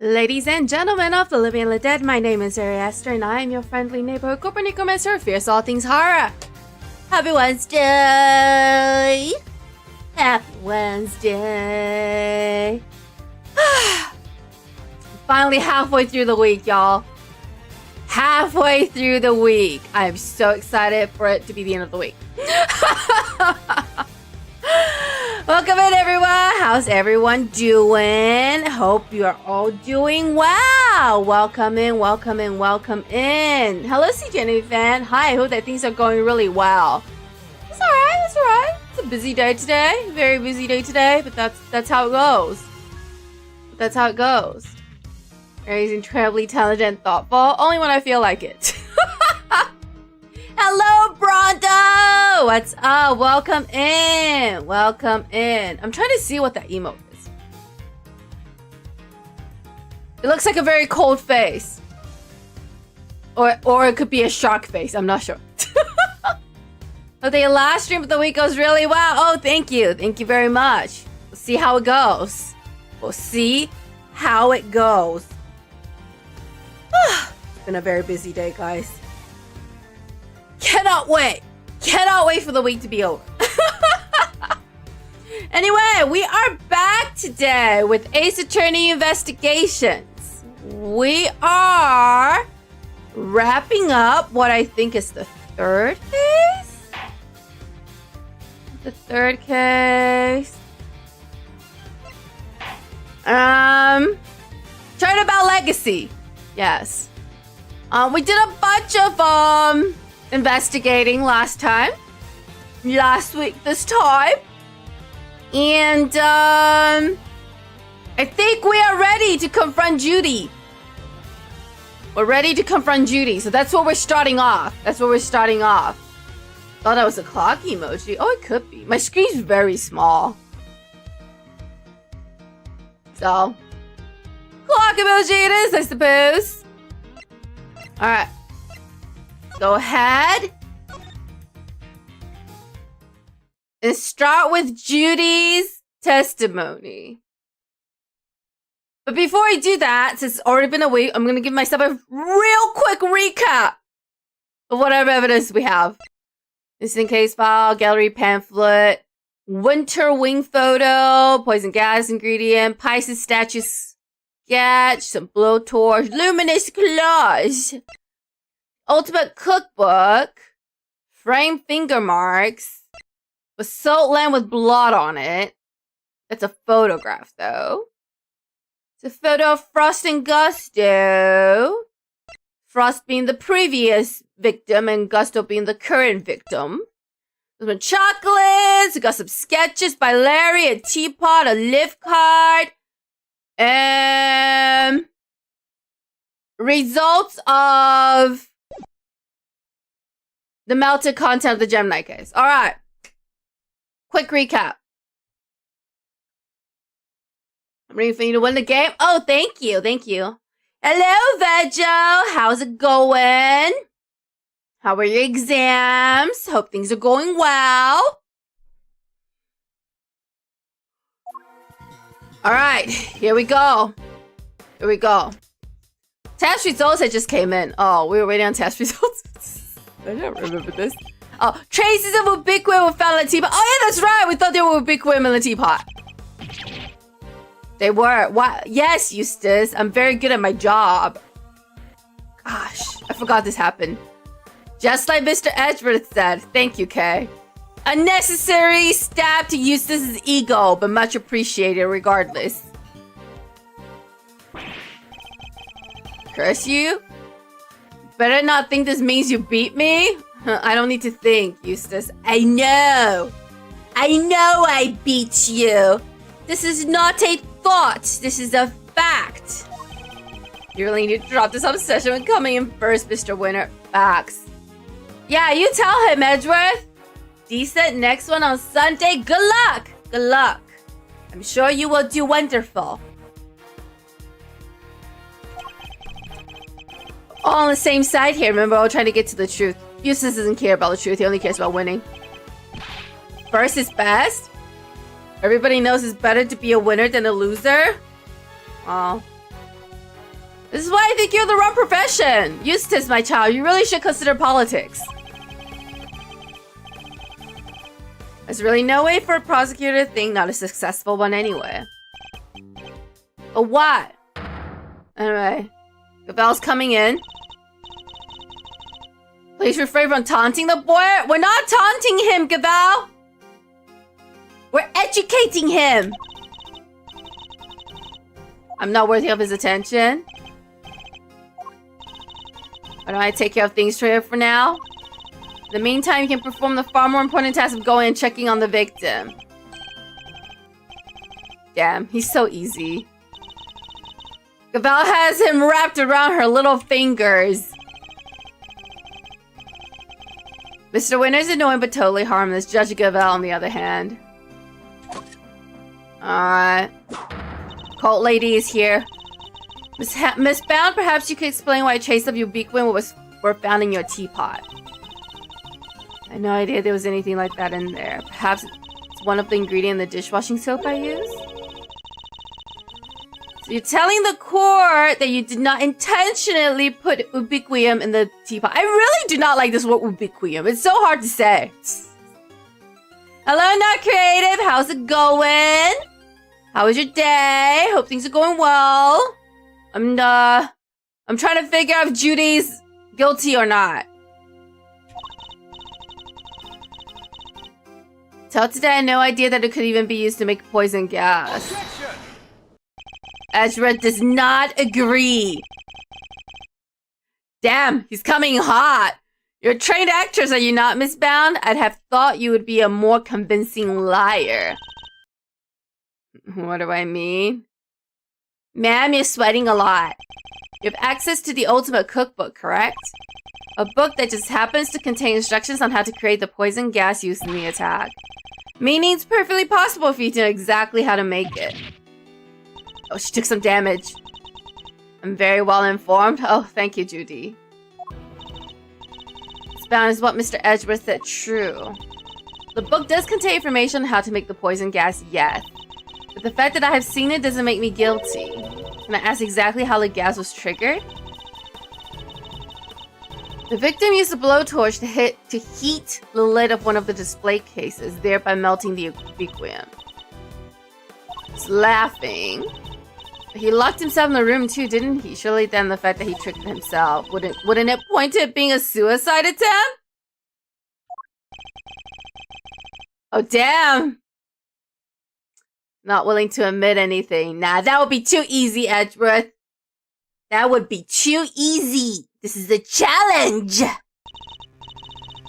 Ladies and gentlemen of the living and the dead, my name is Ari Esther, and I am your friendly neighborhood Copernicomancer who fears all things horror. Happy Wednesday! Happy Wednesday! Finally halfway through the week, y'all. Halfway through the week. I'm so excited for it to be the end of the week. Welcome in, everyone. How's everyone doing? Hope you are all doing well. Welcome in, welcome in, welcome in. Hello, CJ fan. Hi, I hope that things are going really well. It's alright, it's alright. It's a busy day today. Very busy day today, but that's how it goes. That's how it goes. Aries incredibly talented and thoughtful. Only when I feel like it. Hello, Bronto! What's up? Welcome in. Welcome in. I'm trying to see what that emote is. It looks like a very cold face. Or it could be a shock face. I'm not sure. But the last stream of the week goes really well. Oh, thank you. Thank you very much. We'll see how it goes. We'll see how it goes. It's been a very busy day, guys. Cannot wait. Cannot wait for the week to be over. Anyway, we are back today with Ace Attorney Investigations. We are wrapping up what I think is the third case. The third case. Turnabout Legacy. Yes. We did a bunch of investigating last week this time, and I think we are ready to confront Judy. We're ready to confront Judy, so that's what we're starting off. Thought that was a clock emoji. Oh, it could be. My screen's very small. So, clock emoji it is, I suppose. Alright. Go ahead. And start with Judy's testimony. But before I do that, since it's already been a week, I'm going to give myself a real quick recap of whatever evidence we have. Instant case file, gallery pamphlet, winter wing photo, poison gas ingredient, Pisces statue sketch, some blowtorch, luminous claws, ultimate cookbook, frame finger marks, a salt lamp with blood on it. That's a photograph, though. It's a photo of Frost and Gusto. Frost being the previous victim and Gusto being the current victim. There's some chocolates. We got some sketches by Larry, a teapot, a lift card. Results of the melted content of the Gemini case. All right. Quick recap. I'm ready for you to win the game. Oh, thank you. Thank you. Hello, Vejo. How's it going? How are your exams? Hope things are going well. All right. Here we go. Here we go. Test results that just came in. Oh, we were waiting on test results. I don't remember this. Oh, traces of ubiquitous were found in the teapot. Oh, yeah, that's right. We thought they were ubiquitous in the teapot. They were. Why? Yes, Eustace. I'm very good at my job. Gosh, I forgot this happened. Just like Mr. Edgeworth said. Thank you, Kay. Unnecessary stab to Eustace's ego, but much appreciated regardless. Curse you? Better not think this means you beat me. I don't need to think, Eustace. I know I beat you. This is not a thought. This is a fact. You really need to drop this obsession with coming in first, Mr. Winner. Facts. Yeah, you tell him, Edgeworth. Decent next one on Sunday. Good luck. Good luck. I'm sure you will do wonderful. All on the same side here. Remember, we're all trying to get to the truth. Eustace doesn't care about the truth. He only cares about winning. First is best. Everybody knows it's better to be a winner than a loser. Oh. This is why I think you're the wrong profession. Eustace, my child, you really should consider politics. There's really no way for a prosecutor to think not a successful one anyway. But what? Anyway, Gavel's coming in. Please refrain from taunting the boy. We're not taunting him, Gavel. We're educating him. I'm not worthy of his attention. Why don't I take care of things for him for now? In the meantime, you can perform the far more important task of going and checking on the victim. Damn, he's so easy. Gavel has him wrapped around her little fingers. Mr. Winner's annoying but totally harmless. Judge Gavel, on the other hand. Alright. Cult lady is here. Miss Bound, perhaps you could explain why traces of ubiquin were found in your teapot. I had no idea there was anything like that in there. Perhaps it's one of the ingredients in the dishwashing soap I use? So you're telling the court that you did not intentionally put ubiquium in the teapot. I really do not like this word ubiquium. It's so hard to say. Hello, Not Creative. How's it going? How was your day? Hope things are going well. I'm trying to figure out if Judy's guilty or not. Till today, I had no idea that it could even be used to make poison gas. Edgeworth does not agree. Damn, he's coming hot. You're a trained actress, are you not, Miss Bound? I'd have thought you would be a more convincing liar. What do I mean? Ma'am, you're sweating a lot. You have access to the ultimate cookbook, correct? A book that just happens to contain instructions on how to create the poison gas used in the attack. Meaning it's perfectly possible for you to know exactly how to make it. Oh, she took some damage. I'm very well informed. Oh, thank you, Judy. This bound is what Mr. Edgeworth said true. The book does contain information on how to make the poison gas, yes. But the fact that I have seen it doesn't make me guilty. Can I ask exactly how the gas was triggered? The victim used a blowtorch to heat the lid of one of the display cases, thereby melting the ubiquium. He's laughing. He locked himself in the room too, didn't he? Surely then the fact that he tricked himself wouldn't it point to it being a suicide attempt? Oh damn! Not willing to admit anything. Nah, that would be too easy, Edgeworth. That would be too easy. This is a challenge!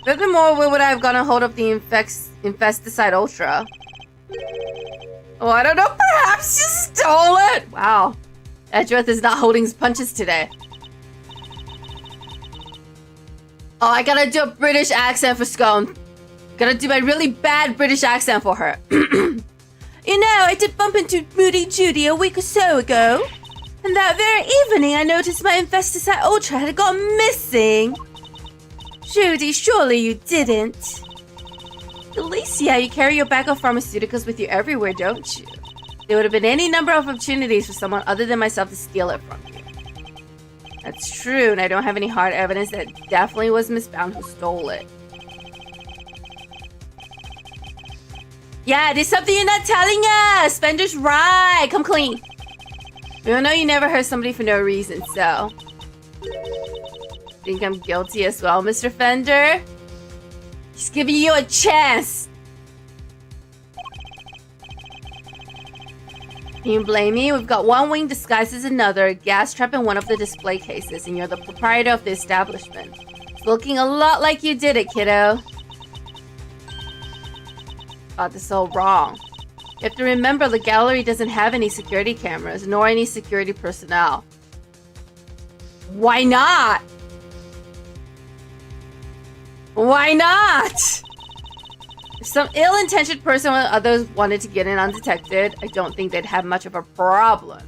Furthermore, where would I have gotten hold of the Infesticide Ultra? Oh, I don't know. Perhaps you stole it! Wow. Edgeworth is not holding his punches today. Oh, I gotta do a British accent for Scone. Gotta do my really bad British accent for her. You know, I did bump into Moody Judy a week or so ago. And that very evening, I noticed my Infesticide Ultra had gone missing. Judy, surely you didn't. Alicia, you carry your bag of pharmaceuticals with you everywhere, don't you? There would have been any number of opportunities for someone other than myself to steal it from you. That's true, and I don't have any hard evidence that it definitely was Miss Bound who stole it. Yeah, there's something you're not telling us! Fender's right! Come clean! We all know you never hurt somebody for no reason, so... Think I'm guilty as well, Mr. Fender? Just giving you a chance! Can you blame me? We've got one wing disguised as another, a gas trap in one of the display cases, and you're the proprietor of the establishment. It's looking a lot like you did it, kiddo. Got this all wrong. You have to remember the gallery doesn't have any security cameras, nor any security personnel. Why not? Why not? If some ill-intentioned person or others wanted to get in undetected, I don't think they'd have much of a problem.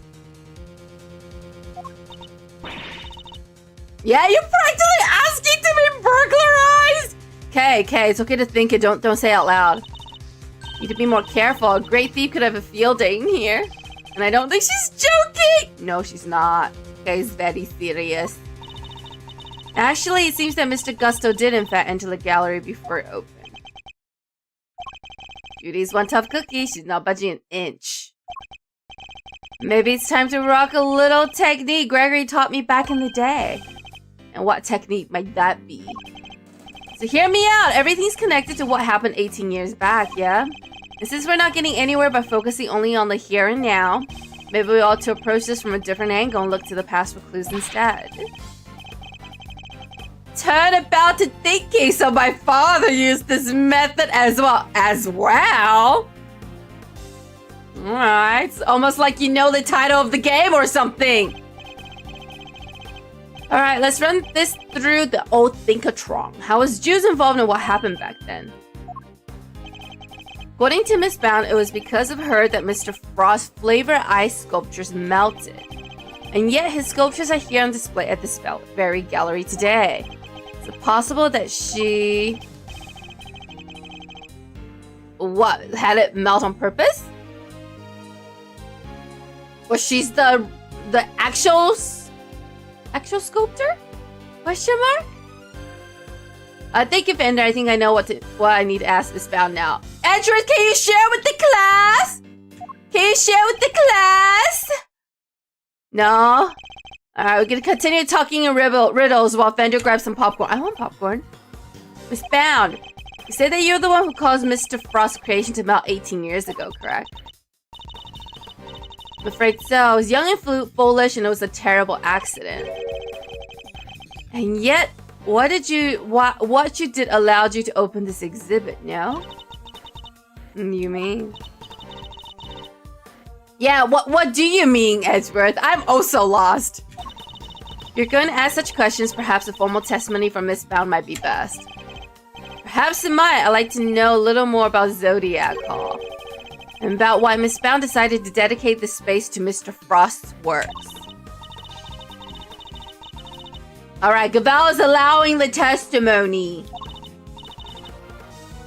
Yeah, you're practically asking to be burglarized! Okay, it's okay to think it, don't say it out loud. Need to be more careful. A great thief could have a field day in here. And I don't think she's joking! No, she's not. Okay, he's very serious. Actually, it seems that Mr. Gusto did in fact enter the gallery before it opened. Judy's one tough cookie. She's not budging an inch. Maybe it's time to rock a little technique Gregory taught me back in the day. And what technique might that be? So hear me out. Everything's connected to what happened 18 years back, yeah? And since we're not getting anywhere by focusing only on the here and now, maybe we ought to approach this from a different angle and look to the past for clues instead. Turn about to thinking, so my father used this method as well. Alright, it's almost like you know the title of the game or something. Alright, let's run this through the old Thinkatron. How was Jews involved in what happened back then? According to Miss Bound, it was because of her that Mr. Frost's flavor ice sculptures melted. And yet his sculptures are here on display at this very gallery today. Is it possible that she... What? Had it melt on purpose? Or she's the actual sculptor? Question mark? Thank you, Fender. I think I know what I need to ask Miss Bound now. Edgeworth, can you share with the class? Can you share with the class? No? Alright, we're gonna continue talking in riddles while Fender grabs some popcorn. I want popcorn. Miss Bound, you say that you're the one who caused Mr. Frost's creation to melt 18 years ago, correct? I'm afraid so. I was young and foolish, and it was a terrible accident. And yet, what you did allowed you to open this exhibit, no? You mean? Yeah, what do you mean, Edgeworth? I'm also lost. You're going to ask such questions, perhaps a formal testimony from Miss Bound might be best. Perhaps it might. I'd like to know a little more about Zodiac Hall. And about why Miss Bound decided to dedicate this space to Mr. Frost's works. Alright, Gaval is allowing the testimony.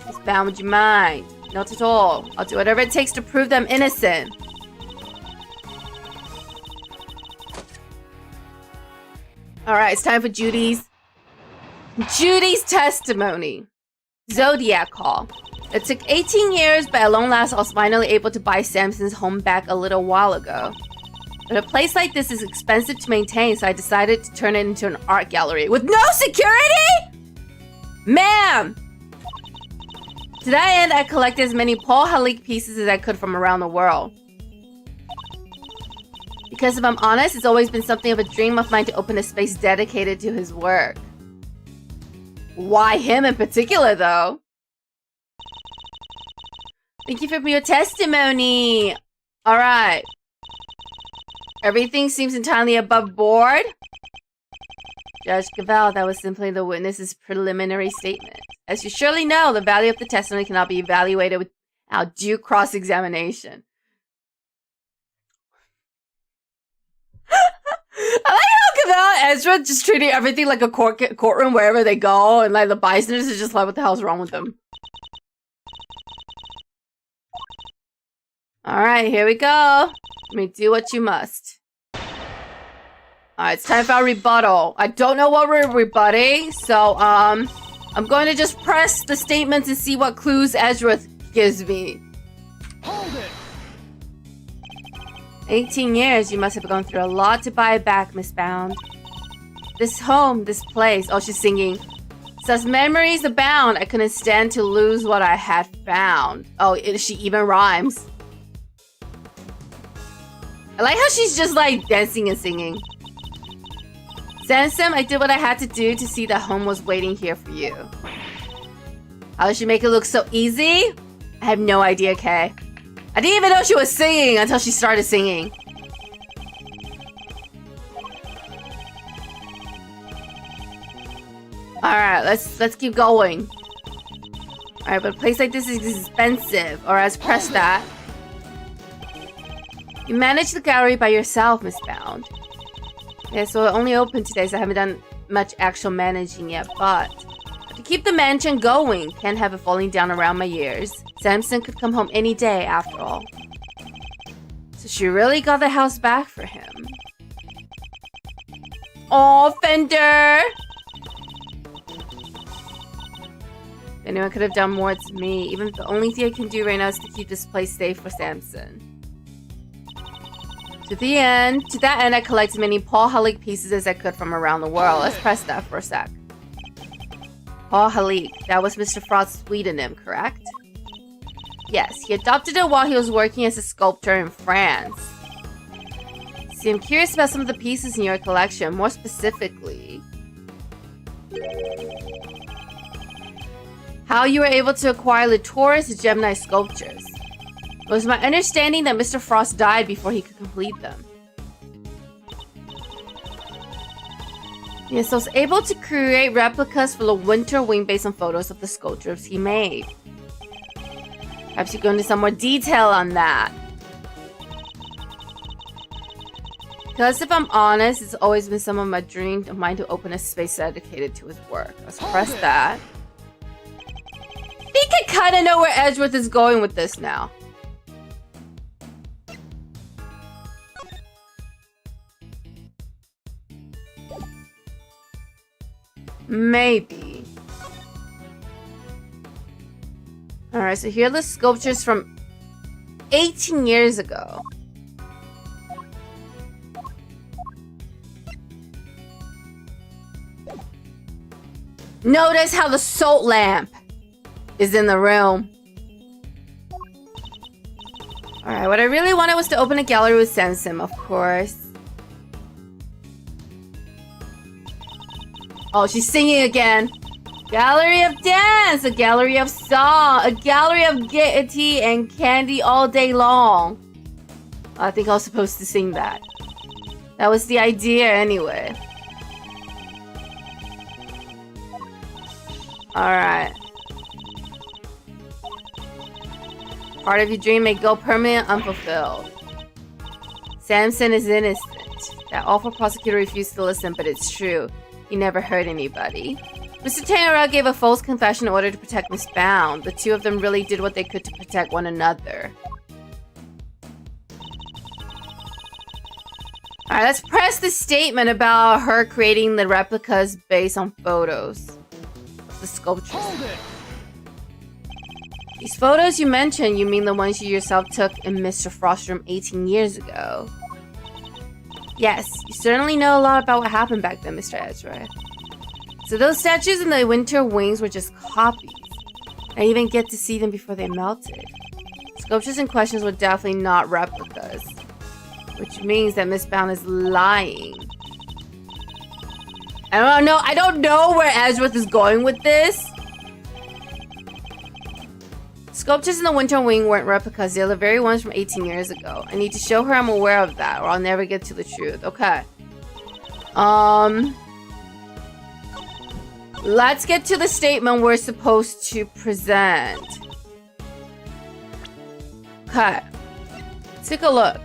Miss Bound, would you mind? Not at all. I'll do whatever it takes to prove them innocent. Alright, it's time for Judy's testimony. Zodiac Hall. It took 18 years, but at long last I was finally able to buy Samson's home back a little while ago. But a place like this is expensive to maintain, so I decided to turn it into an art gallery. With no security? Ma'am! To that end, I collected as many Paul Halik pieces as I could from around the world. Because if I'm honest, it's always been something of a dream of mine to open a space dedicated to his work. Why him in particular, though? Thank you for your testimony. Alright. Everything seems entirely above board. Judge Gaval, that was simply the witness's preliminary statement. As you surely know, the value of the testimony cannot be evaluated without due cross-examination. I like how Gaval and Ezra just treating everything like a courtroom wherever they go, and like the bystanders are just like, what the hell's wrong with them? Alright, here we go. Let me do what you must. Alright, it's time for our rebuttal. I don't know what we're rebutting, so I'm going to just press the statements and see what clues Ezra gives me. Hold it! 18 years, you must have gone through a lot to buy it back, Miss Bound. This home, this place. Oh, she's singing. Such memories abound, I couldn't stand to lose what I had found. Oh, she even rhymes. I like how she's just like dancing and singing. Samson, I did what I had to do to see that home was waiting here for you. How did she make it look so easy? I have no idea, Kay. I didn't even know she was singing until she started singing. Alright, let's keep going. Alright, but a place like this is expensive. Alright, let's press that. You managed the gallery by yourself, Miss Bound. Yeah, so it only opened today, so I haven't done much actual managing yet, but to keep the mansion going, can't have it falling down around my ears. Samson could come home any day, after all. So she really got the house back for him. Aw, Fender! If anyone could have done more, it's me. Even if the only thing I can do right now is to keep this place safe for Samson. To that end, I collected as many Paul Halik pieces as I could from around the world. Let's press that for a sec. Paul Halik, that was Mr. Frost's pseudonym, correct? Yes, he adopted it while he was working as a sculptor in France. See, I'm curious about some of the pieces in your collection, more specifically. How you were able to acquire Latour's Gemini sculptures. It was my understanding that Mr. Frost died before he could complete them. Yes, I was able to create replicas for the Winter Wing based on photos of the sculptures he made. Perhaps you go into some more detail on that. Because if I'm honest, it's always been some of my dreams of mine to open a space dedicated to his work. Let's press that. I think I kind of know where Edgeworth is going with this now. Maybe. Alright, so here are the sculptures from 18 years ago. Notice how the salt lamp is in the room. Alright, what I really wanted was to open a gallery with Samson, of course. Oh, she's singing again. Gallery of dance, a gallery of song, a gallery of gaiety and candy all day long. I think I was supposed to sing that. That was the idea anyway. Alright. Part of your dream may go permanent unfulfilled. Samson is innocent. That awful prosecutor refused to listen, but it's true. He never hurt anybody. Mr. Tangerel gave a false confession in order to protect Miss Bound. The two of them really did what they could to protect one another. Alright, let's press the statement about her creating the replicas based on photos. The sculpture. These photos you mentioned, you mean the ones you yourself took in Mr. Frost's room 18 years ago? Yes, you certainly know a lot about what happened back then, Mr. Ezra. So those statues in the winter wings were just copies. I even get to see them before they melted. Sculptures in questions were definitely not replicas. Which means that Miss Bound is lying. I don't know where Ezra is going with this. Sculptures in the winter wing weren't replicas. They're the very ones from 18 years ago. I need to show her I'm aware of that, or I'll never get to the truth. Okay. Let's get to the statement we're supposed to present. Okay. Take a look.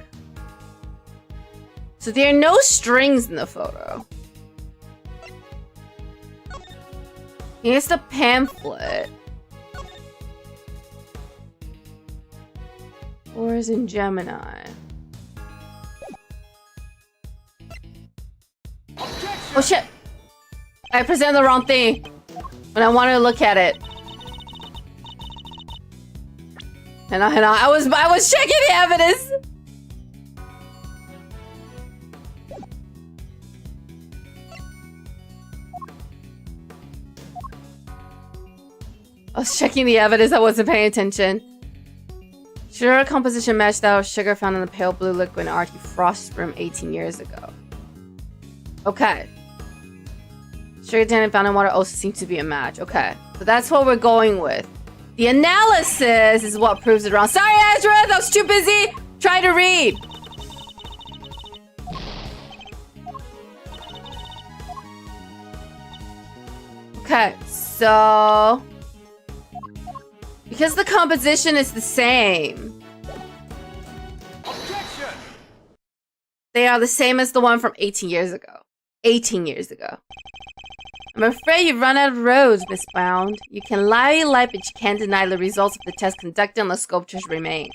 So there are no strings in the photo. Here's the pamphlet. Or is in Gemini. Oh shit! I presented the wrong thing when I wanted to look at it. Hang on. I was checking the evidence. I was checking the evidence. I wasn't paying attention. Sugar composition matched that of sugar found in the pale blue liquid in Archie Frost's room 18 years ago. Okay. Sugar tannin found in water also seems to be a match. Okay. So that's what we're going with. The analysis is what proves it wrong. Sorry, Ezra! I was too busy trying to read. Okay. So... because the composition is the same. Objection! They are the same as the one from 18 years ago. 18 years ago. I'm afraid you've run out of roads, Miss Bound. You can lie, but you can't deny the results of the test conducted on the sculpture's remains.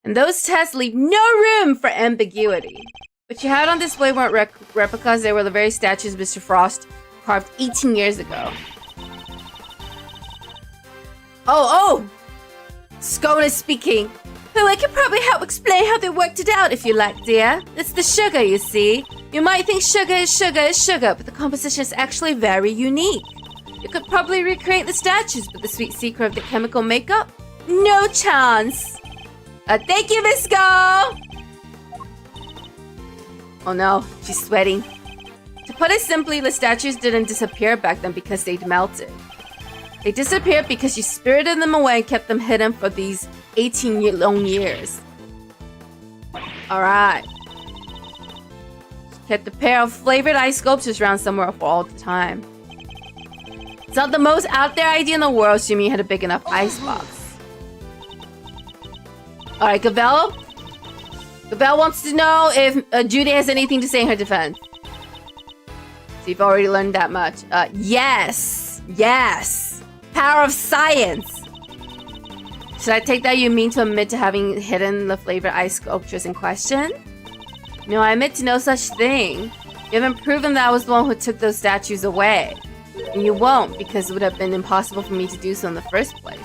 And those tests leave no room for ambiguity. What you had on display weren't replicas, they were the very statues Mr. Frost carved 18 years ago. Oh! Scone is speaking. Oh, I could probably help explain how they worked it out if you like, dear. It's the sugar, you see. You might think sugar is sugar, but the composition is actually very unique. You could probably recreate the statues, but the sweet secret of the chemical makeup? No chance. Thank you, Miss Go! Oh no, she's sweating. To put it simply, the statues didn't disappear back then because they'd melted. They disappeared because you spirited them away and kept them hidden for these 18-long years. Alright. Kept a pair of flavored ice sculptures around somewhere for all the time. It's not the most out there idea in the world, assuming you had a big enough icebox. Alright, Gavel? Gavel wants to know if Judy has anything to say in her defense. So you've already learned that much. Yes! Yes! Power of science! Should I take that you mean to admit to having hidden the flavored ice sculptures in question? No, I admit to no such thing. You haven't proven that I was the one who took those statues away. And you won't, because it would have been impossible for me to do so in the first place.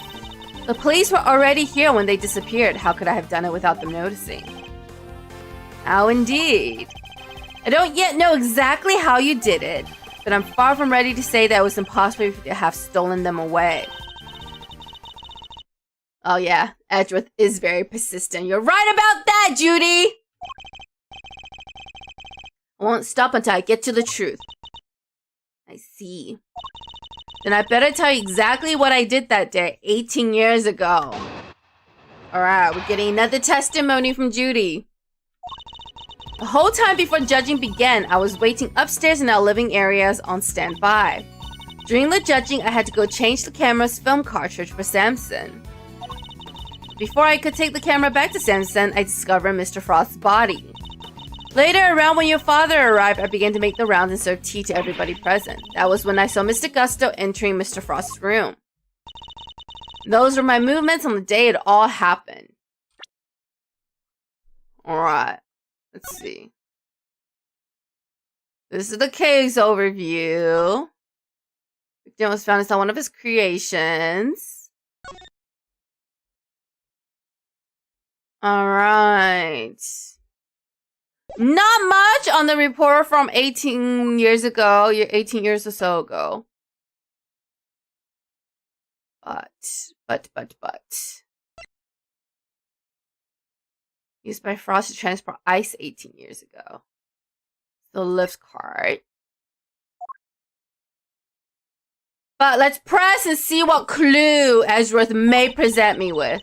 The police were already here when they disappeared. How could I have done it without them noticing? How indeed. I don't yet know exactly how you did it, but I'm far from ready to say that it was impossible for you to have stolen them away. Oh yeah, Edgeworth is very persistent. You're right about that, Judy! I won't stop until I get to the truth. I see. Then I better tell you exactly what I did that day, 18 years ago. Alright, we're getting another testimony from Judy. The whole time before judging began, I was waiting upstairs in our living areas on standby. During the judging, I had to go change the camera's film cartridge for Samson. Before I could take the camera back to Samson, I discovered Mr. Frost's body. Later, around when your father arrived, I began to make the rounds and serve tea to everybody present. That was when I saw Mr. Gusto entering Mr. Frost's room. Those were my movements on the day it all happened. Alright, let's see. This is the case overview. Victim was found inside one of his creations. Alright. Not much on the report from 18 years ago, 18 years or so ago. But. Used by Frost to transport ice 18 years ago. The lift cart. But let's press and see what clue Edgeworth may present me with.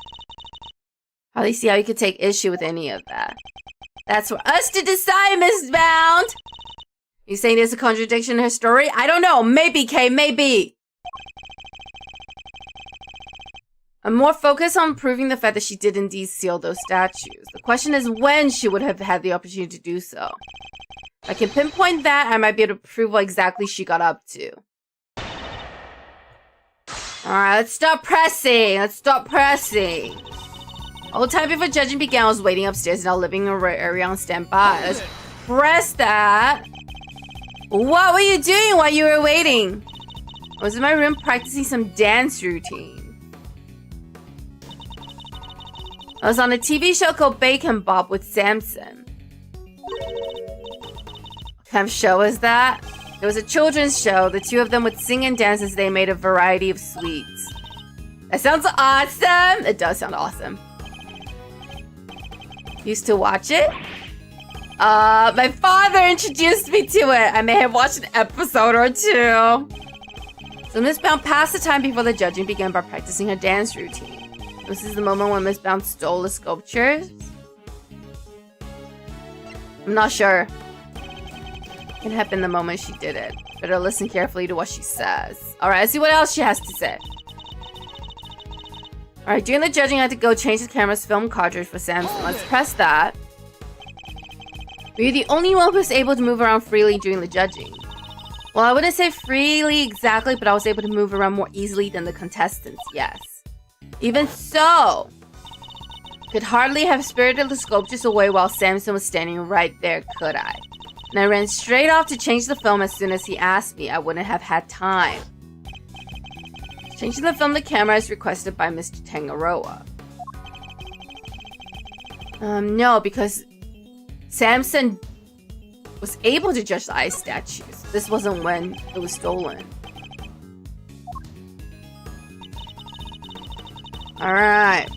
Probably see how you could take issue with any of that. That's for us to decide, Miss Bound. You saying there's a contradiction in her story? I don't know. Maybe, Kay, maybe. I'm more focused on proving the fact that she did indeed seal those statues. The question is when she would have had the opportunity to do so. If I can pinpoint that, I might be able to prove what exactly she got up to. Alright, let's stop pressing. All the time before judging began, I was waiting upstairs in our living area on standby. Let's press that. What were you doing while you were waiting? I was in my room practicing some dance routine. I was on a TV show called Bacon Bob with Samson. What kind of show was that? It was a children's show. The two of them would sing and dance as they made a variety of sweets. That sounds awesome! It does sound awesome. Used to watch it? My father introduced me to it. I may have watched an episode or two. So Miss Bound passed the time before the judging began by practicing her dance routine. This is the moment when Miss Bound stole the sculptures. I'm not sure. It happened the moment she did it. Better listen carefully to what she says. Alright, let's see what else she has to say. Alright, during the judging, I had to go change the camera's film cartridge for Samson. Let's press that. Were you the only one who was able to move around freely during the judging? Well, I wouldn't say freely exactly, but I was able to move around more easily than the contestants, yes. Even so, could hardly have spirited the sculptures away while Samson was standing right there, could I? And I ran straight off to change the film as soon as he asked me. I wouldn't have had time. Changing the film to camera is requested by Mr. Tangaroa. No, because Samson was able to judge the ice statues. This wasn't when it was stolen. Alright.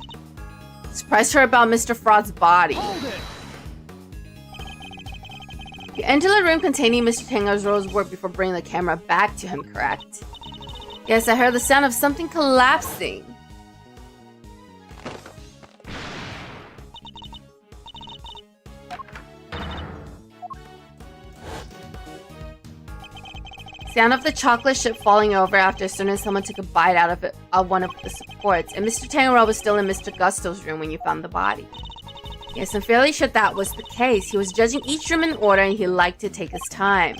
Surprised her about Mr. Frost's body. You enter the room containing Mr. Tangaroa's work before bringing the camera back to him, correct? Yes, I heard the sound of something collapsing. Sound of the chocolate chip falling over after as soon as someone took a bite out of it one of the supports. And Mr. Tangaroa was still in Mr. Gusto's room when you found the body. Yes, I'm fairly sure that was the case. He was judging each room in order and he liked to take his time.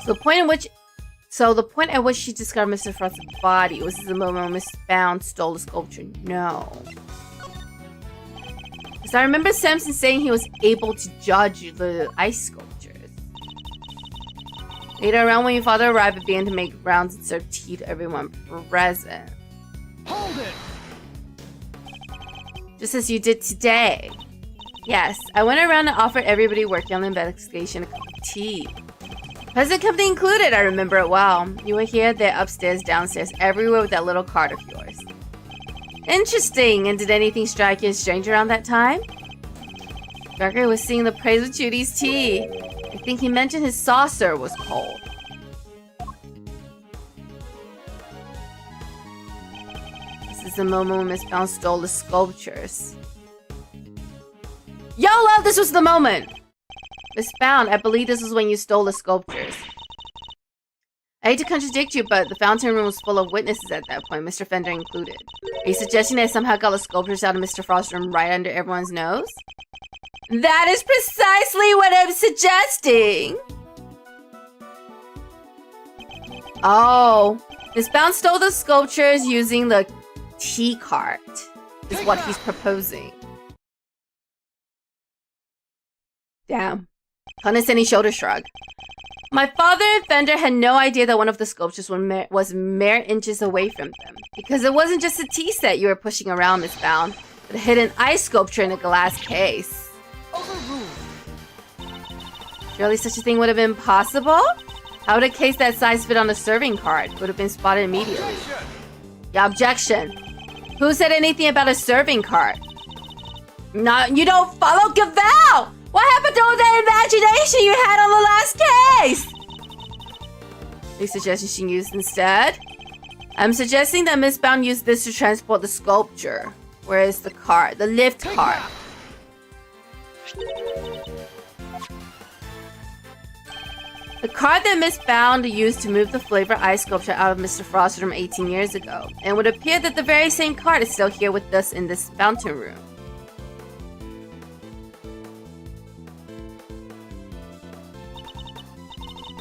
So the point at which she discovered Mr. Frost's body was the moment when Miss Bound stole the sculpture. No. Because I remember Samson saying he was able to judge the ice sculptures. Later, around when your father arrived, I began to make rounds and serve tea to everyone present. Hold it! Just as you did today. Yes, I went around and offered everybody working on the investigation a cup of tea. Present company included, I remember it well. You were here, there, upstairs, downstairs, everywhere with that little cart of yours. Interesting, and did anything strike you as strange around that time? Gregory was singing the praise of Judy's tea. I think he mentioned his saucer was cold. This is the moment when Miss Bound stole the sculptures. YOLO! This was the moment! Miss Bound, I believe this was when you stole the sculptures. I hate to contradict you, but the fountain room was full of witnesses at that point, Mr. Fender included. Are you suggesting that I somehow got the sculptures out of Mr. Frost's room right under everyone's nose? That is precisely what I'm suggesting! Oh, Miss Bound stole the sculptures using the tea cart, is what he's proposing. Damn. Condescending shoulder shrug. My father and Fender had no idea that one of the sculptures was mere inches away from them. Because it wasn't just a tea set you were pushing around, Miss Bound, but a hidden ice sculpture in a glass case. Surely such a thing would have been possible? How would a case that size fit on a serving cart? Would have been spotted immediately. Yeah, objection. Who said anything about a serving cart? No, you don't follow Gavel! What happened to all that imagination you had on the last case? Any suggestions she used instead? I'm suggesting that Miss Bound used this to transport the sculpture. Where is the cart? The lift cart. The cart that Miss Bound used to move the flavor ice sculpture out of Mr. Frost's room 18 years ago. And it would appear that the very same cart is still here with us in this fountain room.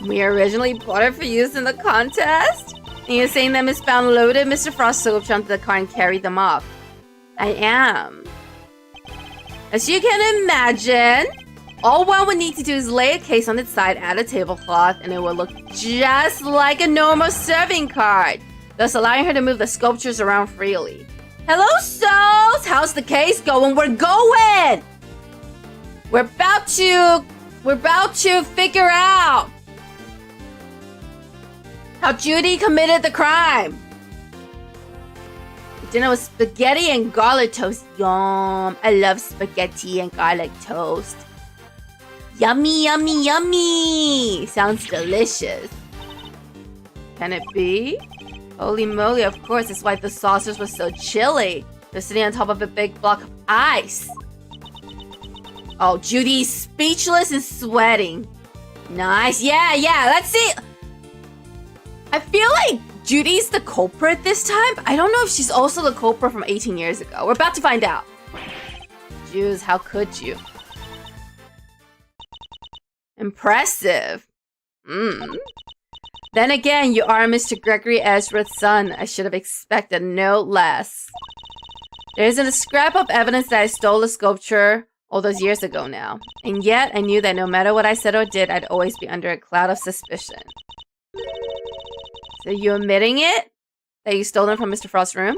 We originally bought it for use in the contest? And you're saying that Miss Bound loaded Mr. Frost's sculpture onto the car and carried them off. I am. As you can imagine, all one would need to do is lay a case on its side, add a tablecloth, and it will look just like a normal serving cart, thus allowing her to move the sculptures around freely. Hello, souls! How's the case going? We're going! We're about to figure out how Judy committed the crime. Dinner was spaghetti and garlic toast. Yum! I love spaghetti and garlic toast. Yummy, yummy, yummy! Sounds delicious. Can it be? Holy moly, of course, that's why the saucers were so chilly. They're sitting on top of a big block of ice. Oh, Judy's speechless and sweating. Nice, yeah, let's see. I feel like Judy's the culprit this time, but I don't know if she's also the culprit from 18 years ago. We're about to find out. Jews, how could you? Impressive. Then again, you are Mr. Gregory Ezra's son. I should have expected no less. There isn't a scrap of evidence that I stole a sculpture all those years ago now. And yet, I knew that no matter what I said or did, I'd always be under a cloud of suspicion. So you admitting it? That you stole them from Mr. Frost's room?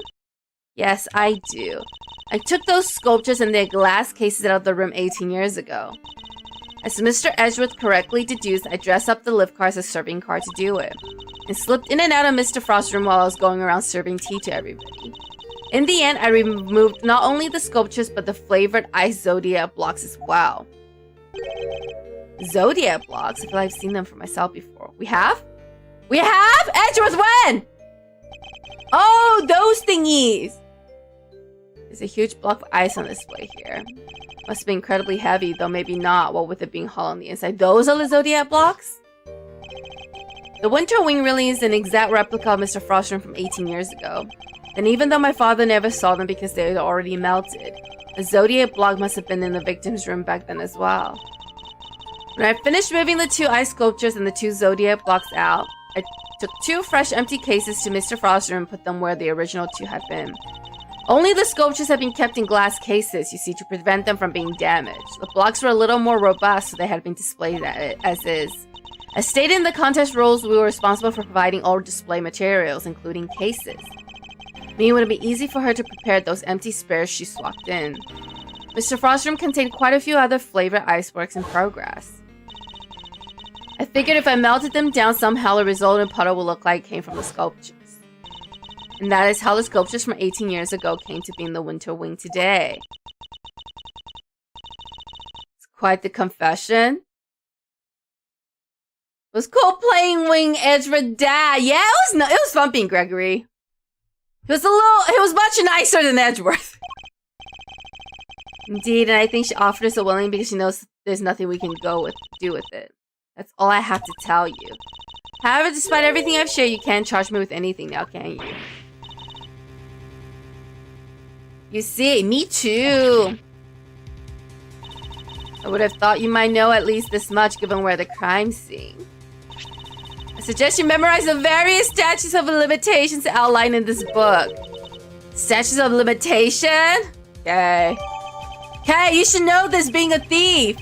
Yes, I do. I took those sculptures in their glass cases out of the room 18 years ago. As Mr. Edgeworth correctly deduced, I dressed up the lift car as a serving car to do it, and slipped in and out of Mr. Frost's room while I was going around serving tea to everybody. In the end, I removed not only the sculptures, but the flavored ice Zodiac blocks as well. Zodiac blocks? I feel like I've seen them for myself before. We have? We have? Edgeworth, when? Oh, those thingies! There's a huge block of ice on display here. Must be incredibly heavy, though maybe not, what with it being hollow on the inside. Those are the Zodiac blocks? The Winter Wing really is an exact replica of Mr. Frost's room from 18 years ago. And even though my father never saw them because they had already melted, the Zodiac block must have been in the victim's room back then as well. When I finished moving the 2 ice sculptures and the 2 Zodiac blocks out, I took 2 fresh empty cases to Mr. Frost's room and put them where the original 2 had been. Only the sculptures had been kept in glass cases, you see, to prevent them from being damaged. The blocks were a little more robust, so they had been displayed as is. As stated in the contest rules, we were responsible for providing all display materials, including cases. Meaning it would be easy for her to prepare those empty spares she swapped in. Mr. Frost's room contained quite a few other flavored iceworks in progress. I figured if I melted them down somehow, the resultant puddle would look like it came from the sculptures. And that is how the sculptures from 18 years ago came to be in the Winter Wing today. It's quite the confession. It was cool playing Wing Edge with Dad. Yeah, it was fun being Gregory. He was much nicer than Edgeworth. Indeed, and I think she offered us a willing because she knows there's nothing we can do with it. That's all I have to tell you. However, despite everything I've shared, you can't charge me with anything now, can you? You see, me too. I would have thought you might know at least this much given where the crime scene. I suggest you memorize the various statutes of limitations outlined in this book. Statutes of limitation? Okay. Okay, you should know this being a thief.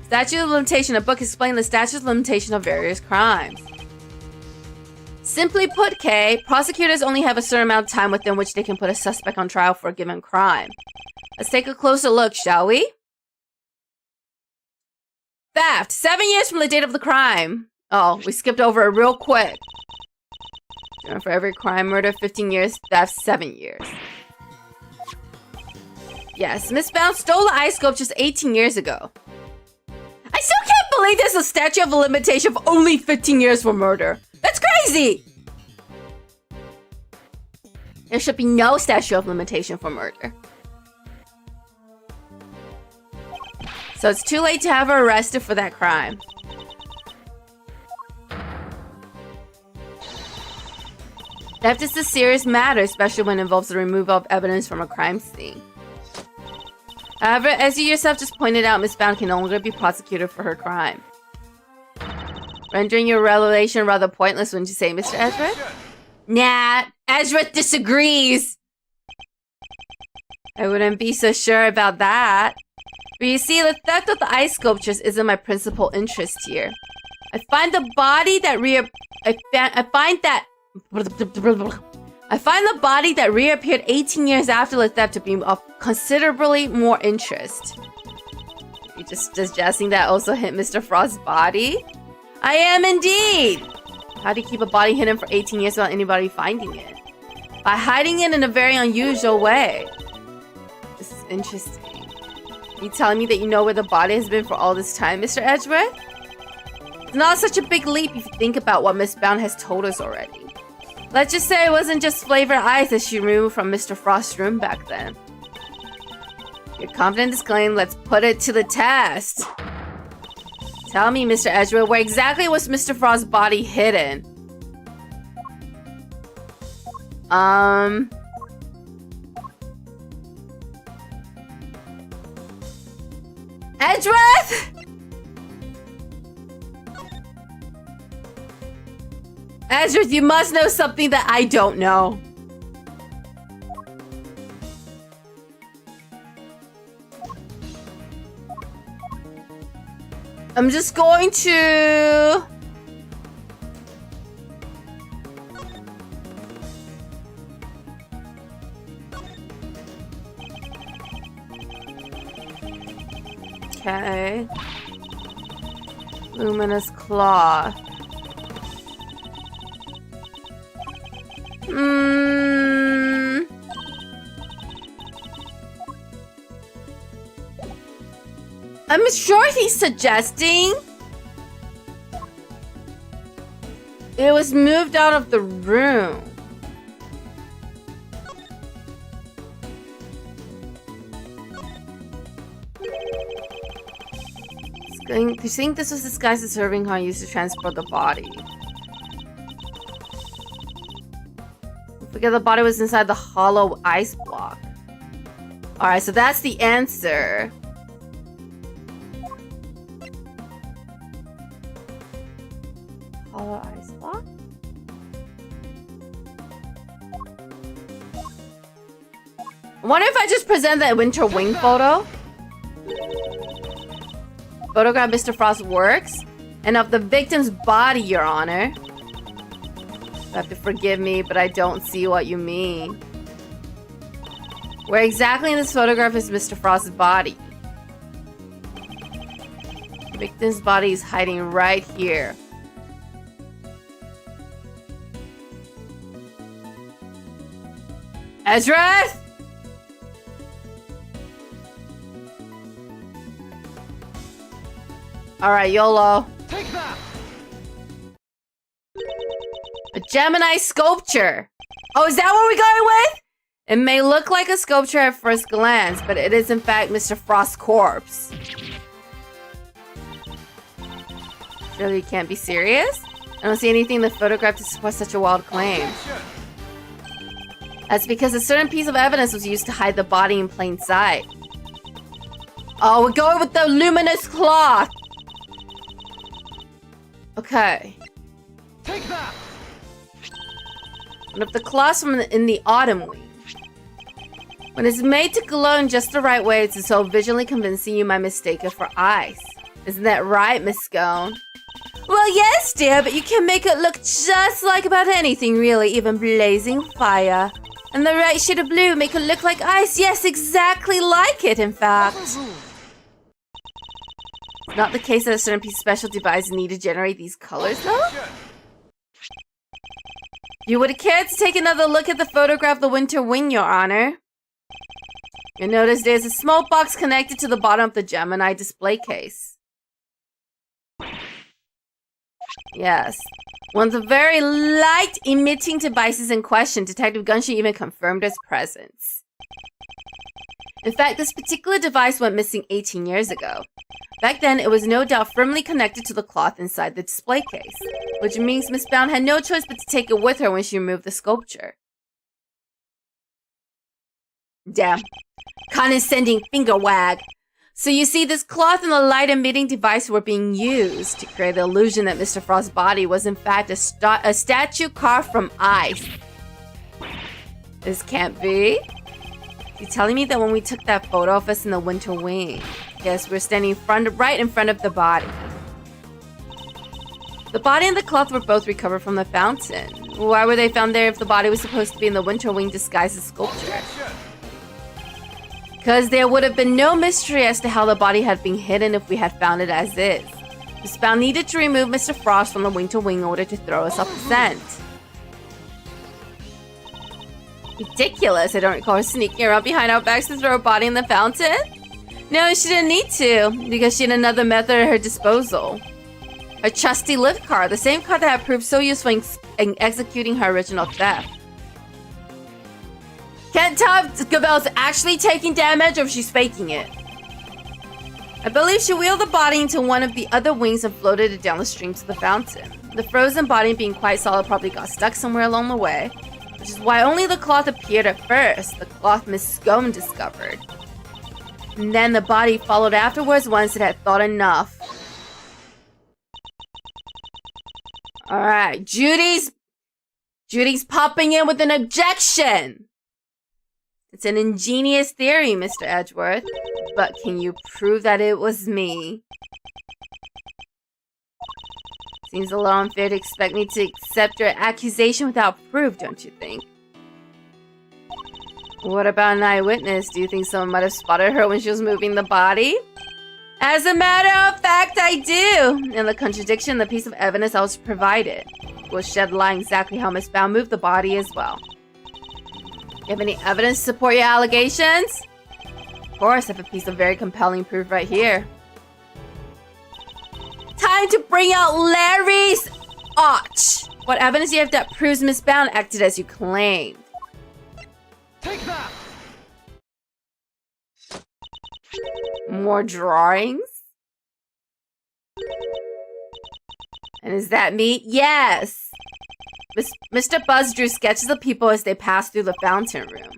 Statute of limitation. A book explaining the statute of limitation of various crimes. Simply put, Kay, prosecutors only have a certain amount of time within which they can put a suspect on trial for a given crime. Let's take a closer look, shall we? Theft. 7 years from the date of the crime. Oh, we skipped over it real quick. For every crime, murder, 15 years. Theft, 7 years. Yes, Miss Bounce stole the ice sculptures 18 years ago. I still can't believe there's a statute of limitation of only 15 years for murder. That's crazy! There should be no statute of limitation for murder. So it's too late to have her arrested for that crime. Theft is a serious matter, especially when it involves the removal of evidence from a crime scene. However, as you yourself just pointed out, Miss Bound can no longer be prosecuted for her crime. Rendering your revelation rather pointless, wouldn't you say, Mr. Edgeworth? Nah, Edgeworth disagrees. I wouldn't be so sure about that. But you see, the theft of the ice sculptures isn't my principal interest here. I find the body that reappeared 18 years after the theft to be of considerably more interest. You just suggesting that also hit Mr. Frost's body? I am indeed! How do you keep a body hidden for 18 years without anybody finding it? By hiding it in a very unusual way. This is interesting. Are you telling me that you know where the body has been for all this time, Mr. Edgeworth? It's not such a big leap if you think about what Miss Bound has told us already. Let's just say it wasn't just flavored ice that she removed from Mr. Frost's room back then. You're confident in this claim, let's put it to the test. Tell me, Mr. Edgeworth, where exactly was Mr. Frost's body hidden? Edgeworth? Edgeworth, you must know something that I don't know. I'm just going to... Okay. Luminous cloth. I'm sure he's suggesting it was moved out of the room. Do you think this was disguised as serving car used to transport the body? Forget the body was inside the hollow ice block. Alright, so that's the answer. Hollow ice block? I wonder if I just present the winter wing photo? Photograph Mr. Frost's works and of the victim's body, Your Honor. You have to forgive me, but I don't see what you mean. Where exactly in this photograph is Mr. Frost's body? The victim's body is hiding right here. Ezra! Alright, YOLO. Take that! A Gemini sculpture. Oh, is that what we're going with? It may look like a sculpture at first glance, but it is in fact Mr. Frost's corpse. Surely you can't be serious? I don't see anything in the photograph to support such a wild claim. That's because a certain piece of evidence was used to hide the body in plain sight. Oh, we're going with the luminous cloth! Okay. Take that! One of the cloths from in the autumn wing. When it's made to glow in just the right way, it's so visually convincing you might mistake it for ice. Isn't that right, Miss Scone? Well, yes, dear, but you can make it look just like about anything, really, even blazing fire. And the right shade of blue make it look like ice. Yes, exactly like it, in fact. It's not the case that a certain piece of special device is needed to generate these colors, though? You would care to take another look at the photograph of the winter wing, Your Honor. You'll notice there's a small box connected to the bottom of the Gemini display case. Yes. One of the very light-emitting devices in question, Detective Gunship even confirmed its presence. In fact, this particular device went missing 18 years ago. Back then, it was no doubt firmly connected to the cloth inside the display case, which means Miss Bound had no choice but to take it with her when she removed the sculpture. Damn. Condescending finger wag. So you see, this cloth and the light-emitting device were being used to create the illusion that Mr. Frost's body was in fact a statue carved from ice. This can't be. You're telling me that when we took that photo of us in the winter wing, yes, we're standing right in front of the body. The body and the cloth were both recovered from the fountain. Why were they found there if the body was supposed to be in the winter wing disguised as sculpture? Because there would have been no mystery as to how the body had been hidden if we had found it as is. Miss Bound needed to remove Mr. Frost from the winter wing in order to throw us off the scent. Ridiculous. I don't recall her sneaking around behind our backs to throw a body in the fountain. No, she didn't need to, because she had another method at her disposal. Her trusty lift car, the same car that had proved so useful in executing her original theft. Can't tell if Gabelle's actually taking damage or if she's faking it. I believe she wheeled the body into one of the other wings and floated it down the stream to the fountain. The frozen body, being quite solid, probably got stuck somewhere along the way, which is why only the cloth appeared at first, the cloth Miss Scone discovered. And then the body followed afterwards once it had thought enough. Alright, Judy's popping in with an objection! It's an ingenious theory, Mr. Edgeworth, but can you prove that it was me? Seems a little unfair to expect me to accept your accusation without proof, don't you think? What about an eyewitness? Do you think someone might have spotted her when she was moving the body? As a matter of fact, I do! And the contradiction, the piece of evidence I was provided, will shed light exactly how Miss Bound moved the body as well. You have any evidence to support your allegations? Of course, I have a piece of very compelling proof right here. Time to bring out Larry's arch! What evidence do you have that proves Miss Bound acted as you claimed? Take that! More drawings? And is that me? Yes! Mr. Buzz drew sketches of people as they passed through the fountain room.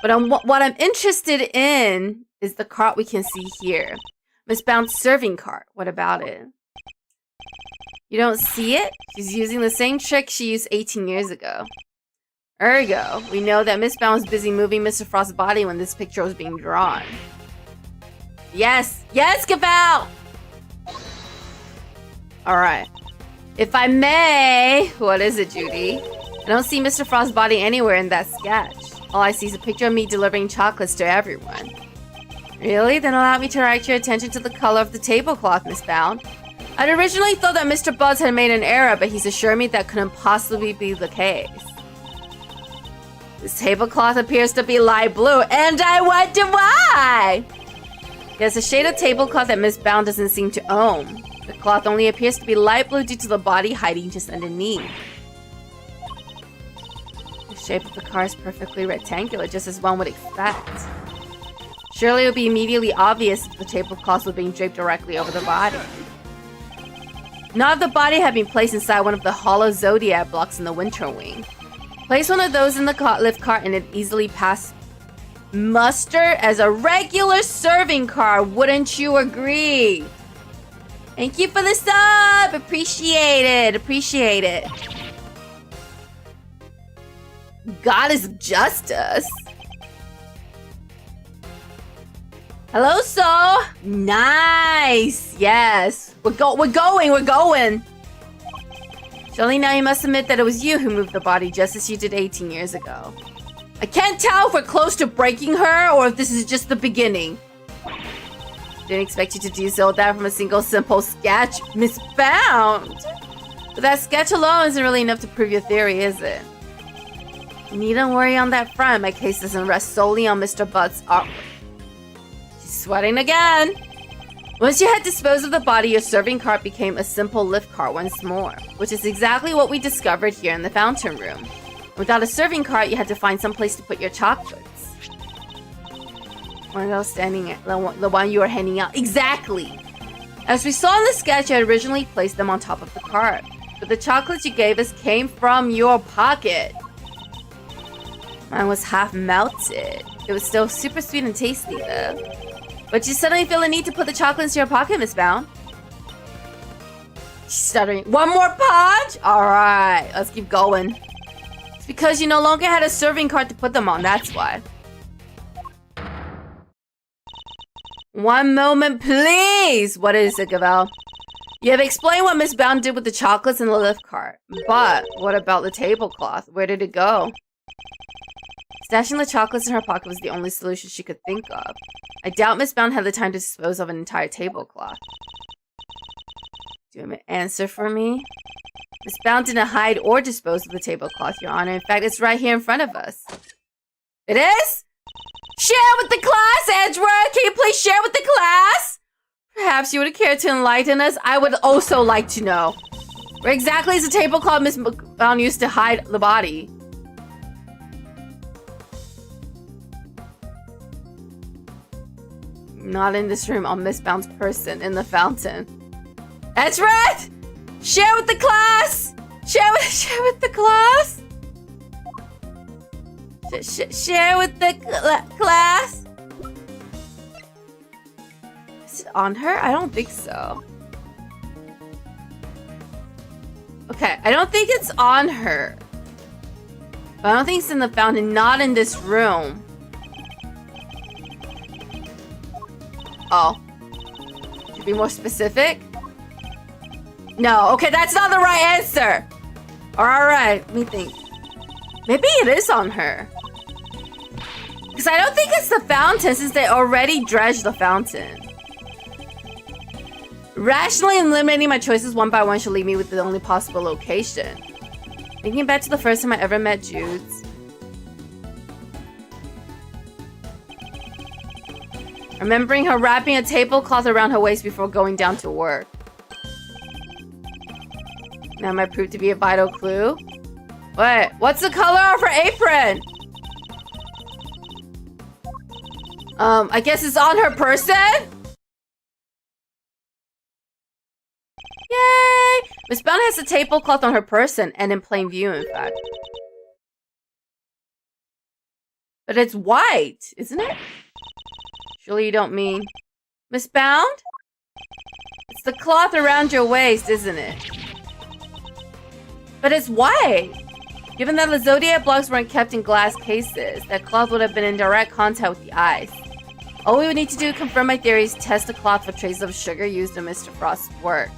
But what I'm interested in is the cart we can see here. Miss Bound's serving cart. What about it? You don't see it? She's using the same trick she used 18 years ago. Ergo, we know that Miss Bound was busy moving Mr. Frost's body when this picture was being drawn. Yes! Yes, Gabelle! Alright. If I may... What is it, Judy? I don't see Mr. Frost's body anywhere in that sketch. All I see is a picture of me delivering chocolates to everyone. Really? Then allow me to direct your attention to the color of the tablecloth, Miss Bound. I'd originally thought that Mr. Buzz had made an error, but he's assured me that couldn't possibly be the case. This tablecloth appears to be light blue, and I wonder why! There's a shade of tablecloth that Miss Bound doesn't seem to own. The cloth only appears to be light blue due to the body hiding just underneath. shape of the car is perfectly rectangular, just as one would expect. Surely it would be immediately obvious if the tablecloths were being draped directly over the body. Not if the body had been placed inside one of the hollow zodiac blocks in the winter wing. Place one of those in the lift cart and it easily passed muster as a regular serving car, wouldn't you agree? Thank you for the sub! Appreciate it, appreciate it. Goddess of Justice. Hello, Soul. Nice. Yes. We're going. Surely now you must admit that it was you who moved the body just as you did 18 years ago. I can't tell if we're close to breaking her or if this is just the beginning. Didn't expect you to do so that from a single simple sketch. Misbound. But that sketch alone isn't really enough to prove your theory, is it? You needn't worry on that front. My case doesn't rest solely on Mr. Butt's artwork. She's sweating again. Once you had disposed of the body, your serving cart became a simple lift cart once more, which is exactly what we discovered here in the fountain room. Without a serving cart, you had to find some place to put your chocolates. One of those standing at the one you were handing out. Exactly! As we saw in the sketch, you had originally placed them on top of the cart. But the chocolates you gave us came from your pocket. Mine was half melted. It was still super sweet and tasty though. But you suddenly feel the need to put the chocolates in your pocket, Miss Bound. She's stuttering. One more punch? Alright, let's keep going. It's because you no longer had a serving cart to put them on, that's why. One moment, please! What is it, Gavel? You have explained what Miss Bound did with the chocolates in the lift cart. But what about the tablecloth? Where did it go? Stashing the chocolates in her pocket was the only solution she could think of. I doubt Miss Bound had the time to dispose of an entire tablecloth. Do you have an answer for me? Miss Bound didn't hide or dispose of the tablecloth, Your Honor. In fact, it's right here in front of us. It is? Share with the class, Edgeworth! Can you please share with the class? Perhaps you would care to enlighten us? I would also like to know. Where exactly is the tablecloth Miss Bound used to hide the body? Not in this room, on Miss Bound's person in the fountain. Edgeworth! Share with the class! Share with the class! Share with the class? Is it on her? I don't think so. Okay, I don't think it's on her. But I don't think it's in the fountain, not in this room. Oh. To be more specific? No, okay, that's not the right answer. Alright, let me think. Maybe it is on her. Because I don't think it's the fountain since they already dredged the fountain. Rationally eliminating my choices one by one should leave me with the only possible location. Thinking back to the first time I ever met Jude's. Remembering her wrapping a tablecloth around her waist before going down to work. That might prove to be a vital clue. What? What's the color of her apron? I guess it's on her person? Yay! Miss Bound has a tablecloth on her person and in plain view, in fact. But it's white, isn't it? Surely you don't mean... Miss Bound? It's the cloth around your waist, isn't it? But it's white! Given that the zodiac blocks weren't kept in glass cases, that cloth would have been in direct contact with the ice. All we would need to do to confirm my theory is test the cloth for traces of sugar used in Mr. Frost's work.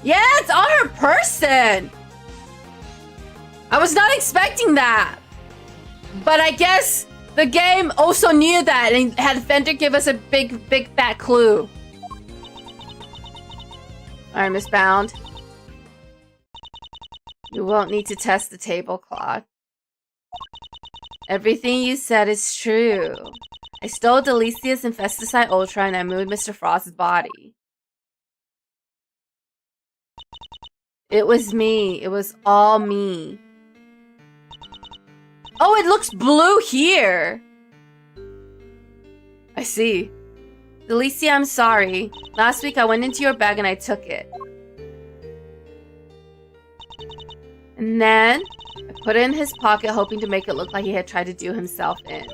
Yeah, it's on her person! I was not expecting that! But I guess the game also knew that and had Fender give us a big fat clue. Alright, Miss Bound. You won't need to test the tablecloth. Everything you said is true. I stole Delicious Infesticide Ultra and I moved Mr. Frost's body. It was me. It was all me. Oh, it looks blue here. I see. Delicia, I'm sorry. Last week I went into your bag and I took it. And then I put it in his pocket, hoping to make it look like he had tried to do himself in.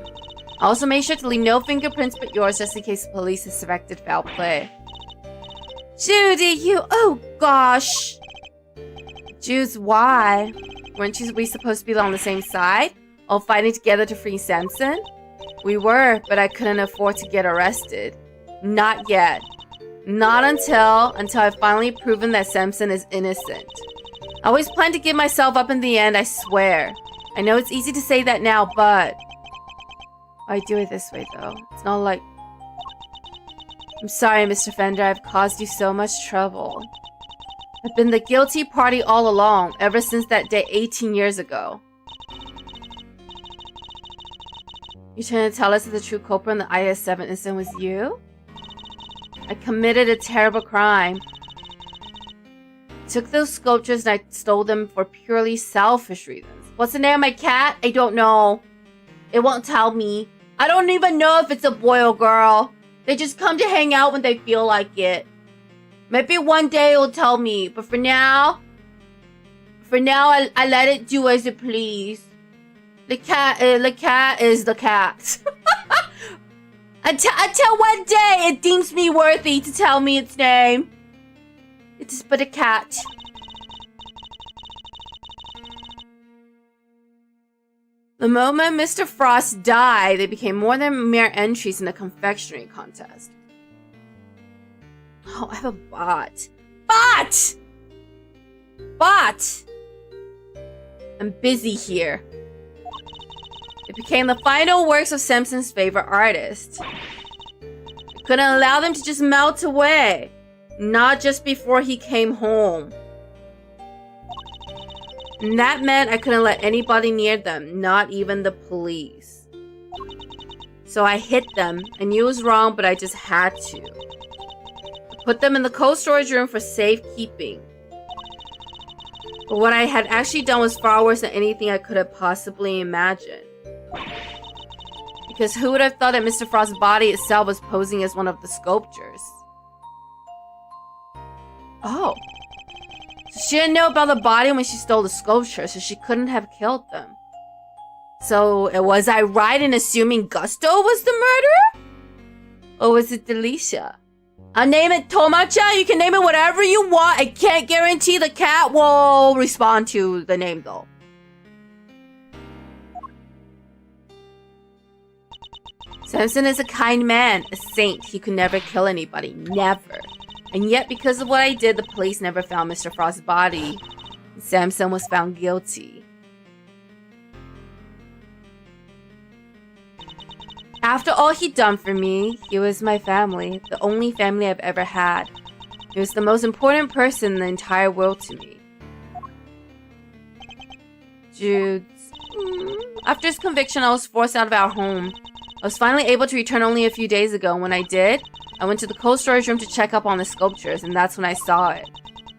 I also made sure to leave no fingerprints but yours just in case the police suspected foul play. Judy, you... Oh, gosh. Judes, why? Weren't we supposed to be on the same side? All fighting together to free Samson? We were, but I couldn't afford to get arrested. Not yet. Not until I've finally proven that Samson is innocent. I always planned to give myself up in the end, I swear. I know it's easy to say that now, but... I do it this way, though. It's not like... I'm sorry, Mr. Fender. I've caused you so much trouble. I've been the guilty party all along, ever since that day 18 years ago. You trying to tell us that the true culprit in the IS-7 incident was you? I committed a terrible crime. I took those sculptures and I stole them for purely selfish reasons. What's the name of my cat? I don't know. It won't tell me. I don't even know if it's a boy or girl. They just come to hang out when they feel like it. Maybe one day it'll tell me, but for now I let it do as it please. The cat is the cat. Until one day it deems me worthy to tell me its name. It is but a cat. The moment Mr. Frost died, they became more than mere entries in a confectionery contest. Oh, I have a bot. Bot! I'm busy here. It became the final works of Samson's favorite artist. I couldn't allow them to just melt away. Not just before he came home. And that meant I couldn't let anybody near them, not even the police. So I hid them. I knew it was wrong, but I just had to. I put them in the cold storage room for safekeeping. But what I had actually done was far worse than anything I could have possibly imagined. Because who would have thought that Mr. Frost's body itself was posing as one of the sculptures? Oh. So she didn't know about the body when she stole the sculpture, so she couldn't have killed them. So, was I right in assuming Gusto was the murderer? Or was it Delicia? I'll name it Tomacha. You can name it whatever you want. I can't guarantee the cat will respond to the name, though. Samson is a kind man, a saint. He could never kill anybody. Never. And yet, because of what I did, the police never found Mr. Frost's body. Samson was found guilty. After all he'd done for me, he was my family. The only family I've ever had. He was the most important person in the entire world to me. Jude's... After his conviction, I was forced out of our home. I was finally able to return only a few days ago. When I did, I went to the cold storage room to check up on the sculptures, and that's when I saw it.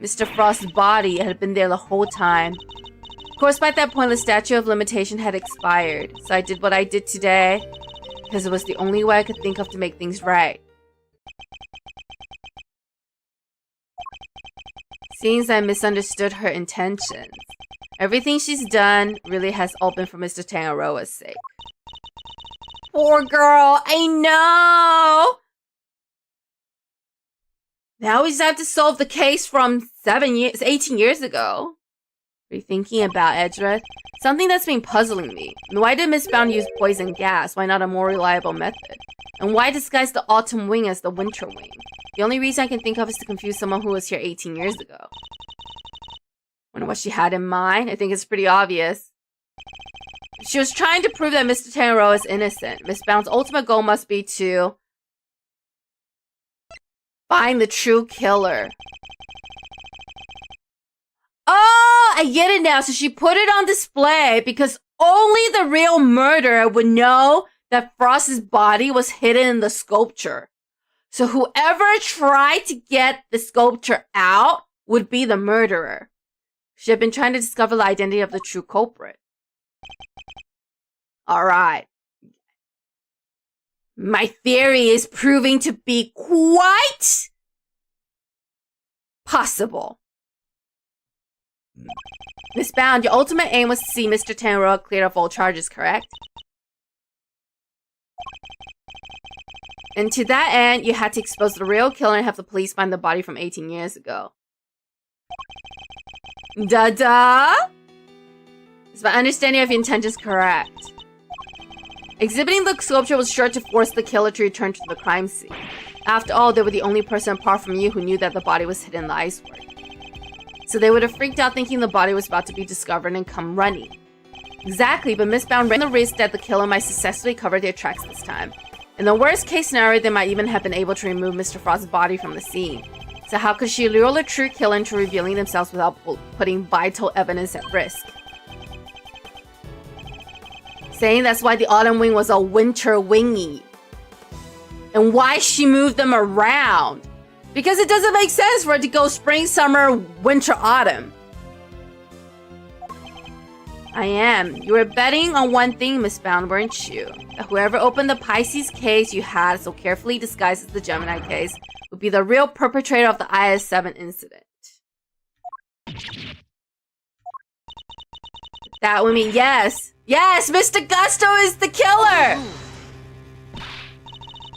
Mr. Frost's body had been there the whole time. Of course, by that point, the statute of limitation had expired, so I did what I did today, because it was the only way I could think of to make things right. Seems I misunderstood her intentions. Everything she's done really has all been for Mr. Tangaroa's sake. Poor girl, I know! Now we just have to solve the case from 18 years ago. What are you thinking about, Edgeworth? Something that's been puzzling me. Why did Miss Bound use poison gas? Why not a more reliable method? And why disguise the autumn wing as the winter wing? The only reason I can think of is to confuse someone who was here 18 years ago. Wonder what she had in mind? I think it's pretty obvious. She was trying to prove that Mr. Tangaroa is innocent. Miss Bound's ultimate goal must be to find the true killer. Oh, I get it now. So she put it on display because only the real murderer would know that Frost's body was hidden in the sculpture. So whoever tried to get the sculpture out would be the murderer. She had been trying to discover the identity of the true culprit. Alright. My theory is proving to be quite possible. Miss Bound, your ultimate aim was to see Mr. Tanroa cleared of all charges, correct? And to that end, you had to expose the real killer and have the police find the body from 18 years ago. Da-da! Is my understanding of your intentions correct? Exhibiting the sculpture was sure to force the killer to return to the crime scene. After all, they were the only person apart from you who knew that the body was hidden in the iceberg. So they would have freaked out thinking the body was about to be discovered and come running. Exactly, but Miss Bound ran the risk that the killer might successfully cover their tracks this time. In the worst case scenario, they might even have been able to remove Mr. Frost's body from the scene. So how could she lure the true killer into revealing themselves without putting vital evidence at risk? Saying that's why the autumn wing was a winter wingy. And why she moved them around. Because it doesn't make sense for it to go spring, summer, winter, autumn. I am. You were betting on one thing, Miss Bound, weren't you? That whoever opened the Pisces case you had so carefully disguised as the Gemini case would be the real perpetrator of the IS-7 incident. That would mean yes. Yes, Mr. Gusto is the killer!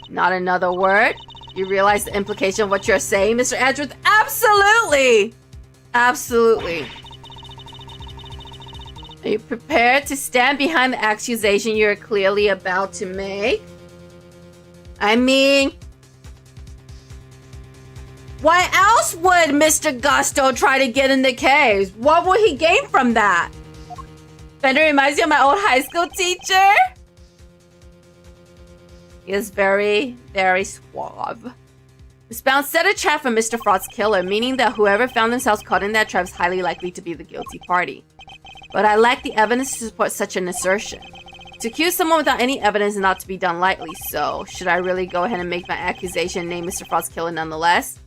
Not another word? You realize the implication of what you're saying, Mr. Edgeworth? Absolutely! Absolutely. Are you prepared to stand behind the accusation you're clearly about to make? I mean... why else would Mr. Gusto try to get in the case? What would he gain from that? Fender reminds you of my old high school teacher? He is very, very suave. Miss Bound set a trap for Mr. Frost's killer, meaning that whoever found themselves caught in that trap is highly likely to be the guilty party. But I lack the evidence to support such an assertion. To accuse someone without any evidence is not to be done lightly, so should I really go ahead and make my accusation and name Mr. Frost's killer nonetheless?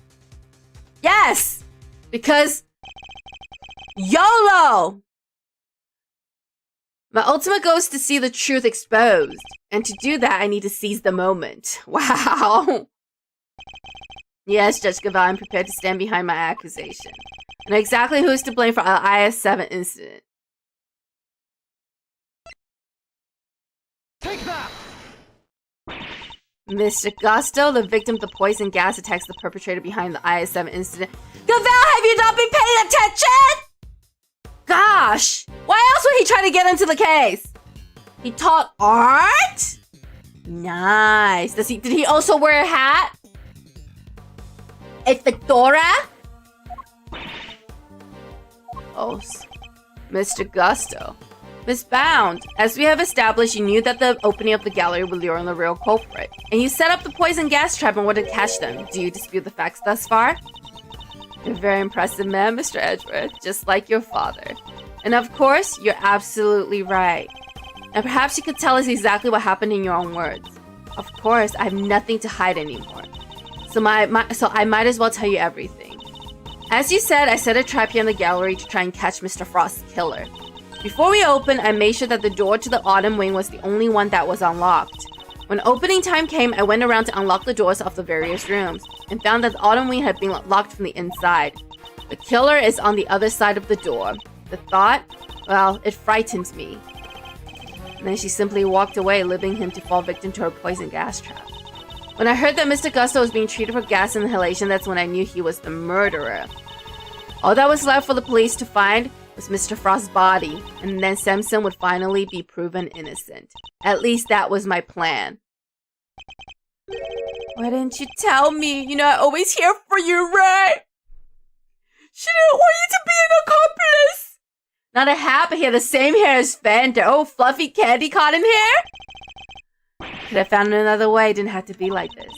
Yes! Because... YOLO! My ultimate goal is to see the truth exposed. And to do that, I need to seize the moment. Wow. Yes, Judge Gaval, I'm prepared to stand behind my accusation. I know exactly who is to blame for the IS-7 incident. Take that! Mr. Gusto, the victim of the poison gas attacks the perpetrator behind the IS-7 incident. Gaval, have you not been paying attention? Gosh! Why else would he try to get into the case? He taught art? Nice. Did he also wear a hat? A fedora? Oh, Mr. Gusto. Miss Bound, as we have established, you knew that the opening of the gallery would lure in the real culprit. And you set up the poison gas trap in order to catch them. Do you dispute the facts thus far? You're a very impressive man, Mr. Edgeworth, just like your father. And of course, you're absolutely right. And perhaps you could tell us exactly what happened in your own words. Of course, I have nothing to hide anymore. So I might as well tell you everything. As you said, I set a trap here in the gallery to try and catch Mr. Frost's killer. Before we opened, I made sure that the door to the autumn wing was the only one that was unlocked. When opening time came, I went around to unlock the doors of the various rooms, and found that the autumn wing had been locked from the inside. The killer is on the other side of the door. The thought? Well, it frightened me. And then she simply walked away, leaving him to fall victim to her poison gas trap. When I heard that Mr. Gusto was being treated for gas inhalation, that's when I knew he was the murderer. All that was left for the police to find was Mr. Frost's body, and then Samson would finally be proven innocent. At least that was my plan. Why didn't you tell me? You know I always here for you, right? She didn't want you to be an accomplice! Not a hat, but he had the same hair as Fender. Oh, fluffy candy cotton hair? Could have found another way. It didn't have to be like this.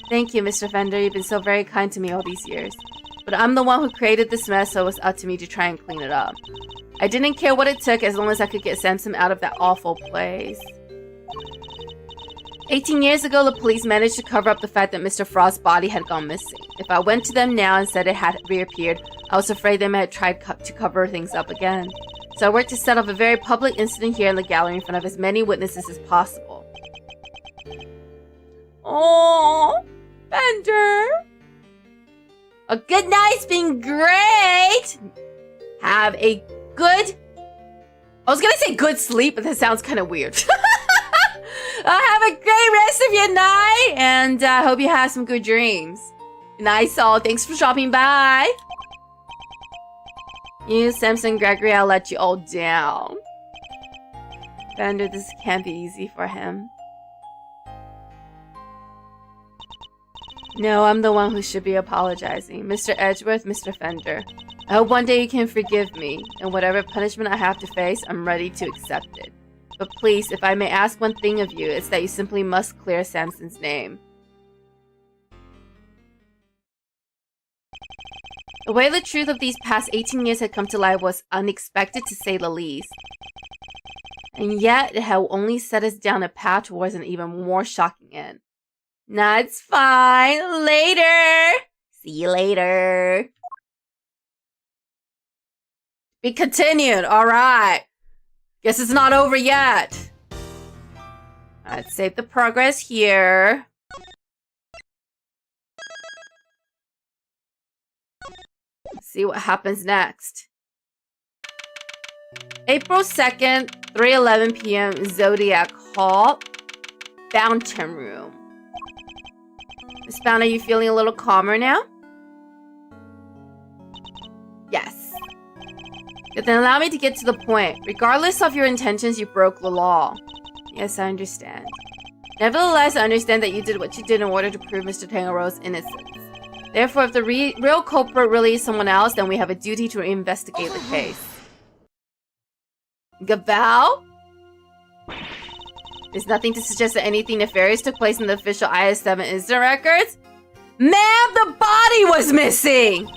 Thank you, Mr. Fender. You've been so very kind to me all these years. But I'm the one who created this mess, so it was up to me to try and clean it up. I didn't care what it took as long as I could get Samson out of that awful place. 18 years ago, the police managed to cover up the fact that Mr. Frost's body had gone missing. If I went to them now and said it had reappeared, I was afraid they might have tried to cover things up again. So I worked to set up a very public incident here in the gallery in front of as many witnesses as possible. Oh, Bender. A good night's been great. Have a good... I was gonna say good sleep, but that sounds kind of weird. Have a great rest of your night, and I hope you have some good dreams. Nice all. Thanks for shopping. Bye. You, Samson, Gregory, I'll let you all down. Bender, this can't be easy for him. No, I'm the one who should be apologizing. Mr. Edgeworth, Mr. Fender. I hope one day you can forgive me, and whatever punishment I have to face, I'm ready to accept it. But please, if I may ask one thing of you, it's that you simply must clear Samson's name. The way the truth of these past 18 years had come to light was unexpected, to say the least. And yet, it had only set us down a path towards an even more shocking end. Nah, it's fine. Later! See you later. Be continued. Alright. Guess it's not over yet. Let's save the progress here. Let's see what happens next. April 2nd, 3:11 p.m. Zodiac Hall. Fountain Room. Miss Bound, are you feeling a little calmer now? Yes. But then allow me to get to the point. Regardless of your intentions, you broke the law. Yes, I understand. Nevertheless, I understand that you did what you did in order to prove Mr. Tangero's innocence. Therefore, if the real culprit really is someone else, then we have a duty to investigate the case. Gabal? There's nothing to suggest that anything nefarious took place in the official IS-7 incident records? Ma'am, the body was missing!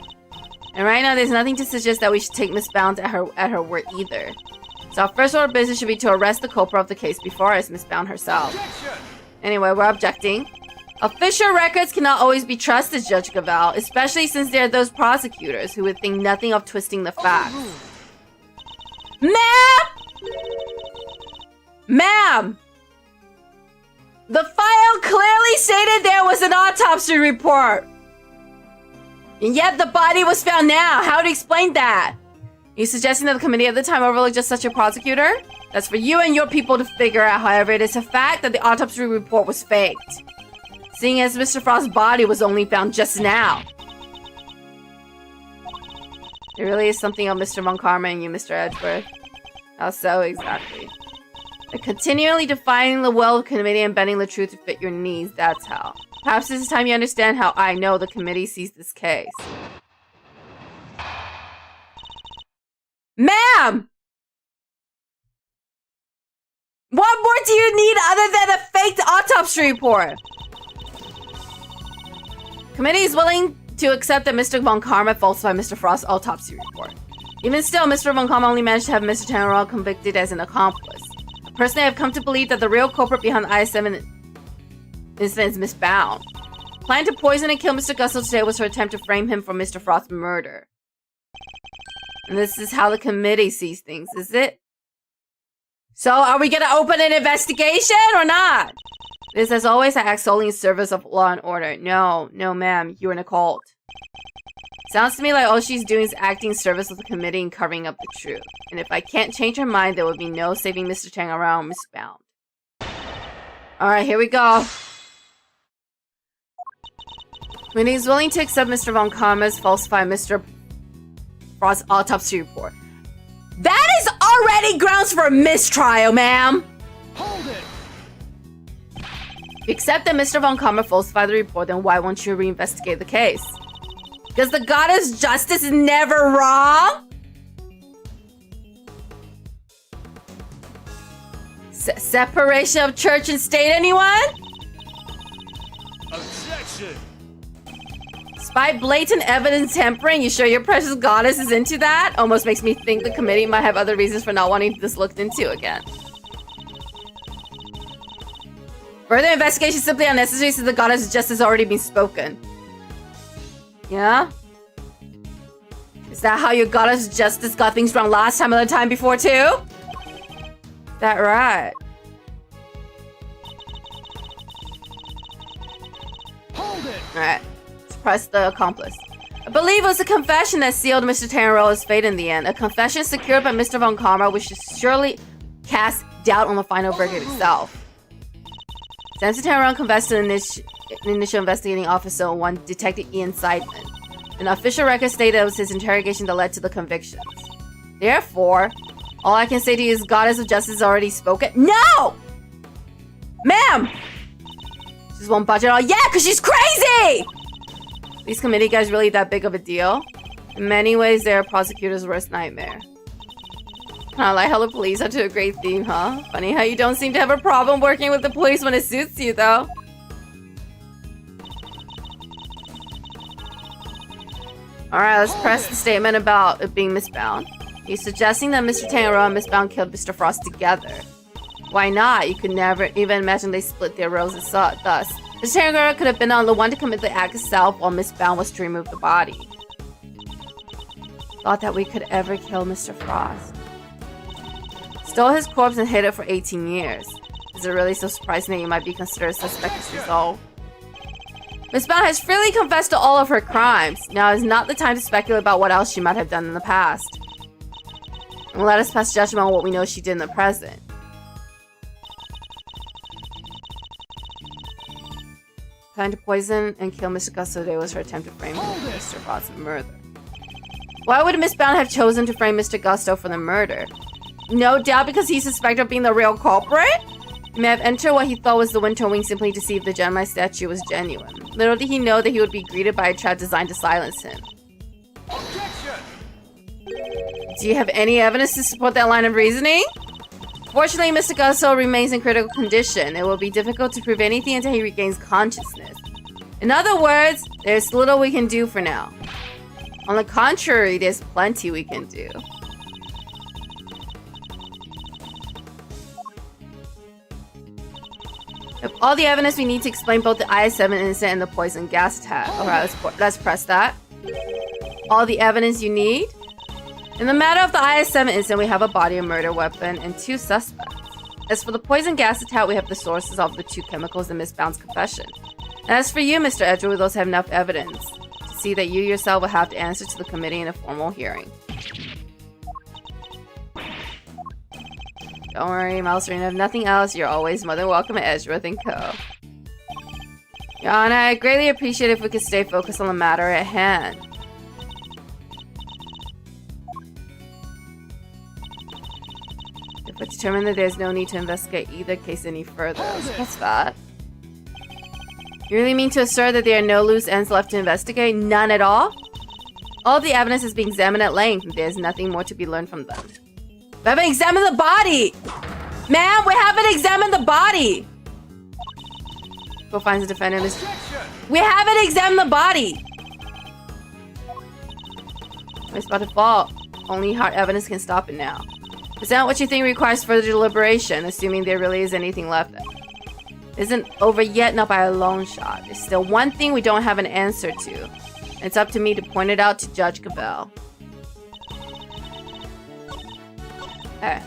And right now, there's nothing to suggest that we should take Miss Bound at her word either. So our first order of business should be to arrest the culprit of the case before us, Miss Bound herself. Objection! Anyway, we're objecting. Official records cannot always be trusted, Judge Gaval, especially since there are those prosecutors who would think nothing of twisting the facts. Ma'am! Ma'am! The file clearly stated there was an autopsy report. And yet the body was found now. How to explain that? You suggesting that the committee at the time overlooked just such a prosecutor? That's for you and your people to figure out. However, it is a fact that the autopsy report was faked, seeing as Mr. Frost's body was only found just now. There really is something of Mr. Von Karma and you, Mr. Edgeworth. How so, exactly? By continually defying the will of the committee and bending the truth to fit your needs, that's how. Perhaps this is time you understand how I know the committee sees this case. Ma'am! What more do you need other than a faked autopsy report? Committee is willing to accept that Mr. Von Karma falsified Mr. Frost's autopsy report. Even still, Mr. Von Karma only managed to have Mr. Tangerel convicted as an accomplice. Personally, I've come to believe that the real culprit behind the IS-7 incident is Miss Bound. Planning to poison and kill Mr. Gusto today was her attempt to frame him for Mr. Frost's murder. And this is how the committee sees things, is it? So, are we gonna open an investigation or not? This, as always, I act solely in service of law and order. No, ma'am, you're in a cult. Sounds to me like all she's doing is acting in service of the committee and covering up the truth. And if I can't change her mind, there will be no saving Mr. Chang around Miss Bound. Alright, here we go. When he's willing to accept Mr. Von Karma's falsified Mr. Frost's autopsy report. That is already grounds for a mistrial, ma'am! Hold it! If you accept that Mr. Von Karma falsified the report, then why won't you reinvestigate the case? Because the goddess justice is never wrong? Separation of church and state, anyone? Objection! Despite blatant evidence tampering, you sure your precious goddess is into that? Almost makes me think the committee might have other reasons for not wanting this looked into again. Further investigation is simply unnecessary since the goddess justice has already been spoken. Yeah? Is that how your goddess of justice got things wrong last time and the time before too? Is that right? Hold it! Alright, let's press the accomplice. I believe it was a confession that sealed Mr. Tangaroa's fate in the end. A confession secured by Mr. Von Karma, which should surely cast doubt on the final verdict itself. Mr. Tangaroa confessed to the initial investigating officer, one Detective Ian Seidman. An official record stated it was his interrogation that led to the convictions. Therefore, all I can say to you is Goddess of Justice has already spoken. No! Ma'am! She just won't budge at all. Yeah, because she's crazy! These committee guys really that big of a deal? In many ways, they're a prosecutor's worst nightmare. Kinda like how the police are to a great theme, huh? Funny how you don't seem to have a problem working with the police when it suits you, though. Alright, let's press the statement about it being misbound. He's suggesting that Mr. Tangaroa and Miss Bound killed Mr. Frost together. Why not? You could never even imagine they split their roles and saw it thus. Mr. Tangaroa could have been on the one to commit the act itself while Miss Bound was to remove the body. Thought that we could ever kill Mr. Frost. Stole his corpse and hid it for 18 years. Is it really so surprising that you might be considered a suspect as a result? Miss Bound has freely confessed to all of her crimes. Now is not the time to speculate about what else she might have done in the past. And let us pass judgment on what we know she did in the present. Trying to poison and kill Mr. Gusto today was her attempt to frame Mr. Frost's murder. Why would Miss Bound have chosen to frame Mr. Gusto for the murder? No doubt because he suspected of being the real culprit? He may have entered what he thought was the Winter Wing simply to see if the Gemini statue was genuine. Little did he know that he would be greeted by a trap designed to silence him. Objection! Do you have any evidence to support that line of reasoning? Fortunately, Mr. Gusto remains in critical condition. It will be difficult to prove anything until he regains consciousness. In other words, there's little we can do for now. On the contrary, there's plenty we can do. We have all the evidence we need to explain both the IS-7 incident and the poison gas attack. Alright, let's press that. All the evidence you need? In the matter of the IS-7 incident, we have a body, a murder weapon, and 2 suspects. As for the poison gas attack, we have the sources of the 2 chemicals in Miss Bound's confession. And as for you, Mr. Edgewood, those have enough evidence to see that you yourself will have to answer to the committee in a formal hearing. Don't worry, Mouse Arena. If nothing else, you're always more than welcome at Edgeworth & Co. Your Honor, I greatly appreciate if we could stay focused on the matter at hand. If we determine that there's no need to investigate either case any further. What's that? You really mean to assert that there are no loose ends left to investigate? None at all? All the evidence is being examined at length. There's nothing more to be learned from them. We haven't examined the body! Ma'am, we haven't examined the body! Go find the defendant. We haven't examined the body! It's by default. Only hard evidence can stop it now. Present what you think requires further deliberation, assuming there really is anything left. Isn't over yet, not by a long shot. There's still one thing we don't have an answer to. It's up to me to point it out to Judge Cavell. Okay.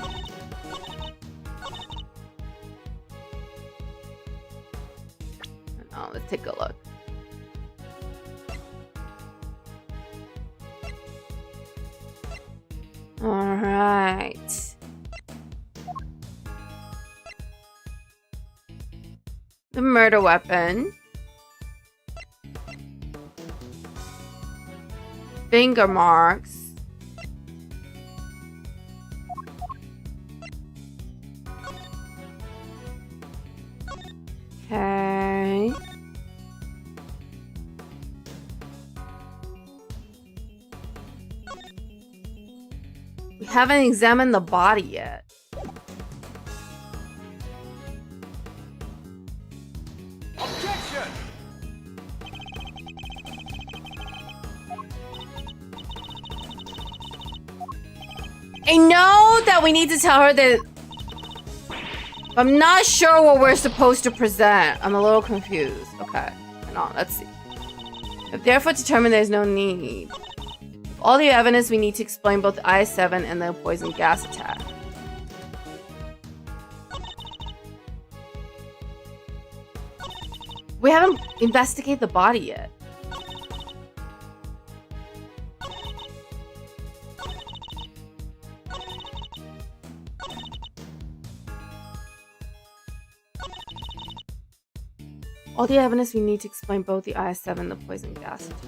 Now, let's take a look. Alright. The murder weapon. Finger marks. Okay. We haven't examined the body yet. Objection! I know that we need to tell her that. I'm not sure what we're supposed to present. I'm a little confused. Okay, hang on, let's see. If therefore determined there's no need. All the evidence we need to explain both the IS-7 and the poison gas attack. We haven't investigated the body yet. All the evidence we need to explain both the IS-7 and the poison gas attack.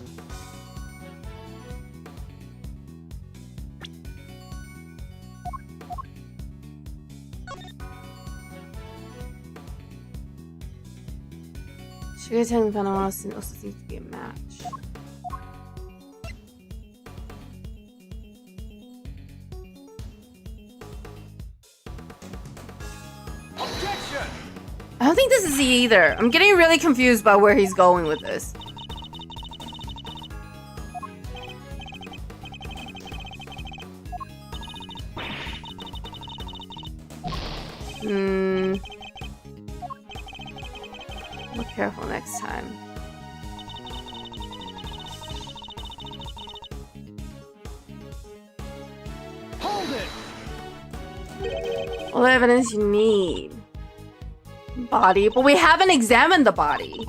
Sugar Tang and Panama also seems to be a match. Objection! I don't think this is E either. I'm getting really confused by where he's going with this. Be careful next time. Hold it! All the evidence you need. Body, but we haven't examined the body.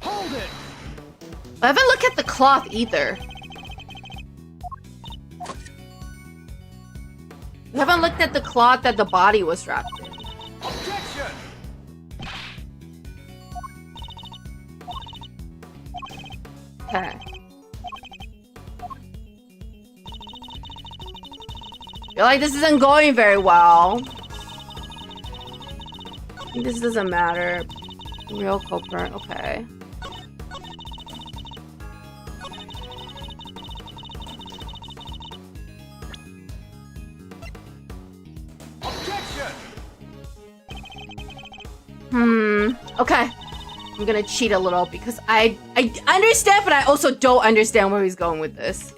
Hold it! I haven't looked at the cloth either. We haven't looked at the cloth that the body was wrapped in. Objection! Okay. Feel like this isn't going very well. This doesn't matter. Real culprit, okay. Okay. I'm gonna cheat a little because I understand, but I also don't understand where he's going with this.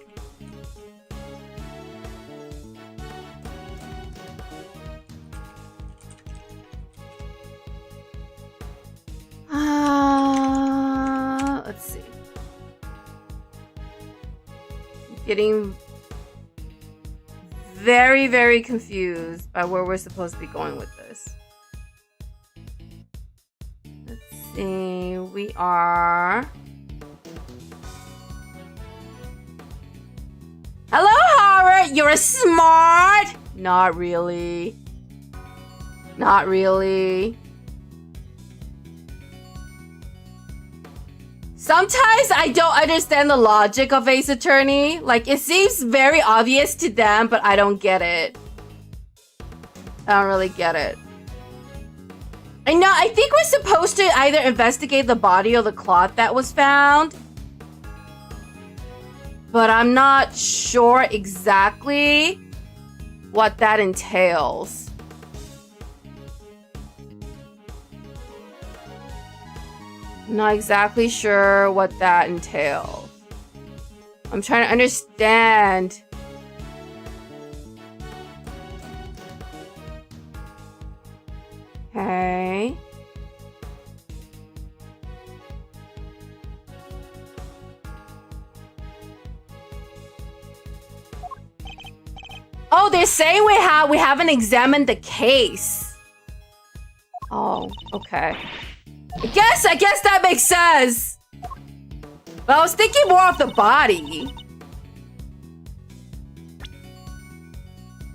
Let's see. Getting very, very confused by where we're supposed to be going with this. See, we are. Hello, Horror. You're a smart. Not really. Not really. Sometimes I don't understand the logic of Ace Attorney. Like, it seems very obvious to them, but I don't get it. I don't really get it. I think we're supposed to either investigate the body or the cloth that was found. But I'm not sure exactly what that entails. I'm not exactly sure what that entails. I'm trying to understand. Okay. Oh, they're saying we haven't examined the case. Oh, okay. I guess that makes sense. But I was thinking more of the body.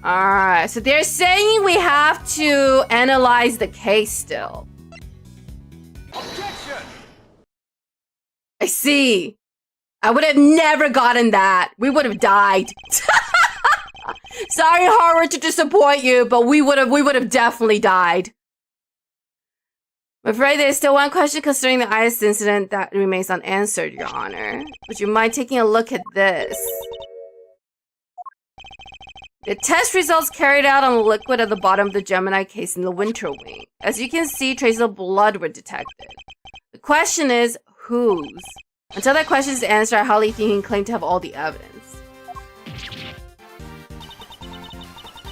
Alright, so they're saying we have to analyze the case still. Objection! I see. I would have never gotten that. We would have died. Sorry, Horror, to disappoint you, but we would have definitely died. I'm afraid there's still one question concerning the IS incident that remains unanswered, Your Honor. Would you mind taking a look at this? The test results carried out on the liquid at the bottom of the Gemini case in the winter wing. As you can see, traces of blood were detected. The question is, whose? Until that question is answered, I hardly think he can claim to have all the evidence.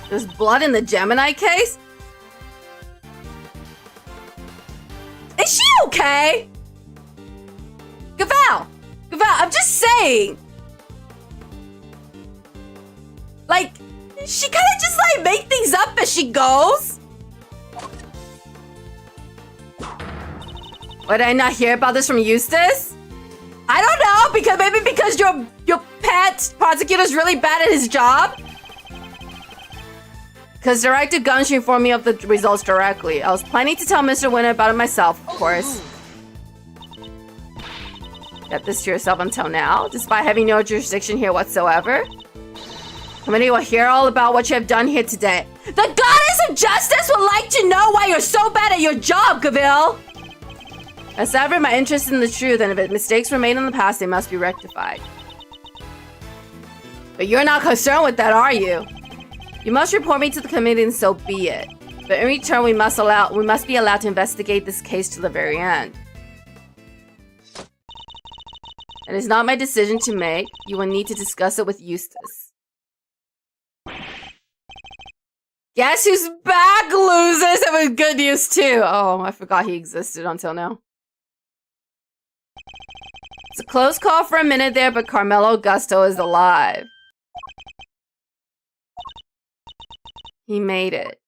There's blood in the Gemini case? Is she okay? Gaval, I'm just saying. Like, she kind of just like make things up as she goes. Why did I not hear about this from Eustace? I don't know, because your pet prosecutor's really bad at his job. Because Director Gunsh informed me of the results directly. I was planning to tell Mr. Winter about it myself, of course. Kept this to yourself until now, despite having no jurisdiction here whatsoever. Committee will hear all about what you have done here today. The Goddess of Justice would like to know why you're so bad at your job, Gavil! As ever, my interest in the truth, and if mistakes were made in the past, they must be rectified. But you're not concerned with that, are you? You must report me to the committee and so be it. But in return, we must be allowed to investigate this case to the very end. It is not my decision to make. You will need to discuss it with Eustace. Guess who's back, losers? And with good news too. Oh, I forgot he existed until now. It's a close call for a minute there, but Carmelo Augusto is alive. He made it.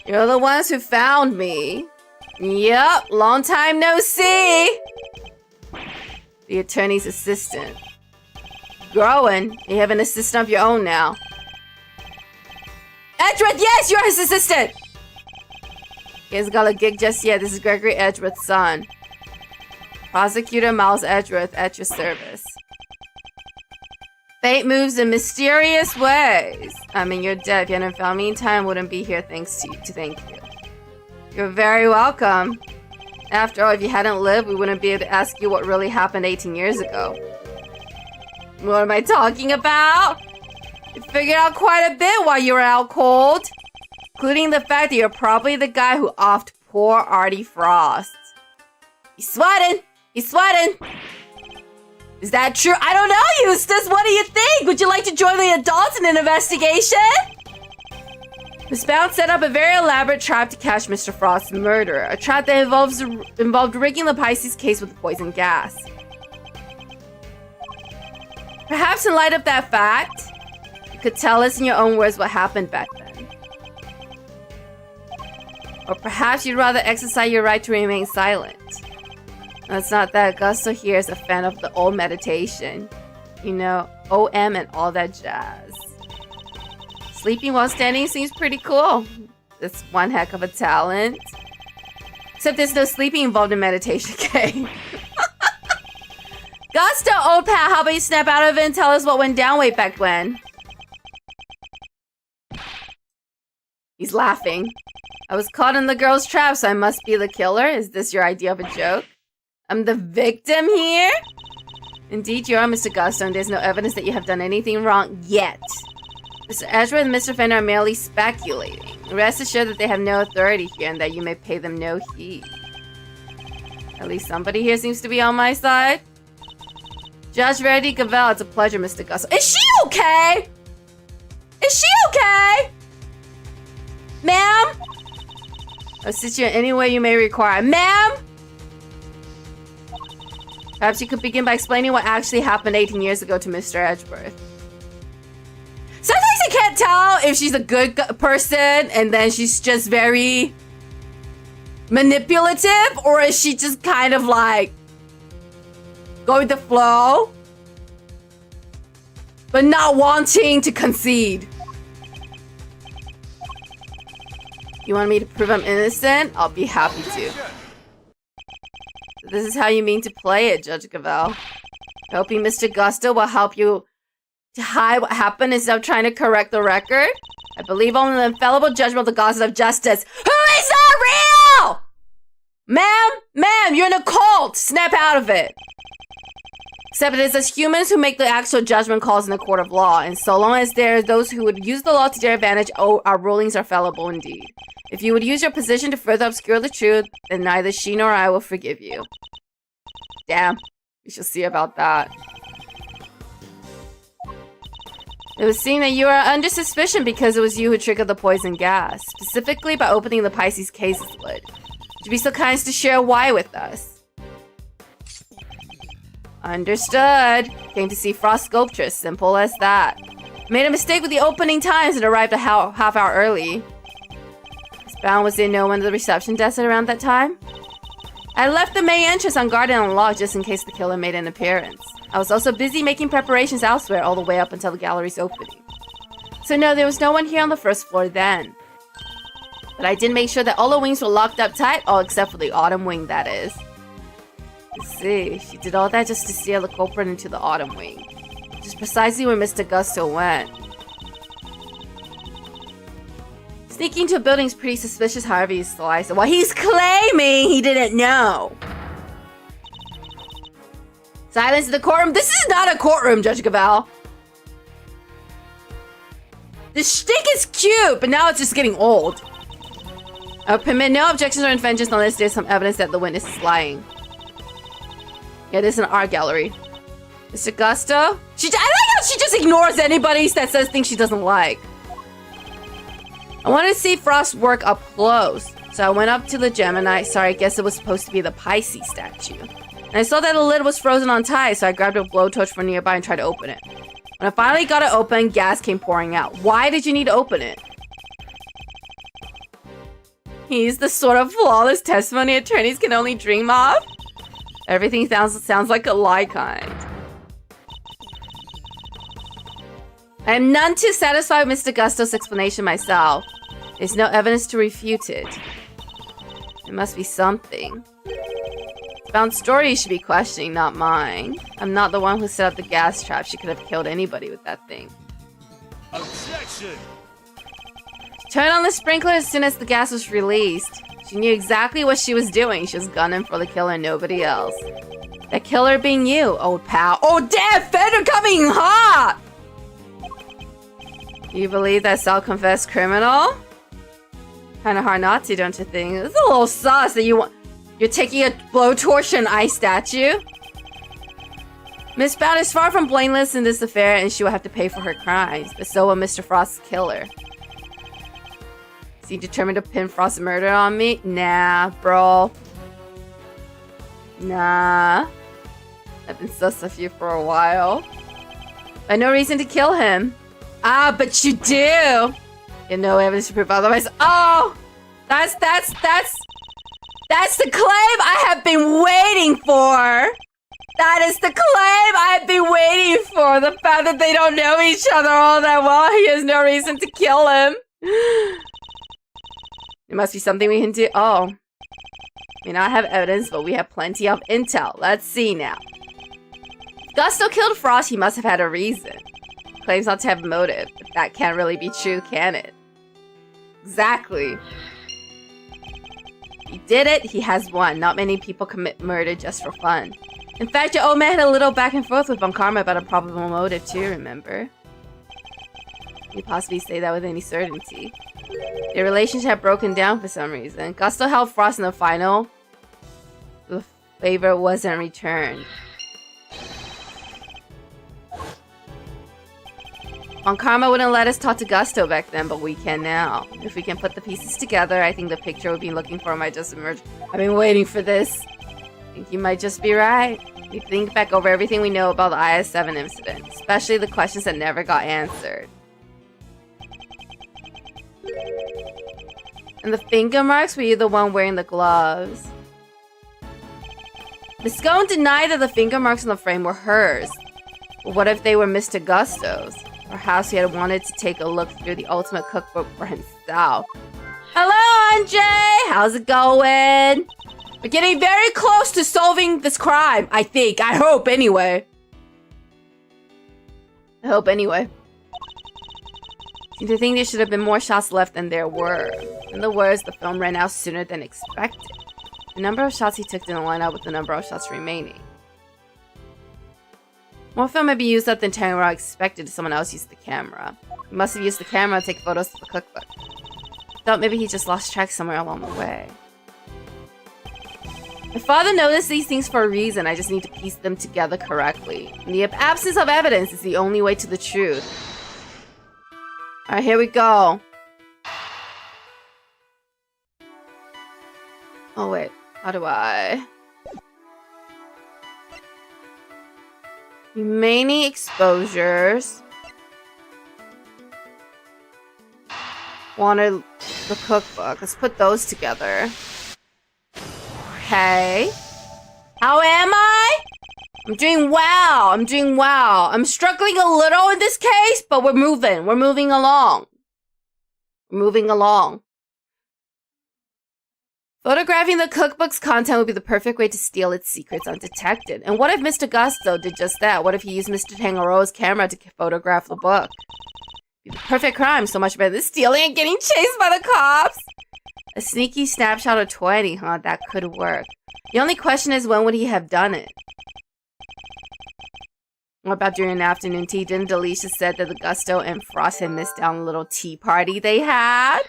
You're the ones who found me. Yep, long time no see. The attorney's assistant. Growing. You have an assistant of your own now. Edgeworth, yes, you're his assistant. He hasn't got a gig just yet. This is Gregory Edgeworth's son. Prosecutor Miles Edgeworth at your service. Fate moves in mysterious ways. I mean, you're dead. If you hadn't found me in time, wouldn't be here thanks to you. Thank you. You're very welcome. After all, if you hadn't lived, we wouldn't be able to ask you what really happened 18 years ago. What am I talking about? You figured out quite a bit while you were out cold. Including the fact that you're probably the guy who offed poor Artie Frost. He's sweating! He's sweating! Is that true? I don't know, Eustace! What do you think? Would you like to join the adults in an investigation? Miss Bounce set up a very elaborate trap to catch Mr. Frost's murderer. A trap that involved rigging the Pisces case with poison gas. Perhaps in light of that fact, you could tell us in your own words what happened back then. Or perhaps you'd rather exercise your right to remain silent. No, it's not that. Augusto here is a fan of the old meditation. You know, OM and all that jazz. Sleeping while standing seems pretty cool. It's one heck of a talent. Except there's no sleeping involved in meditation, okay? Gusto, old pal, how about you snap out of it and tell us what went down way back when? He's laughing. I was caught in the girl's trap, so I must be the killer? Is this your idea of a joke? I'm the victim here? Indeed, you are, Mr. Gusto, and there's no evidence that you have done anything wrong yet. Mr. Edgeworth and Mr. Fender are merely speculating. Rest assured that they have no authority here and that you may pay them no heed. At least somebody here seems to be on my side. Judge Verity Gavel, it's a pleasure, Mr. Gusto. Is she okay? Is she okay? Ma'am? I'll assist you in any way you may require. Ma'am? Perhaps you could begin by explaining what actually happened 18 years ago to Mr. Edgeworth. Sometimes I can't tell if she's a good person and then she's just very manipulative, or is she just kind of like go with the flow but not wanting to concede. You want me to prove I'm innocent? I'll be happy to. This is how you mean to play it, Judge Gavel. Hoping Mr. Gusto will help you to hide what happened instead of trying to correct the record? I believe only the infallible judgment of the goddess of justice. Who is not real? Ma'am? Ma'am, you're in a cult! Snap out of it. Except it is as humans who make the actual judgment calls in the court of law, and so long as there are those who would use the law to their advantage, our rulings are fallible indeed. If you would use your position to further obscure the truth, then neither she nor I will forgive you. Damn. We shall see about that. It was seen that you are under suspicion because it was you who triggered the poison gas, specifically by opening the Pisces case's lid. Would you be so kind as to share why with us? Understood. Came to see Frost Sculpture, simple as that. Made a mistake with the opening times and arrived a half hour early. Miss Brown was in no one at the reception desk at around that time? I left the main entrance unguarded and unlocked just in case the killer made an appearance. I was also busy making preparations elsewhere all the way up until the gallery's opening. So no, there was no one here on the first floor then. But I did make sure that all the wings were locked up tight, all except for the autumn wing, that is. Let's see, she did all that just to steer the culprit into the autumn wing. Which is precisely where Mr. Gusto went. Sneaking into a building is pretty suspicious, however you slice it. Well, he's claiming he didn't know. Silence in the courtroom. This is not a courtroom, Judge Gaval. The shtick is cute, but now it's just getting old. I would permit no objections or interventions unless there's some evidence that the witness is lying. Yeah, this is an art gallery. Mr. Gusto? I like how she just ignores anybody that says things she doesn't like. I wanted to see Frost's work up close, so I went up to the Gemini. Sorry, I guess it was supposed to be the Pisces statue. And I saw that the lid was frozen on tight, so I grabbed a blowtorch from nearby and tried to open it. When I finally got it open, gas came pouring out. Why did you need to open it? He's the sort of flawless testimony attorneys can only dream of. Everything sounds like a lie kind. I am none too satisfied with Mr. Gusto's explanation myself. There's no evidence to refute it. There must be something. Brown's story you should be questioning, not mine. I'm not the one who set up the gas trap. She could have killed anybody with that thing. Objection! She turned on the sprinkler as soon as the gas was released. She knew exactly what she was doing. She was gunning for the killer and nobody else. That killer being you, old pal. Oh, damn! Fender coming hot! You believe that self-confessed criminal? Kind of hard not to, don't you think? It's a little sus that you're taking a blowtorch and ice statue. Miss Brown is far from blameless in this affair, and she will have to pay for her crimes. But so will Mr. Frost's killer. Is he determined to pin Frost's murder on me? Nah, bro. Nah. I've been sus of you for a while. I had no reason to kill him. Ah, but you do. You have no evidence to prove otherwise. Oh, that's the claim I have been waiting for. That is the claim I have been waiting for. The fact that they don't know each other all that well. He has no reason to kill him. There must be something we can do. Oh. We not have evidence, but we have plenty of intel. Let's see now. If Gusto killed Frost, he must have had a reason. Claims not to have a motive, but that can't really be true, can it? Exactly. He did it, he has won. Not many people commit murder just for fun. In fact, your old man had a little back and forth with Von Karma about a probable motive too, remember? Can you possibly say that with any certainty? Their relationship had broken down for some reason. Gusto held Frost in the final. The favor wasn't returned. Von Karma wouldn't let us talk to Gusto back then, but we can now. If we can put the pieces together, I think the picture we've been looking for might just emerge. I've been waiting for this. I think you might just be right. We think back over everything we know about the IS-7 incident, especially the questions that never got answered. And the finger marks, were you the one wearing the gloves? Miss Scone denied that the finger marks on the frame were hers. But what if they were Mr. Gusto's? Perhaps he had wanted to take a look through the ultimate cookbook for himself. Hello, Andre! How's it going? We're getting very close to solving this crime, I think. I hope, anyway. Seem to think there should have been more shots left than there were. In the words, the film ran out sooner than expected. The number of shots he took didn't line up with the number of shots remaining. More film may be used up than Tango expected if someone else used the camera. He must have used the camera to take photos of the cookbook. Thought maybe he just lost track somewhere along the way. My father noticed these things for a reason. I just need to piece them together correctly. And the absence of evidence is the only way to the truth. Alright, here we go. Oh wait, how do I... Remaining exposures. Wanted the cookbook. Let's put those together. Okay. How am I? I'm doing well. I'm doing well. I'm struggling a little in this case, but we're moving. We're moving along. We're moving along. Photographing the cookbook's content would be the perfect way to steal its secrets undetected. And what if Mr. Gusto did just that? What if he used Mr. Tangaroa's camera to photograph the book? It'd be the perfect crime, so much better than stealing and getting chased by the cops. A sneaky snapshot of 20, huh? That could work. The only question is, when would he have done it? What about during an afternoon tea? Didn't Delisha said that the Gusto and Frost had missed out on a little tea party they had?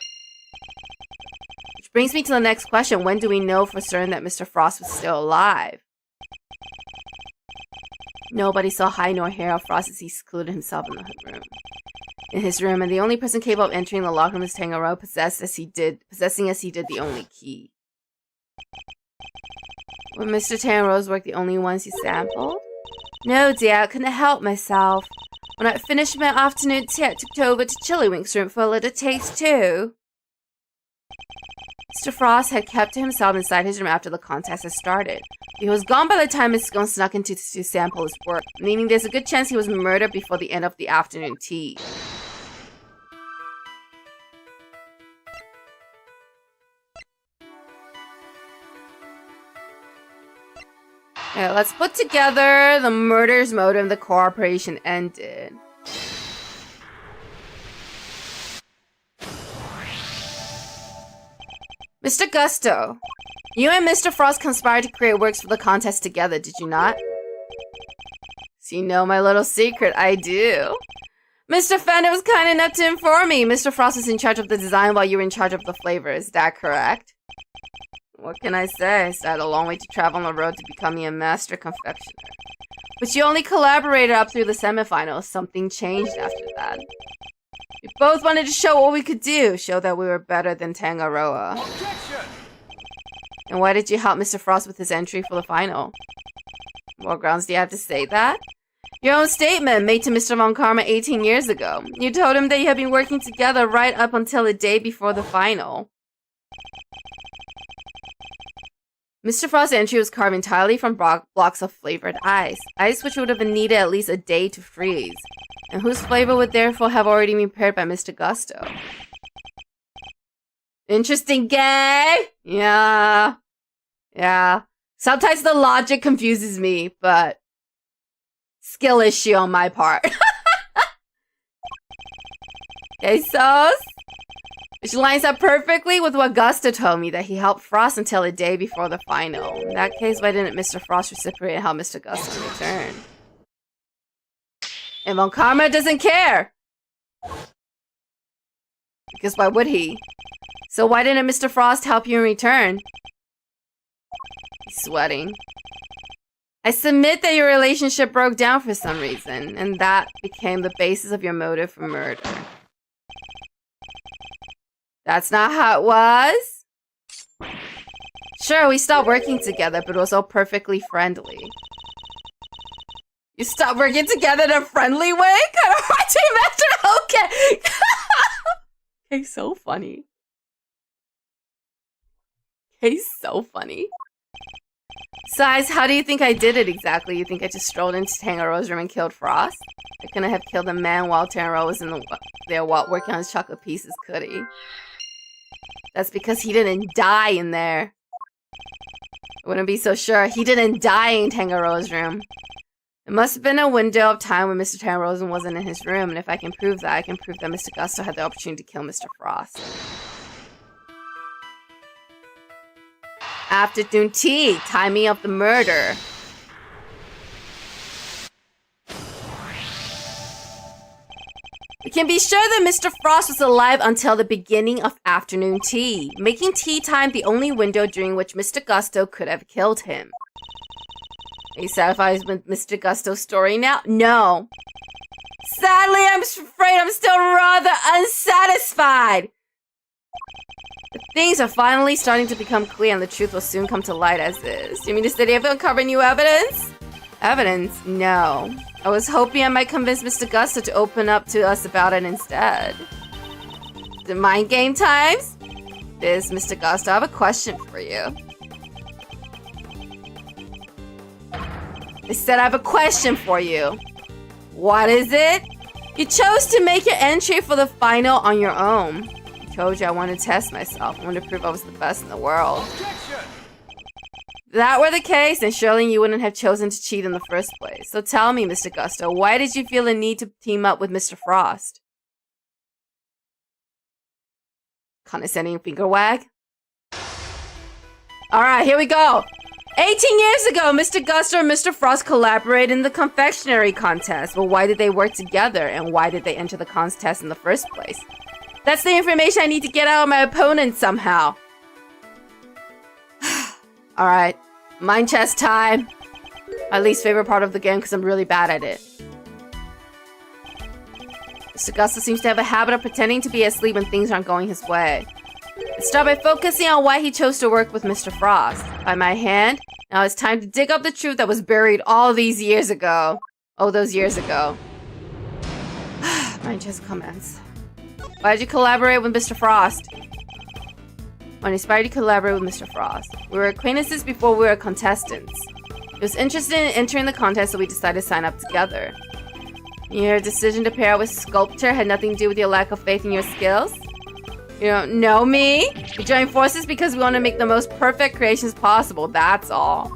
Which brings me to the next question. When do we know for certain that Mr. Frost was still alive? Nobody saw hide nor hair of Frost as he secluded himself in his room, and the only person capable of entering the locker room was Tangaroa, possessing as he did the only key. Were Mr. Tangaroa's work the only ones he sampled? No, dear, I couldn't help myself. When I finished my afternoon tea, I took over to Chillywink's room for a little taste too. Mr. Frost had kept to himself inside his room after the contest had started. He was gone by the time Miss Scone snuck in to sample his work, meaning there's a good chance he was murdered before the end of the afternoon tea. Yeah, let's put together the murder's motive. The cooperation ended. Mr. Gusto, you and Mr. Frost conspired to create works for the contest together, did you not? So you know my little secret, I do. Mr. Fender was kind enough to inform me. Mr. Frost was in charge of the design while you were in charge of the flavor, is that correct? What can I say? I still had a long way to travel on the road to becoming a master confectioner. But you only collaborated up through the semifinals. Something changed after that. We both wanted to show what we could do. Show that we were better than Tangaroa. Objection! And why did you help Mr. Frost with his entry for the final? What grounds do you have to say that? Your own statement made to Mr. Von Karma 18 years ago. You told him that you had been working together right up until the day before the final. Mr. Frost's entry was carved entirely from blocks of flavored ice. Ice which would have been needed at least a day to freeze, and whose flavor would therefore have already been prepared by Mr. Gusto. Interesting, gay? Yeah. Sometimes the logic confuses me, but skill issue on my part. Okay, so which lines up perfectly with what Gusto told me, that he helped Frost until the day before the final. In that case, why didn't Mr. Frost reciprocate and help Mr. Gusto return? And Von Karma doesn't care! Because why would he? So why didn't Mr. Frost help you in return? He's sweating. I submit that your relationship broke down for some reason, and that became the basis of your motive for murder. That's not how it was. Sure, we stopped working together, but it was all perfectly friendly. You stopped working together in a friendly way? Kind of hard to imagine. Okay. Okay, so funny. Okay, so funny. Besides, how do you think I did it exactly? You think I just strolled into Tangaroa's room and killed Frost? I couldn't have killed a man while Tangaroa was there working on his chocolate pieces, could he? That's because he didn't die in there. I wouldn't be so sure. He didn't die in Tangaroa's room. It must have been a window of time when Mr. Tangaroa wasn't in his room, and if I can prove that, I can prove that Mr. Gusto had the opportunity to kill Mr. Frost. Afternoon tea, timing of the murder. can be sure that Mr. Frost was alive until the beginning of afternoon tea, making tea time the only window during which Mr. Gusto could have killed him. Are you satisfied with Mr. Gusto's story now? No. Sadly, I'm afraid I'm still rather unsatisfied. But things are finally starting to become clear and the truth will soon come to light as is. Do you mean to say they have uncovered new evidence? Evidence? No. I was hoping I might convince Mr. Gusto to open up to us about it instead. The mind game times? Mr. Gusto, I have a question for you. I said I have a question for you. What is it? You chose to make your entry for the final on your own. I told you I wanted to test myself. I wanted to prove I was the best in the world. Objection! If that were the case, then surely you wouldn't have chosen to cheat in the first place. So tell me, Mr. Gusto, why did you feel the need to team up with Mr. Frost? Condescending finger wag? Alright, here we go. 18 years ago, Mr. Gusto and Mr. Frost collaborated in the confectionery contest. Well, why did they work together, and why did they enter the contest in the first place? That's the information I need to get out of my opponent somehow. Alright, mind chess time. My least favorite part of the game because I'm really bad at it. Mr. Gusto seems to have a habit of pretending to be asleep when things aren't going his way. Let's start by focusing on why he chose to work with Mr. Frost. By my hand, now it's time to dig up the truth that was buried all these years ago. Oh, those years ago. Mind chess comments. Why did you collaborate with Mr. Frost? What inspired you to collaborate with Mr. Frost? We were acquaintances before we were contestants. He was interested in entering the contest, so we decided to sign up together. Your decision to pair up with Sculptor had nothing to do with your lack of faith in your skills? You don't know me? We joined forces because we want to make the most perfect creations possible, that's all.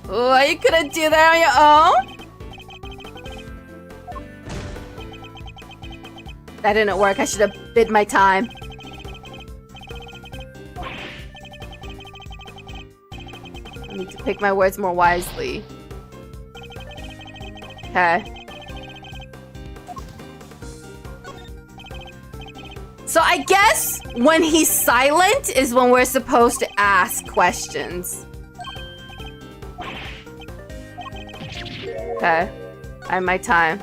Oh, you couldn't do that on your own? That didn't work. I should have bid my time. I need to pick my words more wisely. Okay. So I guess when he's silent is when we're supposed to ask questions. Okay. I have my time.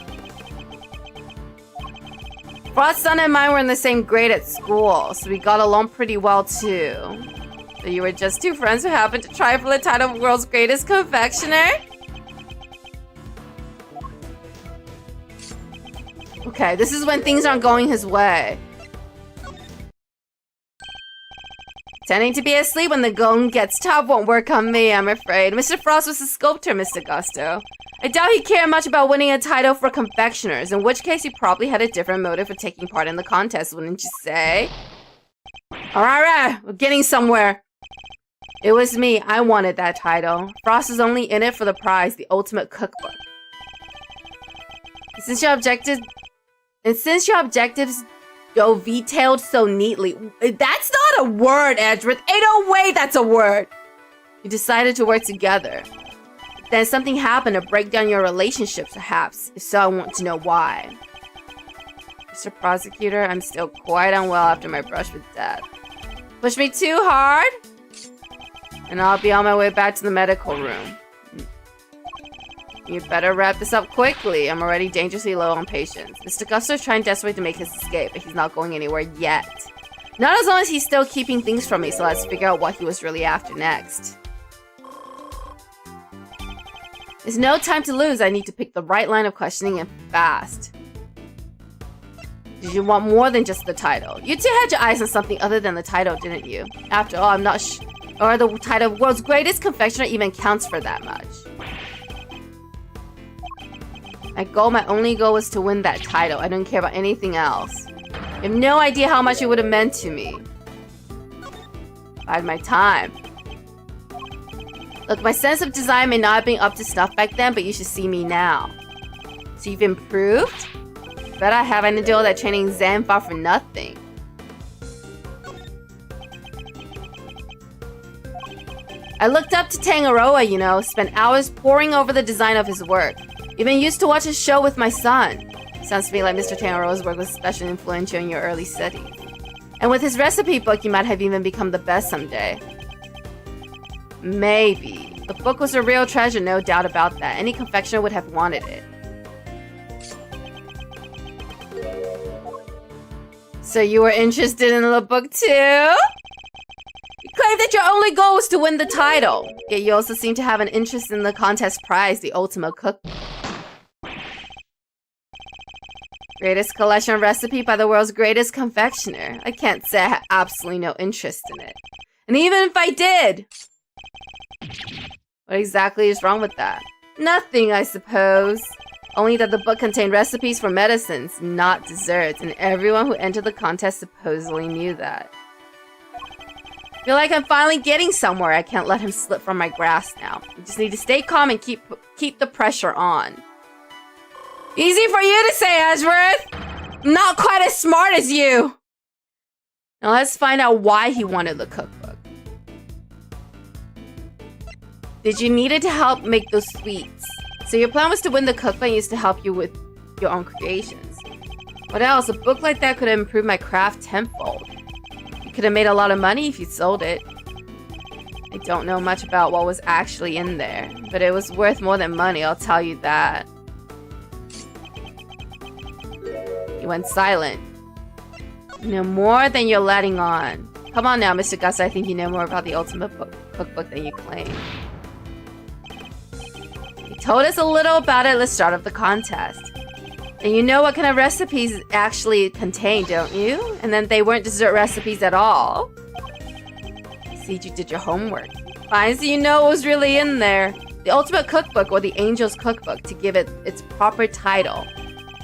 Frost's son and mine were in the same grade at school, so we got along pretty well too. So you were just two friends who happened to try for the title of world's greatest confectioner? Okay, this is when things aren't going his way. Tending to be asleep when the going gets tough won't work on me, I'm afraid. Mr. Frost was a sculptor, Mr. Gusto. I doubt he cared much about winning a title for confectioners, in which case he probably had a different motive for taking part in the contest, wouldn't you say? Alright, we're getting somewhere. It was me, I wanted that title. Frost is only in it for the prize, the ultimate cookbook. Since your objectives go detailed so neatly. That's not a word, Edgeworth. Ain't no way that's a word. You decided to work together. Then something happened to break down your relationship, perhaps. If so, I want to know why. Mr. Prosecutor, I'm still quite unwell after my brush with death. Push me too hard? And I'll be on my way back to the medical room. You better wrap this up quickly. I'm already dangerously low on patience. Mr. Gusto's trying desperately to make his escape, but he's not going anywhere yet. Not as long as he's still keeping things from me, so let's figure out what he was really after next. There's no time to lose. I need to pick the right line of questioning and fast. Did you want more than just the title? You two had your eyes on something other than the title, didn't you? After all, I'm not sure the title of world's greatest confectioner even counts for that much. My only goal was to win that title. I don't care about anything else. I have no idea how much it would have meant to me. I had my time. Look, my sense of design may not have been up to snuff back then, but you should see me now. So you've improved? Bet I have. I didn't do all that training exam far for nothing. I looked up to Tangaroa, you know, spent hours poring over the design of his work. Even used to watch his show with my son. Sounds to me like Mr. Tangaroa's work was especially influential in your early studies. And with his recipe book, you might have even become the best someday. Maybe. The book was a real treasure, no doubt about that. Any confectioner would have wanted it. So you were interested in the book too? You claimed that your only goal was to win the title. Yet you also seem to have an interest in the contest prize, the ultimate cookbook. Greatest collection recipe by the world's greatest confectioner. I can't say I have absolutely no interest in it. And even if I did, what exactly is wrong with that? Nothing, I suppose. Only that the book contained recipes for medicines, not desserts, and everyone who entered the contest supposedly knew that. I feel like I'm finally getting somewhere. I can't let him slip from my grasp now. I just need to stay calm and keep the pressure on. Easy for you to say, Ashworth! I'm not quite as smart as you! Now let's find out why he wanted the cookbook. Did you need it to help make those sweets? So your plan was to win the cookbook and used to help you with your own creations. What else? A book like that could have improved my craft tenfold. You could have made a lot of money if you sold it. I don't know much about what was actually in there, but it was worth more than money, I'll tell you that. He went silent. You know more than you're letting on. Come on now, Mr. Gus, I think you know more about the ultimate cookbook than you claim. He told us a little about it at the start of the contest. And you know what kind of recipes it actually contained, don't you? And then they weren't dessert recipes at all. See, you did your homework. Fine, so you know what was really in there. The ultimate cookbook, or the Angel's Cookbook, to give it its proper title.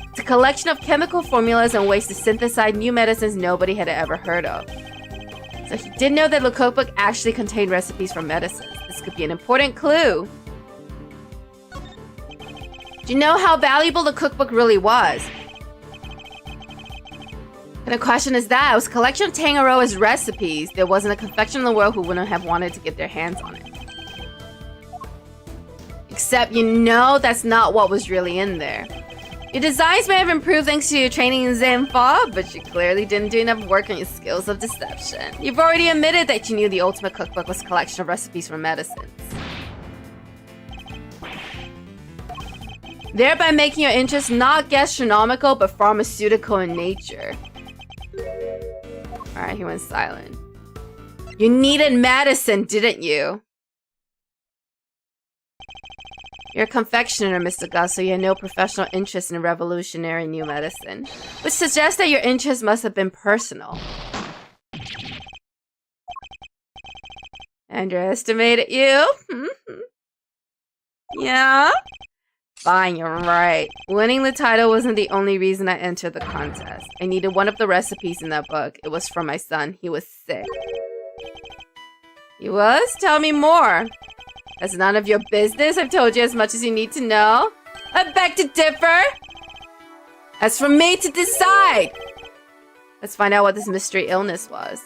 It's a collection of chemical formulas and ways to synthesize new medicines nobody had ever heard of. So he did know that the cookbook actually contained recipes for medicines. This could be an important clue. Do you know how valuable the cookbook really was? What kind of question is that? It was a collection of Tangaroa's recipes. There wasn't a confectioner in the world who wouldn't have wanted to get their hands on it. Except you know that's not what was really in there. Your designs may have improved thanks to your training in Zenfa, but you clearly didn't do enough work on your skills of deception. You've already admitted that you knew the ultimate cookbook was a collection of recipes for medicines. Thereby making your interest not gastronomical, but pharmaceutical in nature. Alright, he went silent. You needed medicine, didn't you? You're a confectioner, Mr. Gus, so you had no professional interest in revolutionary new medicine. Which suggests that your interest must have been personal. Underestimated you? Yeah? Fine, you're right. Winning the title wasn't the only reason I entered the contest. I needed one of the recipes in that book. It was for my son. He was sick. He was? Tell me more. That's none of your business. I've told you as much as you need to know. I beg to differ. That's for me to decide. Let's find out what this mystery illness was.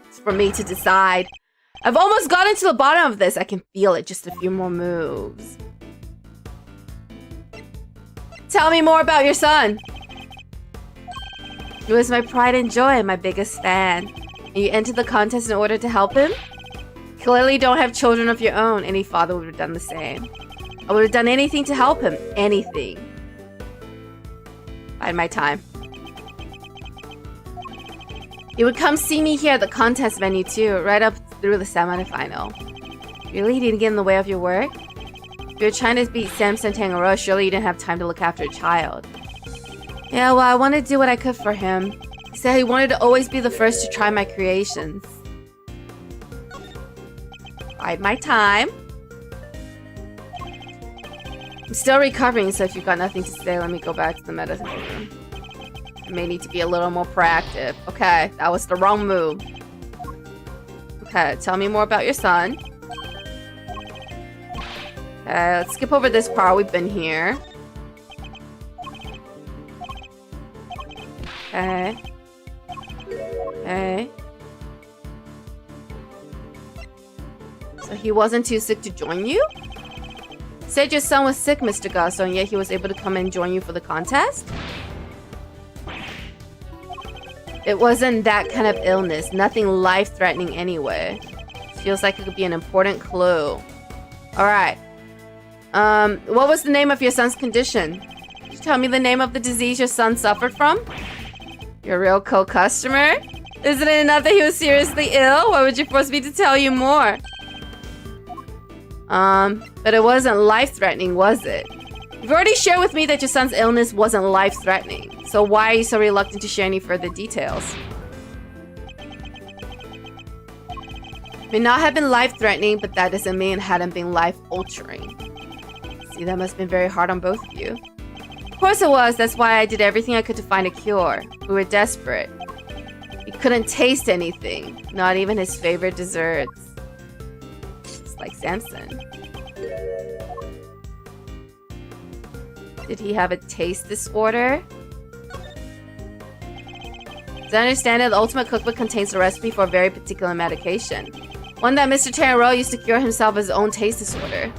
It's for me to decide. I've almost gotten to the bottom of this. I can feel it. Just a few more moves. Tell me more about your son. He was my pride and joy, my biggest fan. And you entered the contest in order to help him? Clearly don't have children of your own. Any father would have done the same. I would have done anything to help him. Anything. Bide my time. You would come see me here at the contest venue too, right up through the semi-final. Really? You didn't get in the way of your work? If you're trying to beat Samson Tangaroa, surely you didn't have time to look after a child. Yeah, well, I wanted to do what I could for him. He said he wanted to always be the first to try my creations. Bide my time. I'm still recovering, so if you've got nothing to say, let me go back to the medicine room. I may need to be a little more proactive. Okay, that was the wrong move. Okay, tell me more about your son. Okay, let's skip over this part. We've been here. Okay. Okay. he wasn't too sick to join you? Said your son was sick, Mr. Gusto, and yet he was able to come and join you for the contest? It wasn't that kind of illness. Nothing life-threatening anyway. Feels like it could be an important clue. Alright. What was the name of your son's condition? Could you tell me the name of the disease your son suffered from? You're a real cool customer? Isn't it enough that he was seriously ill? Why would you force me to tell you more? But it wasn't life-threatening, was it? You've already shared with me that your son's illness wasn't life-threatening. So why are you so reluctant to share any further details? It may not have been life-threatening, but that doesn't mean it hadn't been life-altering. See, that must have been very hard on both of you. Of course it was. That's why I did everything I could to find a cure. We were desperate. He couldn't taste anything. Not even his favorite desserts. It's like Samson. Did he have a taste disorder? As I understand it, the Ultimate Cookbook contains a recipe for a very particular medication. One that Mr. Taro used to cure himself of his own taste disorder.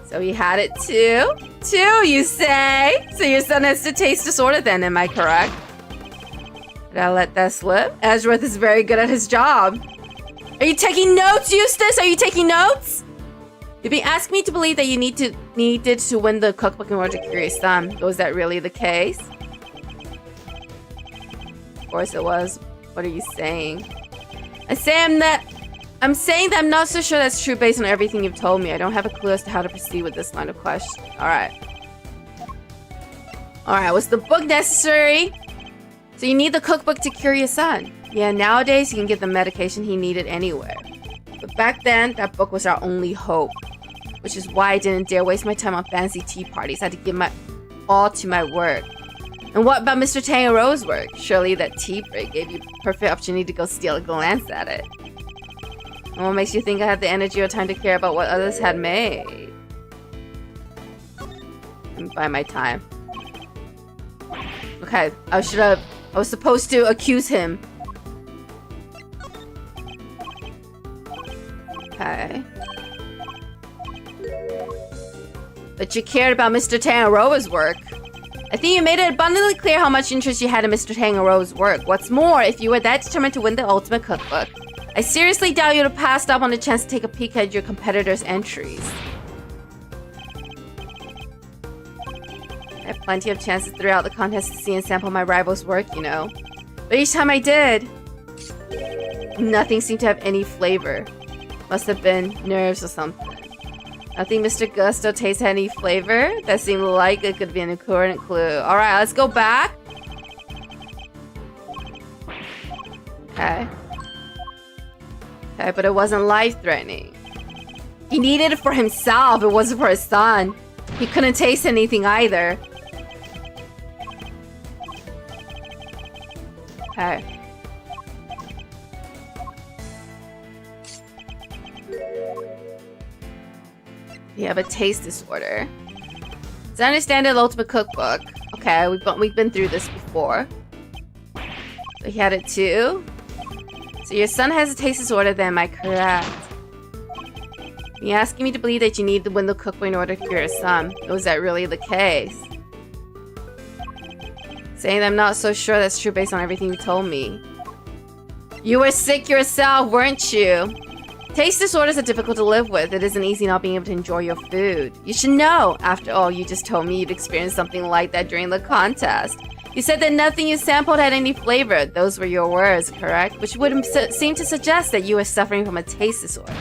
So he had it too? Too, you say? So your son has a taste disorder then, am I correct? Did I let that slip? Edgeworth is very good at his job. Are you taking notes, Eustace? Are you taking notes? You've been asking me to believe that you needed to win the cookbook in order to cure your son. Was that really the case? Of course it was. What are you saying? I'm saying that I'm not so sure that's true based on everything you've told me. I don't have a clue as to how to proceed with this line of question. Alright. Alright, was the book necessary? So you need the cookbook to cure your son. Yeah, nowadays you can get the medication he needed anywhere. But back then, that book was our only hope. Which is why I didn't dare waste my time on fancy tea parties. I had to give my all to my work. And what about Mr. Tangero's work? Surely that tea break gave you perfect opportunity to go steal a glance at it. And what makes you think I had the energy or time to care about what others had made? Let me buy my time. Okay, I was supposed to accuse him. Okay. But you cared about Mr. Tangero's work. I think you made it abundantly clear how much interest you had in Mr. Tangero's work. What's more, if you were that determined to win the Ultimate Cookbook, I seriously doubt you'd have passed up on the chance to take a peek at your competitors' entries. I had plenty of chances throughout the contest to see and sample my rival's work, you know. But each time I did, nothing seemed to have any flavor. Must have been nerves or something. Nothing Mr. Gusto tastes any flavor? That seemed like it could be an important clue. Alright, let's go back. Okay. Okay, but it wasn't life-threatening. He needed it for himself. It wasn't for his son. He couldn't taste anything either. Okay. You have a taste disorder. As I understand it, the Ultimate Cookbook. Okay, we've been through this before. So he had it too? So your son has a taste disorder then, am I correct? You're asking me to believe that you need to win the cookbook in order to cure your son. Was that really the case? Saying that I'm not so sure that's true based on everything you told me. You were sick yourself, weren't you? Taste disorders are difficult to live with. It isn't easy not being able to enjoy your food. You should know. After all, you just told me you'd experienced something like that during the contest. You said that nothing you sampled had any flavor. Those were your words, correct? Which would seem to suggest that you were suffering from a taste disorder.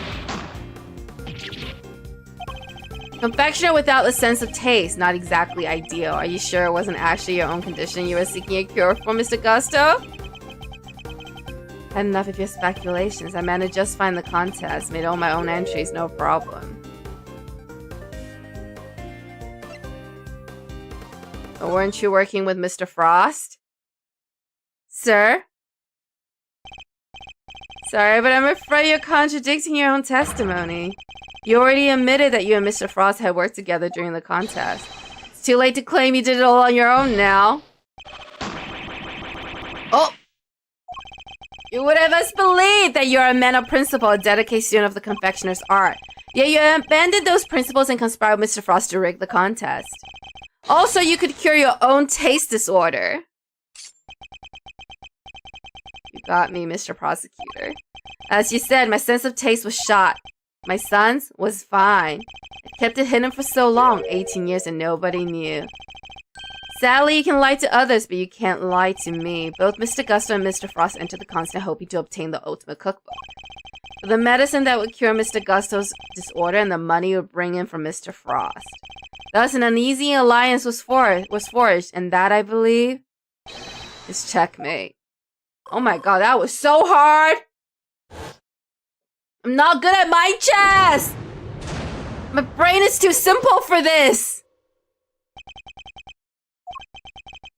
Confectioner without a sense of taste. Not exactly ideal. Are you sure it wasn't actually your own condition you were seeking a cure for, Mr. Gusto? Had enough of your speculations. I managed just fine the contest. Made all my own entries, no problem. But weren't you working with Mr. Frost? Sir? Sorry, but I'm afraid you're contradicting your own testimony. You already admitted that you and Mr. Frost had worked together during the contest. It's too late to claim you did it all on your own now. Oh! You would have us believe that you're a man of principle, a dedicated student of the confectioner's art. Yet you abandoned those principles and conspired with Mr. Frost to rig the contest. Also, you could cure your own taste disorder. You got me, Mr. Prosecutor. As you said, my sense of taste was shot. My son's was fine. I kept it hidden for so long, 18 years, and nobody knew. Sadly, you can lie to others, but you can't lie to me. Both Mr. Gusto and Mr. Frost entered the contest hoping to obtain the ultimate cookbook. For the medicine that would cure Mr. Gusto's disorder and the money would bring in from Mr. Frost. Thus, an uneasy alliance was forged, and that, I believe, is checkmate. Oh my god, that was so hard! I'm not good at mind chess! My brain is too simple for this!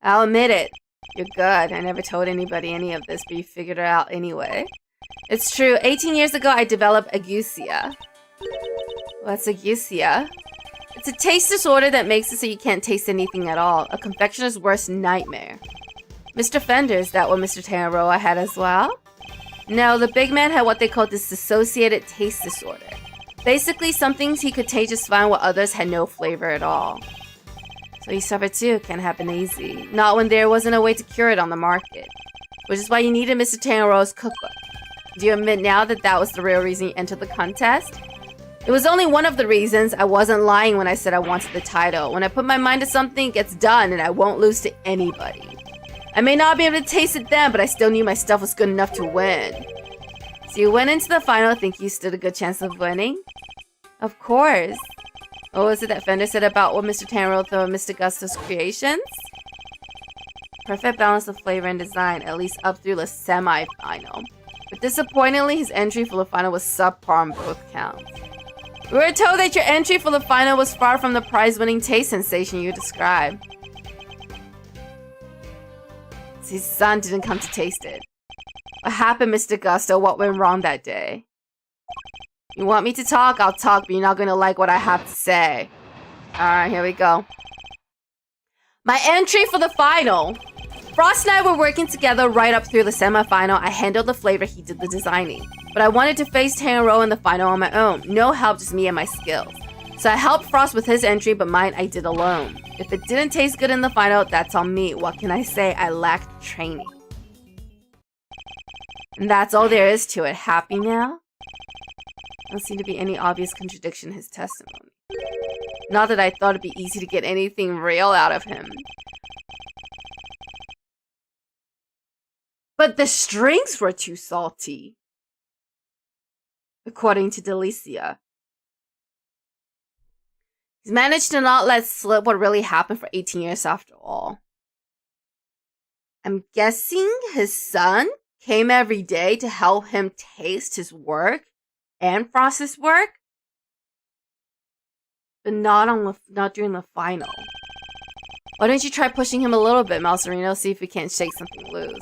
I'll admit it. You're good. I never told anybody any of this, but you figured it out anyway. It's true. 18 years ago, I developed agusia. What's agusia? It's a taste disorder that makes it so you can't taste anything at all. A confectioner's worst nightmare. Mr. Fender, is that what Mr. Tangaroa had as well? No, the big man had what they called this dissociated taste disorder. Basically, some things he could taste just fine while others had no flavor at all. So you suffered too. Can't happen easy. Not when there wasn't a way to cure it on the market. Which is why you needed Mr. Tangaroa's cookbook. Do you admit now that that was the real reason you entered the contest? It was only one of the reasons. I wasn't lying when I said I wanted the title. When I put my mind to something, it gets done and I won't lose to anybody. I may not be able to taste it then, but I still knew my stuff was good enough to win. So you went into the final thinking you stood a good chance of winning? Of course. What was it that Fender said about what Mr. Tanro thought of Mr. Gusto's creations? Perfect balance of flavor and design, at least up through the semi-final. But disappointingly, his entry for the final was subpar on both counts. We were told that your entry for the final was far from the prize-winning taste sensation you described. His son didn't come to taste it. What happened, Mr. Gusto? What went wrong that day? You want me to talk? I'll talk, but you're not going to like what I have to say. Alright, here we go. My entry for the final. Frost and I were working together right up through the semi-final. I handled the flavor, he did the designing. But I wanted to face Tanro in the final on my own. No help, just me and my skills. So I helped Frost with his entry, but mine I did alone. If it didn't taste good in the final, that's on me. What can I say? I lacked training. And that's all there is to it. Happy now? Don't seem to be any obvious contradiction in his testimony. Not that I thought it'd be easy to get anything real out of him. But the strings were too salty. According to Delicia. He's managed to not let slip what really happened for 18 years after all. I'm guessing his son came every day to help him taste his work and Frost's work, but not during the final. Why don't you try pushing him a little bit, Malserino, see if we can't shake something loose.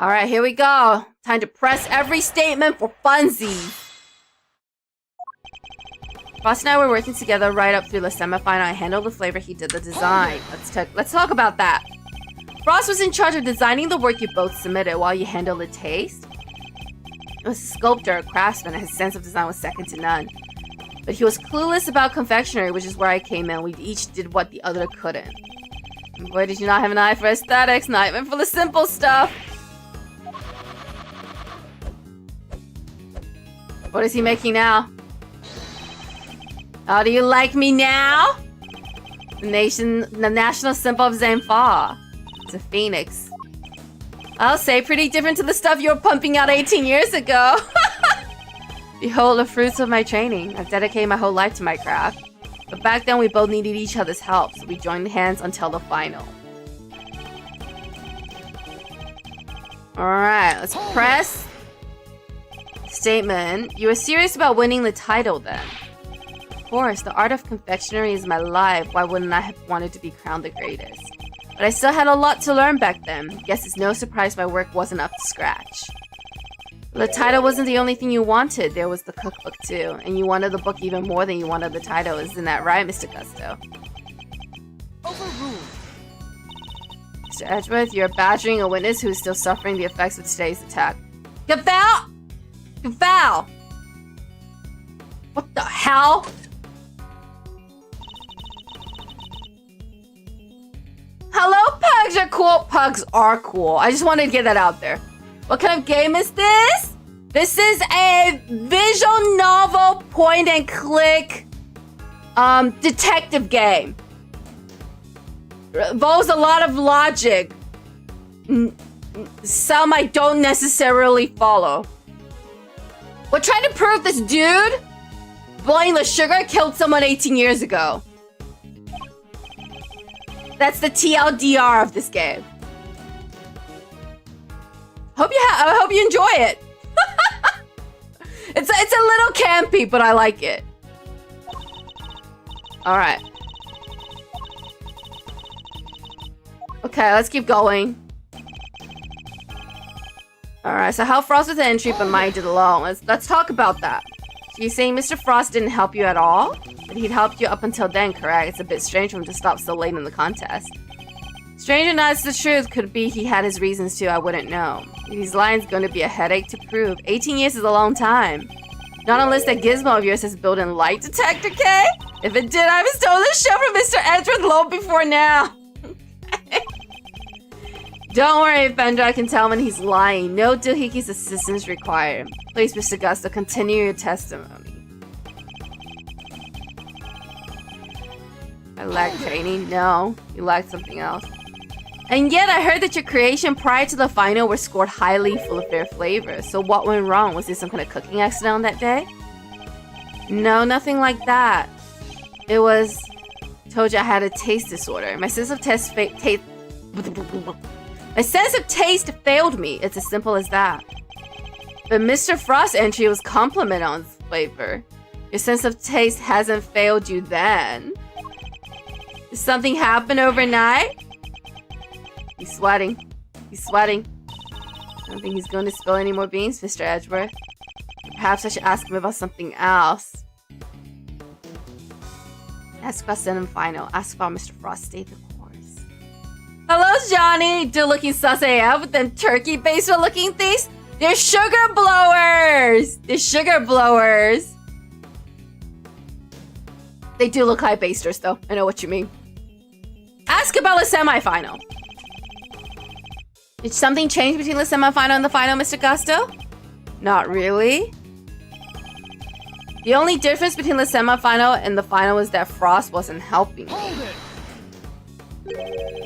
Alright, here we go. Time to press every statement for funsies. Frost and I were working together right up through the semifinal. I handled the flavor, he did the design. Let's talk about that. Frost was in charge of designing the work you both submitted while you handled the taste. He was a sculptor, a craftsman, and his sense of design was second to none. But he was clueless about confectionery, which is where I came in. We each did what the other couldn't. And boy, did you not have an eye for aesthetics, not even for the simple stuff. What is he making now? How do you like me now? The national symbol of Zanfa. It's a phoenix. I'll say pretty different to the stuff you were pumping out 18 years ago. Behold the fruits of my training. I've dedicated my whole life to my craft. But back then we both needed each other's help, so we joined hands until the final. Alright, let's press. Statement. You were serious about winning the title then? Of course, the art of confectionery is my life. Why wouldn't I have wanted to be crowned the greatest? But I still had a lot to learn back then. Guess it's no surprise my work wasn't up to scratch. The title wasn't the only thing you wanted. There was the cookbook too. And you wanted the book even more than you wanted the title. Isn't that right, Mr. Gusto? Overruled. Mr. Edgeworth, you're badgering a witness who is still suffering the effects of today's attack. Get foul! Get foul! What the hell? Hello, pugs are cool. Pugs are cool. I just wanted to get that out there. What kind of game is this? This is a visual novel point and click detective game. Involves a lot of logic. Some I don't necessarily follow. We're trying to prove this dude blowing the sugar killed someone 18 years ago. That's the TLDR of this game. I hope you enjoy it. It's a little campy, but I like it. All right. Okay, let's keep going. All right, so how Frost was an entry, but Maya did alone. Let's talk about that. So you're saying Mr. Frost didn't help you at all? But he'd helped you up until then, correct? It's a bit strange for him to stop so late in the contest. Strange or not, it's the truth. Could be he had his reasons too, I wouldn't know. These lines going to be a headache to prove. 18 years is a long time. Not unless that gizmo of yours has built-in light detector, Kay? If it did, I was told this show from Mr. Edgeworth long before now. Don't worry, Fender, I can tell when he's lying. No Doohickeys assistance required. Please, Mr. Gusto, continue your testimony. I lack training? No, you lack something else. And yet, I heard that your creation prior to the final were scored highly full of fair flavor. So what went wrong? Was there some kind of cooking accident on that day? No, nothing like that. It was... Told you I had a taste disorder. My sense of taste failed me. It's as simple as that. But Mr. Frost's entry was compliment on flavor. Your sense of taste hasn't failed you then. Did something happen overnight? He's sweating. He's sweating. I don't think he's going to spill any more beans, Mr. Edgeworth. Perhaps I should ask him about something else. Ask about Denim Final. Ask about Mr. Frost. Stay the course. Hello, Johnny. Dude looking sus AF with them turkey baseball looking things. They're sugar blowers. They're sugar blowers. They do look like basters, though. I know what you mean. Ask about the semifinal. Did something change between the semifinal and the final, Mr. Gusto? Not really. The only difference between the semifinal and the final was that Frost wasn't helping me.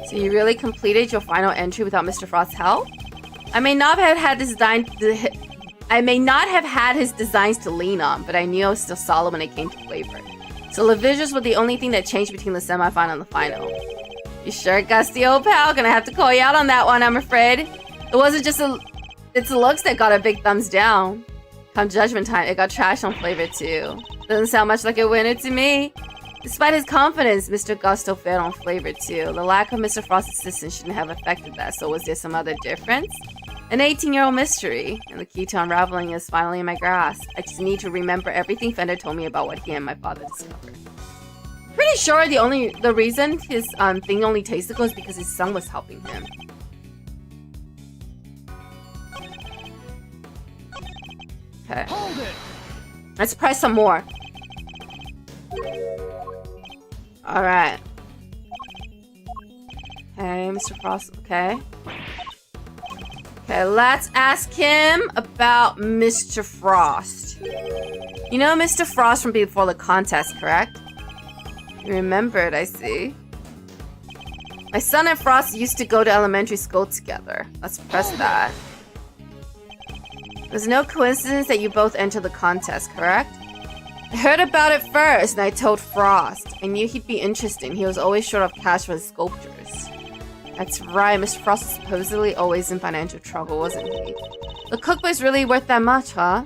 So you really completed your final entry without Mr. Frost's help? I may not have had his designs to lean on, but I knew I was still solid when it came to flavor. So the visuals were the only thing that changed between the semifinal and the final. You sure, Gusty, old pal? Gonna have to call you out on that one, I'm afraid. It wasn't just it's the looks that got a big thumbs down. Come judgment time, it got trash on flavor too. Doesn't sound much like a winner to me. Despite his confidence, Mr. Gusto failed on flavor too. The lack of Mr. Frost's assistance shouldn't have affected that, so was there some other difference? An 18-year-old mystery, and the key to unraveling is finally in my grasp. I just need to remember everything Fender told me about what he and my father discovered. Pretty sure the reason his thing only tasted good is because his son was helping him. Okay. Let's press some more. Alright. Okay, Mr. Frost, okay. Okay, let's ask him about Mr. Frost. You know Mr. Frost from before the contest, correct? You remembered, I see. My son and Frost used to go to elementary school together. Let's press that. There's no coincidence that you both entered the contest, correct? I heard about it first, and I told Frost. I knew he'd be interested. He was always short of cash for his sculptures. That's right, Mr. Frost was supposedly always in financial trouble, wasn't he? The cookbook's really worth that much, huh?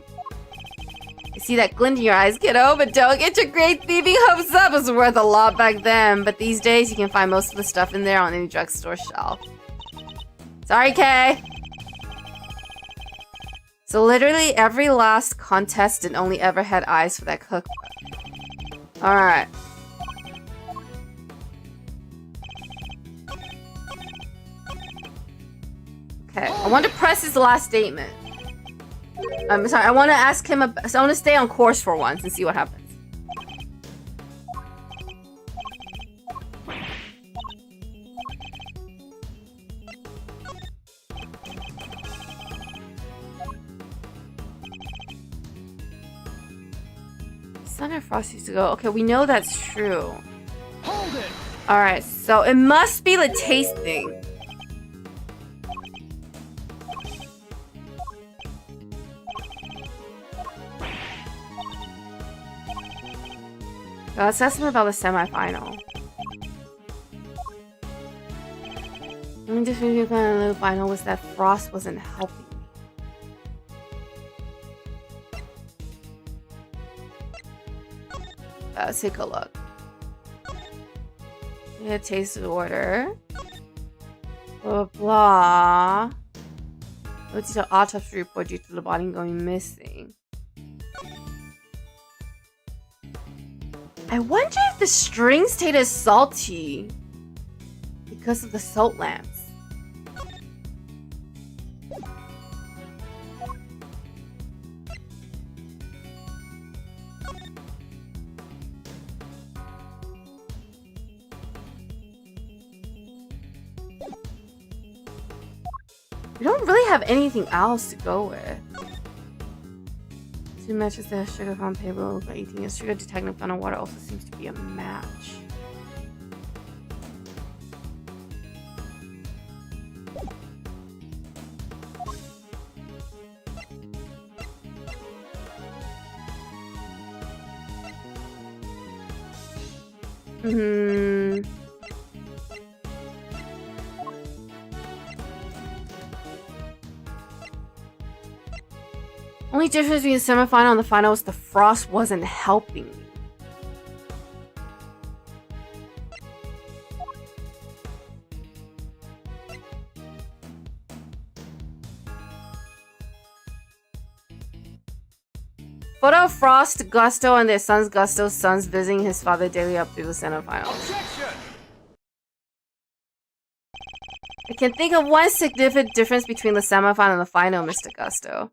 I see that glint in your eyes, kiddo, but don't get your great thieving hopes up. It was worth a lot back then, but these days you can find most of the stuff in there on any drugstore shelf. Sorry, Kay. So literally every last contestant only ever had eyes for that cookbook. Alright. Okay, I want to press his last statement. I'm sorry, I want to ask him, so I want to stay on course for once and see what happens. Sun and Frost used to go. Okay, we know that's true. Hold it. Alright, so it must be the taste thing. Let's ask him about the semi-final. The only difference between the final was that Frost wasn't helping. Let's take a look. Yeah, taste order. Blah blah. What's the autopsy report due to the body going missing? I wonder if the strings tasted salty because of the salt lamps. We don't really have anything else to go with. 2 matches that have sugar found payable by eating a sugar detecting found on water also seems to be a match. Only difference between the semifinal and the final was the Frost wasn't helping me. Photo of Frost, Gusto, and their sons Gusto's sons visiting his father daily up through the semifinals. Objection. I can think of one significant difference between the semifinal and the final, Mr. Gusto.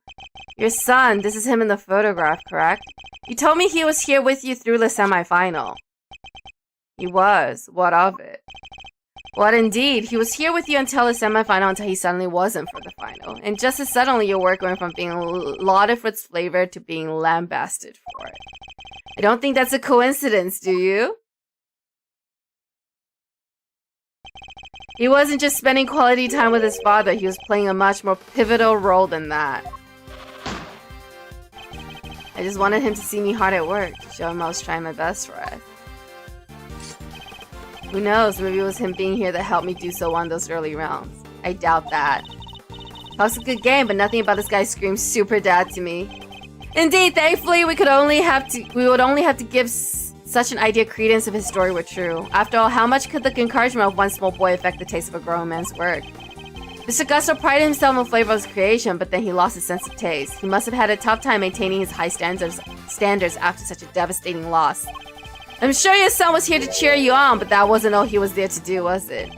Your son, this is him in the photograph, correct? You told me he was here with you through the semifinal. He was. What of it? What indeed? He was here with you until the semifinal until he suddenly wasn't for the final. And just as suddenly your work went from being lauded for its flavor to being lambasted for it. I don't think that's a coincidence, do you? He wasn't just spending quality time with his father, he was playing a much more pivotal role than that. I just wanted him to see me hard at work, to show him I was trying my best for us. Who knows, maybe it was him being here that helped me do so on those early rounds. I doubt that. That was a good game, but nothing about this guy screams super dad to me. Indeed, thankfully, we would only have to give such an idea credence if his story were true. After all, how much could the encouragement of one small boy affect the taste of a grown man's work? Mr. Gusto prided himself on the flavor of his creation, but then he lost his sense of taste. He must have had a tough time maintaining his high standards after such a devastating loss. I'm sure your son was here to cheer you on, but that wasn't all he was there to do, was it?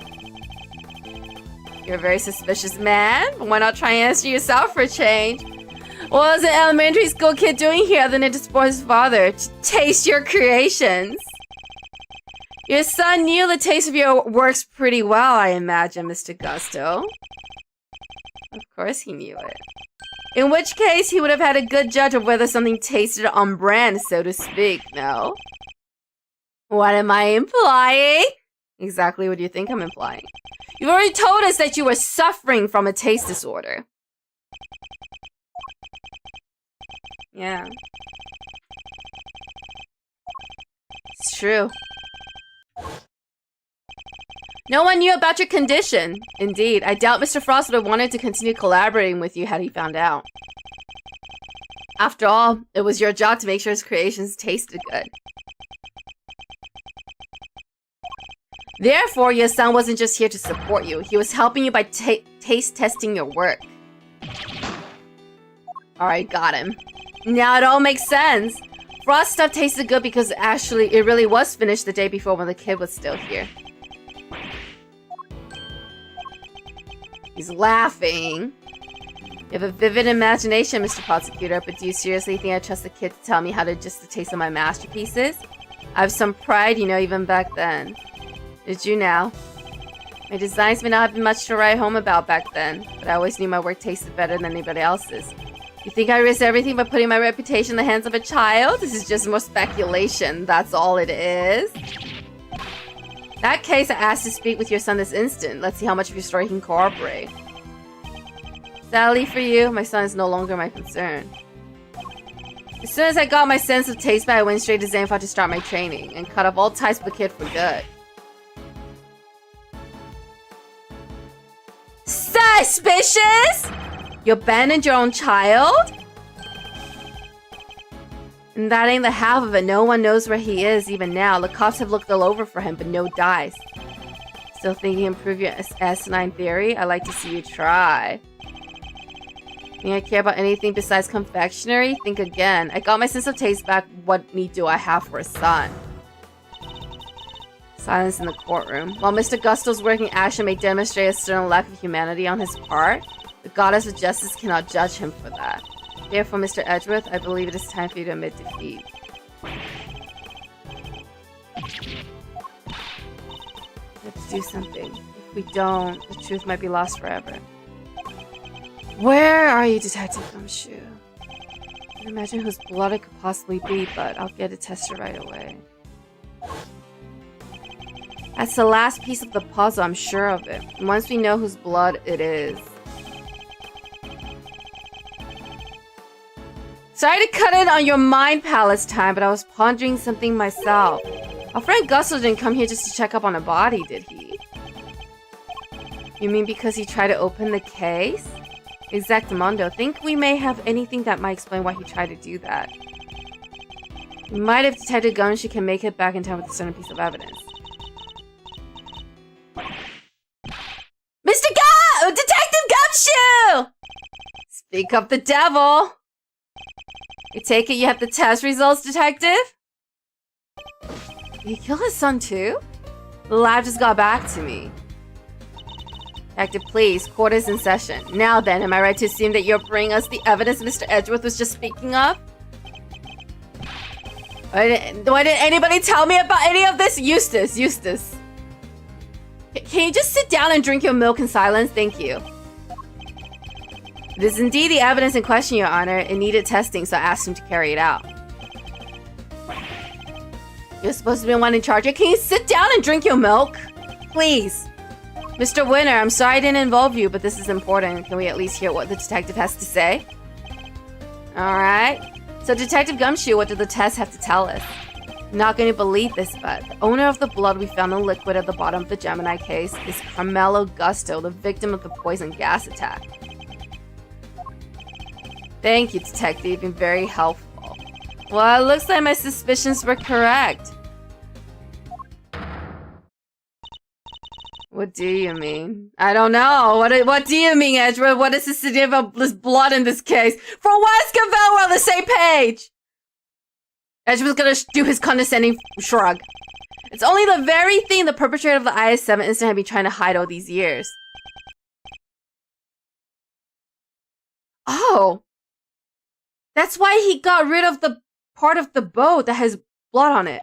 You're a very suspicious man. Why not try and answer yourself for a change? What was an elementary school kid doing here other than to support his father? To taste your creations? Your son knew the taste of your works pretty well, I imagine, Mr. Gusto. Of course he knew it. In which case, he would have had a good judge of whether something tasted on brand, so to speak, no? What am I implying? Exactly what do you think I'm implying? You've already told us that you were suffering from a taste disorder. Yeah. It's true. No one knew about your condition. Indeed, I doubt Mr. Frost would have wanted to continue collaborating with you had he found out. After all, it was your job to make sure his creations tasted good. Therefore, your son wasn't just here to support you. He was helping you by taste testing your work. Alright, got him. Now it all makes sense. Frost stuff tasted good because actually it really was finished the day before when the kid was still here. He's laughing. You have a vivid imagination, Mr. Prosecutor, but do you seriously think I trust a kid to tell me how to just a taste of my masterpieces? I have some pride, you know, even back then. Did you now? My designs may not have been much to write home about back then, but I always knew my work tasted better than anybody else's. You think I risk everything by putting my reputation in the hands of a child? This is just more speculation, that's all it is. In that case, I asked to speak with your son this instant. Let's see how much of your story he can corroborate. Sadly for you, my son is no longer my concern. As soon as I got my sense of taste back, I went straight to Zanfar to start my training, and cut off all ties with the kid for good. Suspicious? You abandoned your own child? And that ain't the half of it. No one knows where he is even now. The cops have looked all over for him, but no dice. Still think you can prove your asinine theory? I'd like to see you try. Think I care about anything besides confectionery? Think again. I got my sense of taste back. What need do I have for a son? Silence in the courtroom. While Mr. Gusto's working action may demonstrate a certain lack of humanity on his part, the goddess of justice cannot judge him for that. Therefore, Mr. Edgeworth, I believe it is time for you to admit defeat. Let's do something. If we don't, the truth might be lost forever. Where are you, Detective Gumshoe? I can't imagine whose blood it could possibly be, but I'll get a tester right away. That's the last piece of the puzzle, I'm sure of it. Once we know whose blood it is. Sorry to cut in on your mind palace time, but I was pondering something myself. Our friend Gusto didn't come here just to check up on a body, did he? You mean because he tried to open the case? Exactamundo. Think we may have anything that might explain why he tried to do that. We might have Detective Gumshoe can make it back in time with a certain piece of evidence. Detective Gumshoe! Speak up the devil! I take it you have the test results, Detective? Did he kill his son too? The lab just got back to me. Detective, please, court is in session. Now then, am I right to assume that you're bringing us the evidence Mr. Edgeworth was just speaking of? Why didn't anybody tell me about any of this? Eustace. Can you just sit down and drink your milk in silence? Thank you. It is indeed the evidence in question, Your Honor. It needed testing, so I asked him to carry it out. You're supposed to be the one in charge. Can you sit down and drink your milk? Please. Mr. Winner, I'm sorry I didn't involve you, but this is important. Can we at least hear what the detective has to say? Alright. So, Detective Gumshoe, what did the test have to tell us? I'm not going to believe this, but the owner of the blood we found in liquid at the bottom of the Gemini case is Carmelo Gusto, the victim of the poison gas attack. Thank you, Detective. You've been very helpful. Well, it looks like my suspicions were correct. What do you mean? I don't know. What do you mean, Edgeworth? What is the significance of this blood in this case? For once, Cavell, we're on the same page! Edgeworth's gonna do his condescending shrug. It's only the very thing the perpetrator of the IS-7 incident had been trying to hide all these years. Oh. That's why he got rid of the part of the boat that has blood on it.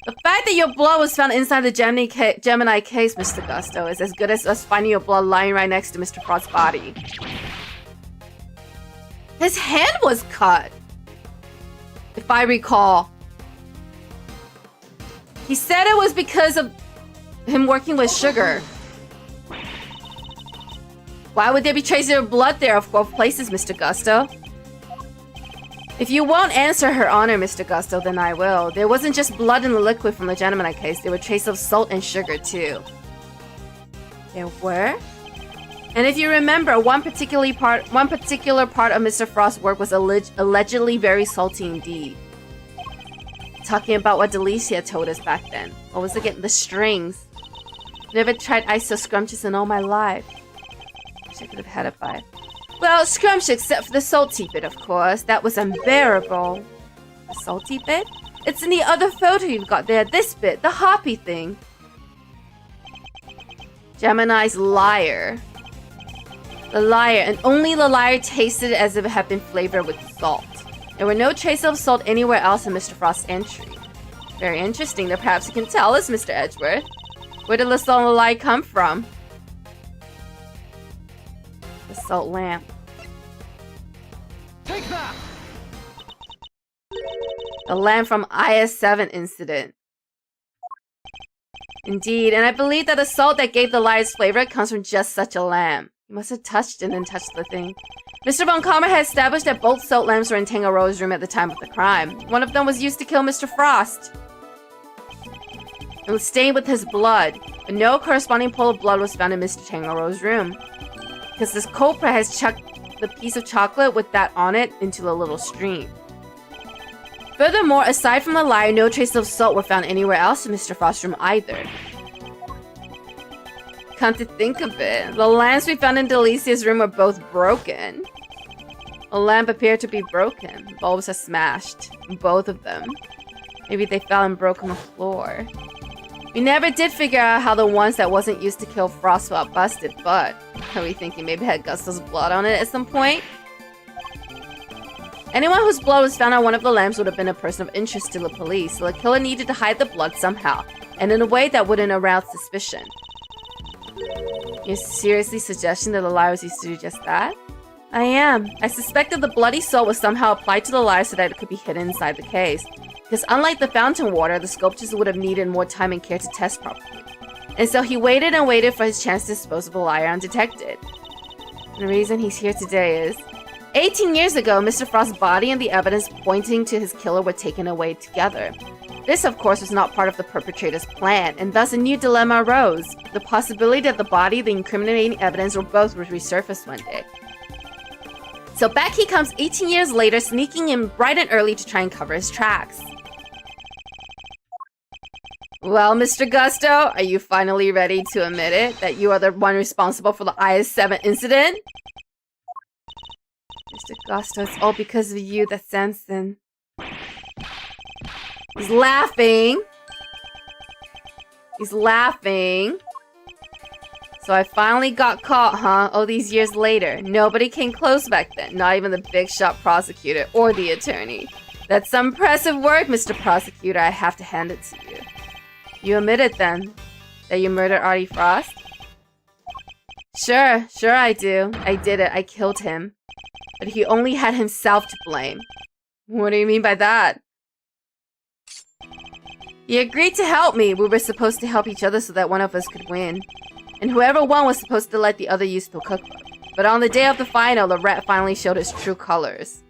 The fact that your blood was found inside the Gemini case, Mr. Gusto, is as good as us finding your blood lying right next to Mr. Frost's body. His hand was cut. If I recall. He said it was because of him working with sugar. Why would there be traces of blood there of both places, Mr. Gusto? If you won't answer Her Honor, Mr. Gusto, then I will. There wasn't just blood in the liquid from the Gemini case. There were traces of salt and sugar, too. There were? And if you remember, one particular part of Mr. Frost's work was allegedly very salty indeed. Talking about what Delicia told us back then. What was it again? The strings. Never tried ice so scrumptious in all my life. Wish I could have had a bite. Well, scrumptious except for the salty bit, of course. That was unbearable. The salty bit? It's in the other photo you've got there. This bit, the hoppy thing. Gemini's liar. The liar, and only the liar tasted as if it had been flavored with salt. There were no traces of salt anywhere else in Mr. Frost's entry. Very interesting, that perhaps you can tell us, Mr. Edgeworth. Where did the salt and the lie come from? The salt lamp. Take that! The lamp from IS-7 incident. Indeed, and I believe that the salt that gave the liar's flavor comes from just such a lamp. He must have touched and then touched the thing. Mr. Von Calmer had established that both salt lamps were in Tangaroa's room at the time of the crime. One of them was used to kill Mr. Frost. It was stained with his blood, but no corresponding pool of blood was found in Mr. Tangaroa's room. Because this culprit has chucked the piece of chocolate with that on it into the little stream. Furthermore, aside from the liar, no traces of salt were found anywhere else in Mr. Frost's room either. Come to think of it, the lamps we found in Delicia's room were both broken. A lamp appeared to be broken. Bulbs are smashed. Both of them. Maybe they fell and broke on the floor. We never did figure out how the ones that wasn't used to kill Frost got busted, but are we thinking maybe it had Gusto's blood on it at some point? Anyone whose blood was found on one of the lamps would have been a person of interest to the police, so the killer needed to hide the blood somehow, and in a way that wouldn't arouse suspicion. You're seriously suggesting that the liars used to do just that? I am. I suspect that the bloody salt was somehow applied to the liar so that it could be hidden inside the case. Because unlike the fountain water, the sculptures would have needed more time and care to test properly. And so he waited and waited for his chance to dispose of the liar undetected. And the reason he's here today is... 18 years ago, Mr. Frost's body and the evidence pointing to his killer were taken away together. This, of course, was not part of the perpetrator's plan, and thus a new dilemma arose. The possibility that the body, the incriminating evidence, or both would resurface one day. So back he comes 18 years later, sneaking in bright and early to try and cover his tracks. Well, Mr. Gusto, are you finally ready to admit it? That you are the one responsible for the IS-7 incident? Mr. Gusto, it's all because of you that Samson... He's laughing. He's laughing. So I finally got caught, huh? All these years later. Nobody came close back then. Not even the big shot prosecutor or the attorney. That's some impressive work, Mr. Prosecutor. I have to hand it to you. You admit it then? That you murdered Artie Frost? Sure I do. I did it. I killed him. But he only had himself to blame. What do you mean by that? He agreed to help me. We were supposed to help each other so that one of us could win. And whoever won was supposed to let the other use the cookbook. But on the day of the final, the rat finally showed his true colors.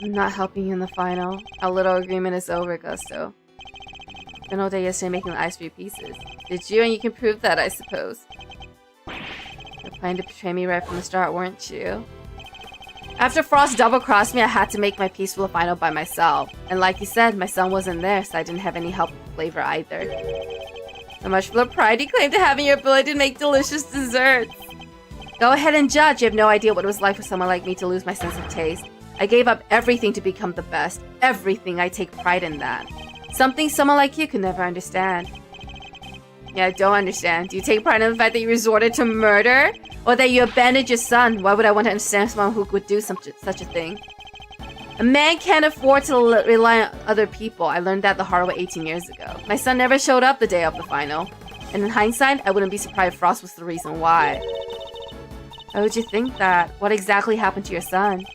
I'm not helping you in the final. Our little agreement is over, Gusto. Spent all day yesterday making the ice for your pieces. Did you? And you can prove that, I suppose. You're planning to betray me right from the start, weren't you? After Frost double-crossed me, I had to make my piece for the final by myself. And like you said, my son wasn't there, so I didn't have any help with the flavor either. So much for the pride you claim to have in your ability to make delicious desserts. Go ahead and judge. You have no idea what it was like for someone like me to lose my sense of taste. I gave up everything to become the best. Everything. I take pride in that. Something someone like you could never understand. Yeah, I don't understand. Do you take pride in the fact that you resorted to murder? Or that you abandoned your son? Why would I want to understand someone who would do such a thing? A man can't afford to rely on other people. I learned that the hard way 18 years ago. My son never showed up the day of the final. And in hindsight, I wouldn't be surprised if Frost was the reason why. Why would you think that? What exactly happened to your son?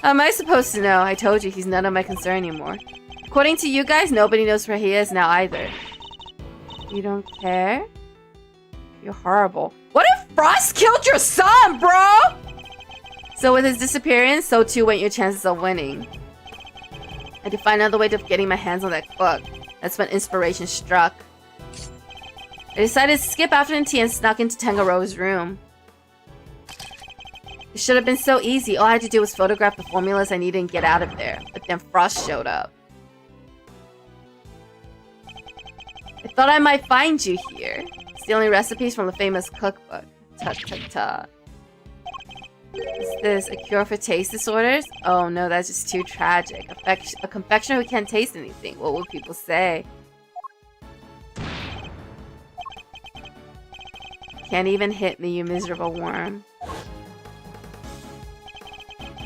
How am I supposed to know? I told you, he's none of my concern anymore. According to you guys, nobody knows where he is now either. You don't care? You're horrible. What if Frost killed your son, bro? So with his disappearance, so too went your chances of winning. I had to find another way of getting my hands on that book. That's when inspiration struck. I decided to skip afternoon tea and snuck into Tangaroa's room. It should have been so easy. All I had to do was photograph the formulas I needed and get out of there. But then Frost showed up. I thought I might find you here. Stealing recipes from the famous cookbook. Tut-tut-tut. Is this a cure for taste disorders? Oh no, that's just too tragic. A confectioner who can't taste anything. What would people say? Can't even hit me, you miserable worm.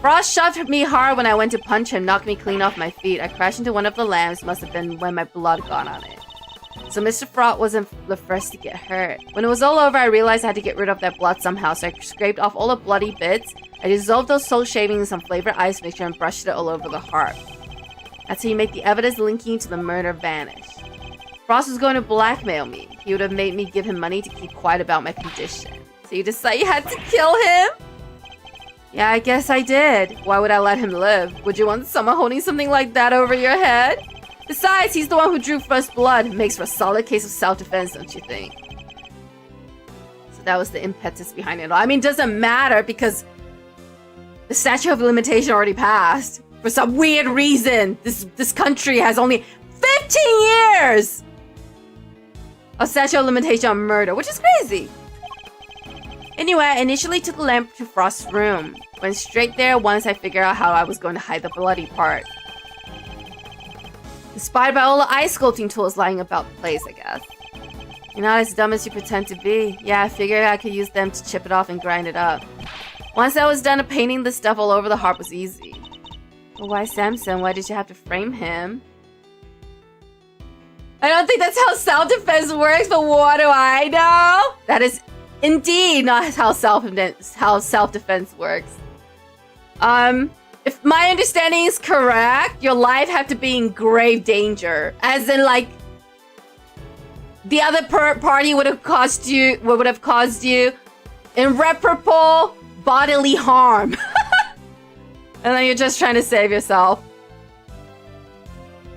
Frost shoved me hard when I went to punch him, knocked me clean off my feet. I crashed into one of the lamps, must have been when my blood got on it. So Mr. Frost wasn't the first to get hurt. When it was all over, I realized I had to get rid of that blood somehow, so I scraped off all the bloody bits. I dissolved those soul shavings in some flavored ice mixture and brushed it all over the heart. That's how you make the evidence linking to the murder vanish. Frost was going to blackmail me. He would have made me give him money to keep quiet about my condition. So you decided you had to kill him? Yeah, I guess I did. Why would I let him live? Would you want someone holding something like that over your head? Besides, he's the one who drew first blood. It makes for a solid case of self-defense, don't you think? So that was the impetus behind it all. I mean, it doesn't matter because the statute of limitation already passed. For some weird reason, this country has only 15 years of statute of limitation on murder, which is crazy. Anyway, I initially took the lamp to Frost's room. Went straight there once I figured out how I was going to hide the bloody part. Inspired by all the ice sculpting tools lying about the place, I guess. You're not as dumb as you pretend to be. Yeah, I figured I could use them to chip it off and grind it up. Once I was done painting the stuff all over the heart was easy. But why Samson? Why did you have to frame him? I don't think that's how self-defense works, but what do I know? That is indeed not how self-defense works. If my understanding is correct, your life had to be in grave danger. As in, like, the other party would have caused you irreparable bodily harm. And then you're just trying to save yourself.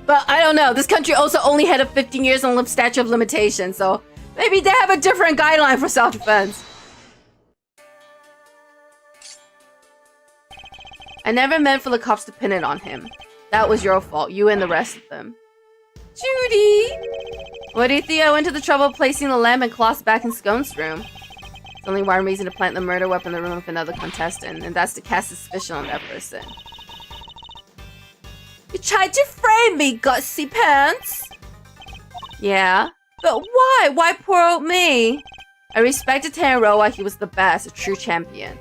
But I don't know. This country also only had a 15 years on the statute of limitations, so maybe they have a different guideline for self-defense. I never meant for the cops to pin it on him. That was your fault, you and the rest of them. Judy! What do you think? I went to the trouble of placing the lamp and cloths back in Scone's room. There's only one reason to plant the murder weapon in the room of another contestant, and that's to cast suspicion on that person. You tried to frame me, gutsy pants! Yeah? But why? Why poor old me? I respected Tanroa. He was the best, a true champion.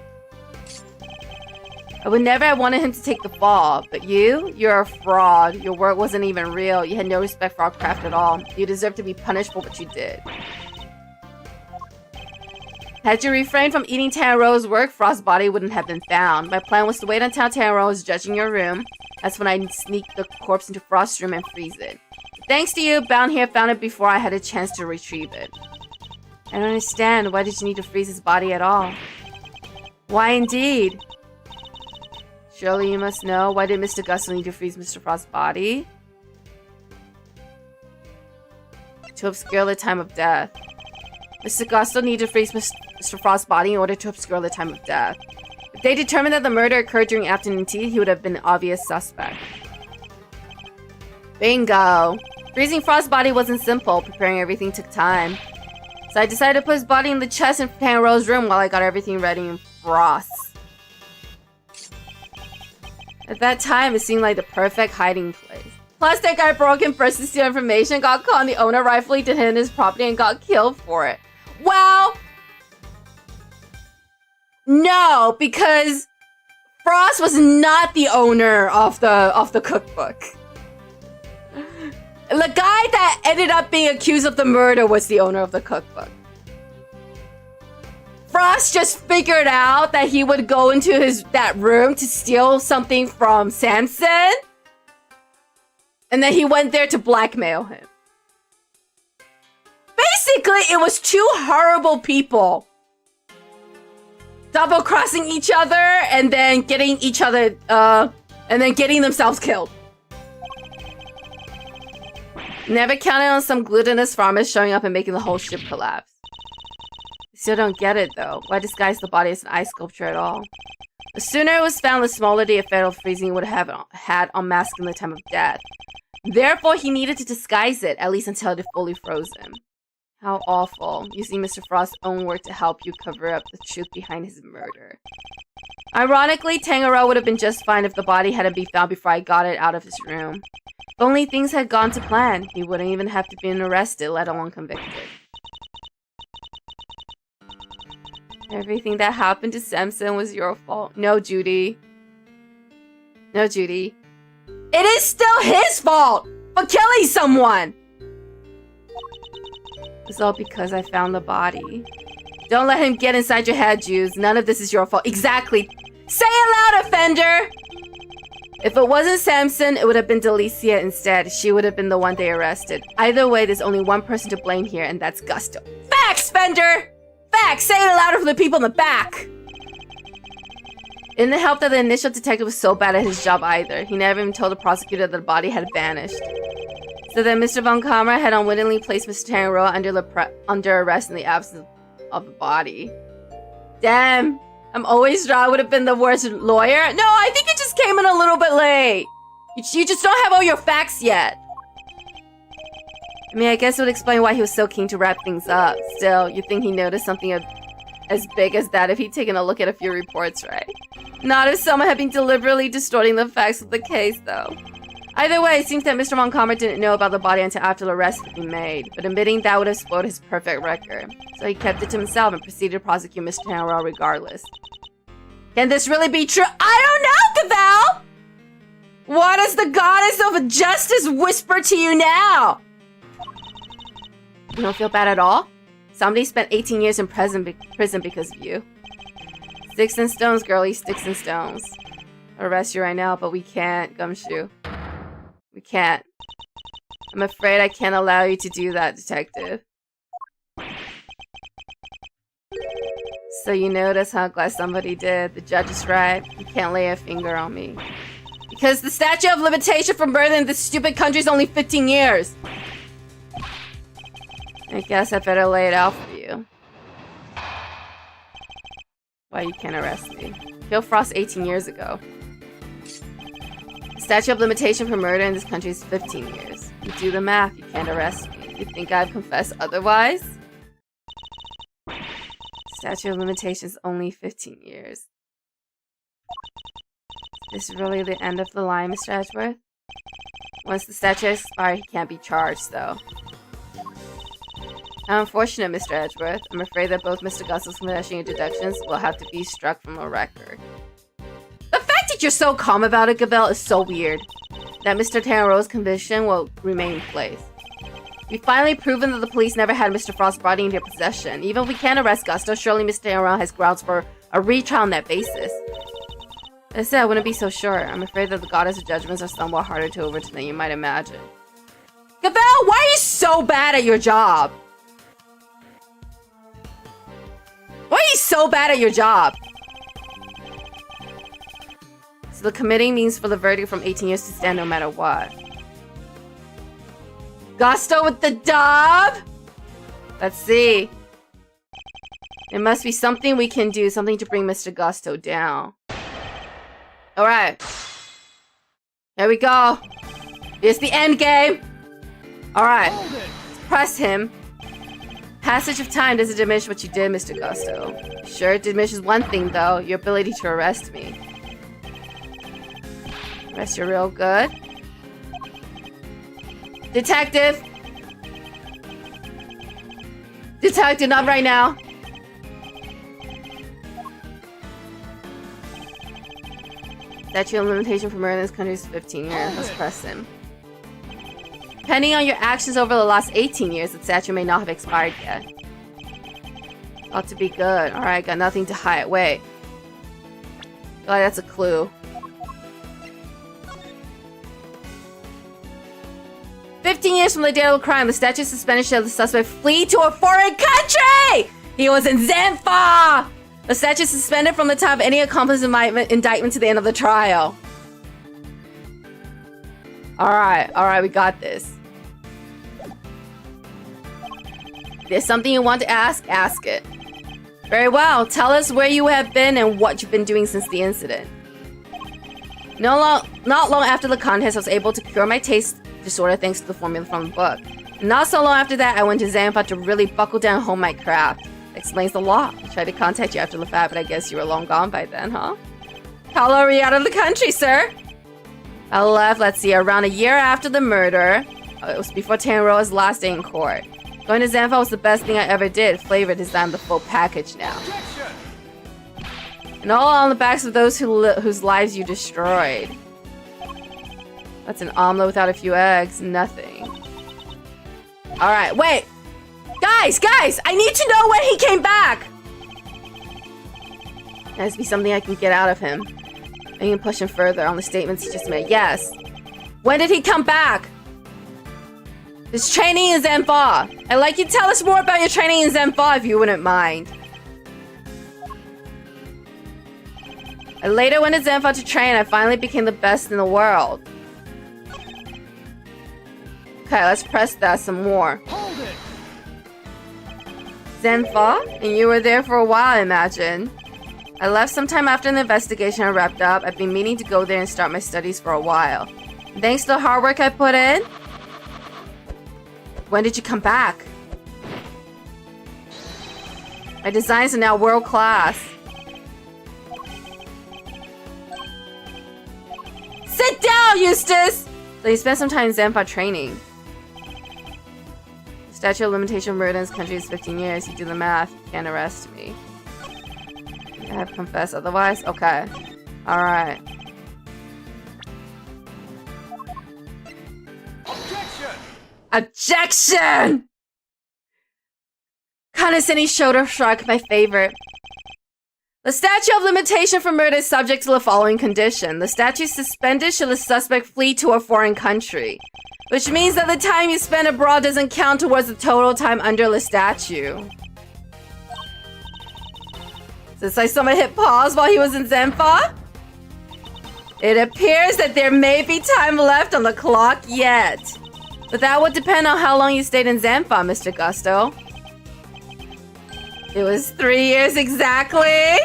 I would never have wanted him to take the fall, but you're a fraud. Your work wasn't even real. You had no respect for our craft at all. You deserve to be punished for what you did. Had you refrained from eating Tanroa's work, Frost's body wouldn't have been found. My plan was to wait until Tanroa was judging your room. That's when I'd sneak the corpse into Frost's room and freeze it. Thanks to you, Bound here found it before I had a chance to retrieve it. I don't understand. Why did you need to freeze his body at all? Why indeed? Surely you must know. Why did Mr. Gusto need to freeze Mr. Frost's body? To obscure the time of death. Mr. Gusto needed to freeze Mr. Frost's body in order to obscure the time of death. If they determined that the murder occurred during afternoon tea, he would have been an obvious suspect. Bingo! Freezing Frost's body wasn't simple. Preparing everything took time. So I decided to put his body in the chest in Tanroa's room while I got everything ready in Frost's. At that time, it seemed like the perfect hiding place. Plus, that guy broke in first to steal information, got caught, and the owner rightfully did hit his property and got killed for it. Well, no, because Frost was not the owner of the cookbook. The guy that ended up being accused of the murder was the owner of the cookbook. Frost just figured out that he would go into that room to steal something from Samson. And then he went there to blackmail him. Basically, it was two horrible people double-crossing each other and then getting each other, and then getting themselves killed. Never counted on some glutinous farmers showing up and making the whole ship collapse. Still don't get it, though. Why disguise the body as an ice sculpture at all? The sooner it was found, the smaller the effect of freezing would have had on masking the time of death. Therefore, he needed to disguise it, at least until it fully froze him. How awful. Using Mr. Frost's own work to help you cover up the truth behind his murder. Ironically, Tanroa would have been just fine if the body hadn't been found before I got it out of his room. If only things had gone to plan, he wouldn't even have to be arrested, let alone convicted. Everything that happened to Samson was your fault. No, Judy. No, Judy. It is still his fault for killing someone! It's all because I found the body. Don't let him get inside your head, Jews. None of this is your fault. Exactly. Say it loud, offender! If it wasn't Samson, it would have been Delicia instead. She would have been the one they arrested. Either way, there's only one person to blame here, and that's Gusto. Facts, Fender! Facts! Say it louder for the people in the back! It didn't help that the initial detective was so bad at his job either. He never even told the prosecutor that the body had vanished. So then Mr. Von Kamera had unwittingly placed Mr. Tangeroa under arrest in the absence of the body. Damn. I'm always sure I would have been the worst lawyer. No, I think it just came in a little bit late. You just don't have all your facts yet. I mean, I guess it would explain why he was so keen to wrap things up. Still, you'd think he noticed something as big as that if he'd taken a look at a few reports, right? Not if someone had been deliberately distorting the facts of the case, though. Either way, it seems that Mr. Von Kamera didn't know about the body until after the arrest had been made, but admitting that would have spoiled his perfect record. So he kept it to himself and proceeded to prosecute Mr. Tangeroa regardless. Can this really be true? I don't know, Cavell! What does the goddess of justice whisper to you now? You don't feel bad at all? Somebody spent 18 years in prison because of you. Sticks and stones, girlie, sticks and stones. I'll arrest you right now, but we can't, Gumshoe. We can't. I'm afraid I can't allow you to do that, detective. So you notice how glad somebody did. The judge is right. You can't lay a finger on me. Because the statute of limitation for murder in this stupid country is only 15 years. I guess I better lay it out for you. Why you can't arrest me. Bill Frost 18 years ago. The statute of limitation for murder in this country is 15 years. You do the math, you can't arrest me. You think I've confessed otherwise? Statute of limitation is only 15 years. Is this really the end of the line, Mr. Edgeworth? Once the statute expires, he can't be charged, though. How unfortunate, Mr. Edgeworth. I'm afraid that both Mr. Gusto's confession and deductions will have to be struck from a record. The fact that you're so calm about it, Gabelle, is so weird. That Mr. Tangeroa's conviction will remain in place. We've finally proven that the police never had Mr. Frost's body in their possession. Even if we can't arrest Gusto, surely Mr. Tangeroa has grounds for a retrial on that basis. As I said, I wouldn't be so sure. I'm afraid that the goddess of judgments are somewhat harder to overturn than you might imagine. Gabelle, why are you so bad at your job? Why are you so bad at your job? So the committee means for the verdict from 18 years to stand no matter what. Gusto with the dub? Let's see. There must be something we can do, something to bring Mr. Gusto down. Alright. There we go. Here's the end game. Alright. Let's press him. Passage of time doesn't diminish what you did, Mr. Gusto. Sure, it diminishes one thing, though. Your ability to arrest me. Arrest you real good. Detective! Detective, not right now. Statute of limitation for murder in this country is 15 years. Let's press him. Depending on your actions over the last 18 years, the statute may not have expired yet. Ought to be good. Alright, got nothing to hide. Wait. Oh, that's a clue. 15 years from the date of the crime, the statute suspended should the suspect flee to a foreign country! He was in Zenfa! The statute suspended from the time of any accomplice indictment to the end of the trial. Alright, we got this. If there's something you want to ask, ask it. Very well, tell us where you have been and what you've been doing since the incident. Not long after the contest, I was able to cure my taste disorder thanks to the formula from the book. And not so long after that, I went to Zampa to really buckle down and hone my craft. Explains a lot. I tried to contact you after the fact, but I guess you were long gone by then, huh? How long were you out of the country, sir? I left, let's see, around a year after the murder. It was before Tangeroa's last day in court. Going to Zampa was the best thing I ever did. Flavor designed the full package now. Objection! And all on the backs of those whose lives you destroyed. That's an omelet without a few eggs. Nothing. Alright, wait! Guys! I need to know when he came back! There has to be something I can get out of him. I can push him further on the statements he just made. Yes. When did he come back? His training in Zenfa. I'd like you to tell us more about your training in Zenfa if you wouldn't mind. I later went to Zenfa to train. I finally became the best in the world. Okay, let's press that some more. Hold it. Zenfa? And you were there for a while, I imagine. I left sometime after the investigation had wrapped up. I've been meaning to go there and start my studies for a while. Thanks to the hard work I put in. When did you come back? My designs are now world class. Sit down, Eustace! So you spent some time in Zenfa training. The statute of limitation murder in this country is 15 years. You do the math. You can't arrest me. I have confessed otherwise? Okay. Alright. Objection! Condescending shoulder shrug, my favorite. The statute of limitation for murder is subject to the following condition. The statute is suspended should the suspect flee to a foreign country. Which means that the time you spend abroad doesn't count towards the total time under the statute. Since I saw him hit pause while he was in Zenfa, it appears that there may be time left on the clock yet. But that would depend on how long you stayed in Zenfa, Mr. Gusto. It was 3 years exactly.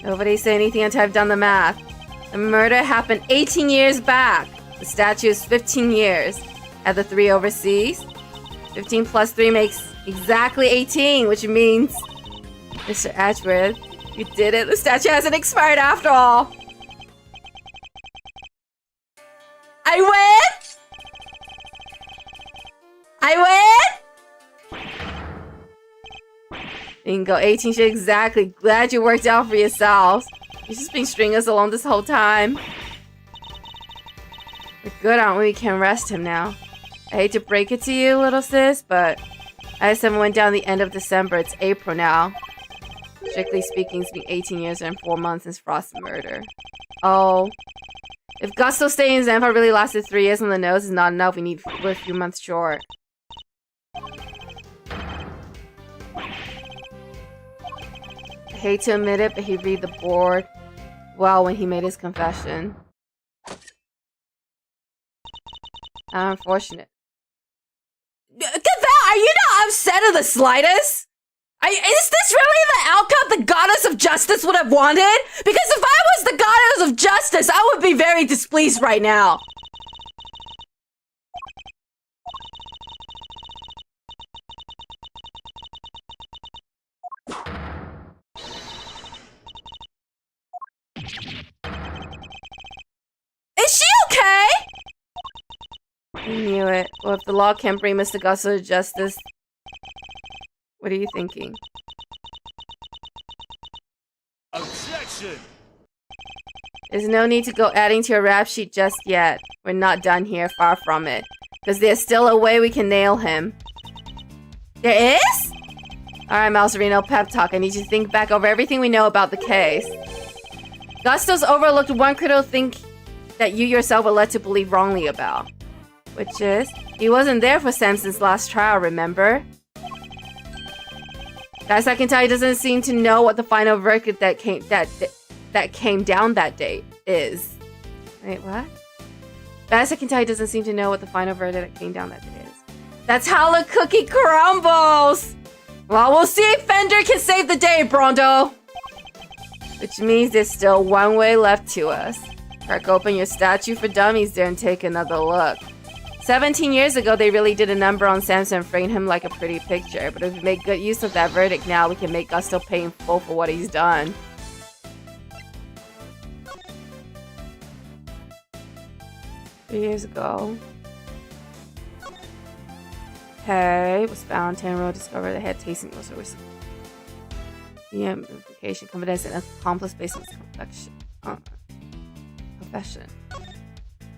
Nobody say anything until I've done the math. The murder happened 18 years back. The statute is 15 years. Add the 3 overseas. 15 plus 3 makes exactly 18, which means... Mr. Edgeworth, you did it. The statute hasn't expired after all. I win! I win! Bingo, 18 shit exactly. Glad you worked out for yourselves. You've just been stringing us along this whole time. We're good, aren't we? We can arrest him now. I hate to break it to you, little sis, but IS-7 went down the end of December. It's April now. Strictly speaking, it's been 18 years and 4 months since Frost's murder. Oh. If Gusto staying in Zenfa really lasted 3 years on the nose is not enough, we're a few months short. I hate to admit it, but he read the board well when he made his confession. How unfortunate. Gavel, are you not upset in the slightest? Is this really the outcome the goddess of justice would have wanted? Because if I was the goddess of justice, I would be very displeased right now. Is she okay? I knew it. Well, if the law can't bring Mr. Gusto to justice, what are you thinking? Objection! There's no need to go adding to your rap sheet just yet. We're not done here, far from it. Because there's still a way we can nail him. There is? Alright, Mouserino, pep talk. I need you to think back over everything we know about the case. Gusto's overlooked one critical thing that you yourself were led to believe wrongly about. Which is, he wasn't there for Samson's last trial, remember? As I can tell, he doesn't seem to know what the final verdict that came down that date is. Wait, what? As I can tell, he doesn't seem to know what the final verdict that came down that day is. That's how the cookie crumbles! Well, we'll see if Fender can save the day, Brondo! Which means there's still one way left to us. Crack open your statue for dummies there and take another look. 17 years ago, they really did a number on Samson and framed him like a pretty picture. But if we make good use of that verdict now, we can make Gusto pay in full for what he's done. Years ago. Okay, was found 10 road discovered the head tasting most recently. The implication confidence and accomplice based on his profession.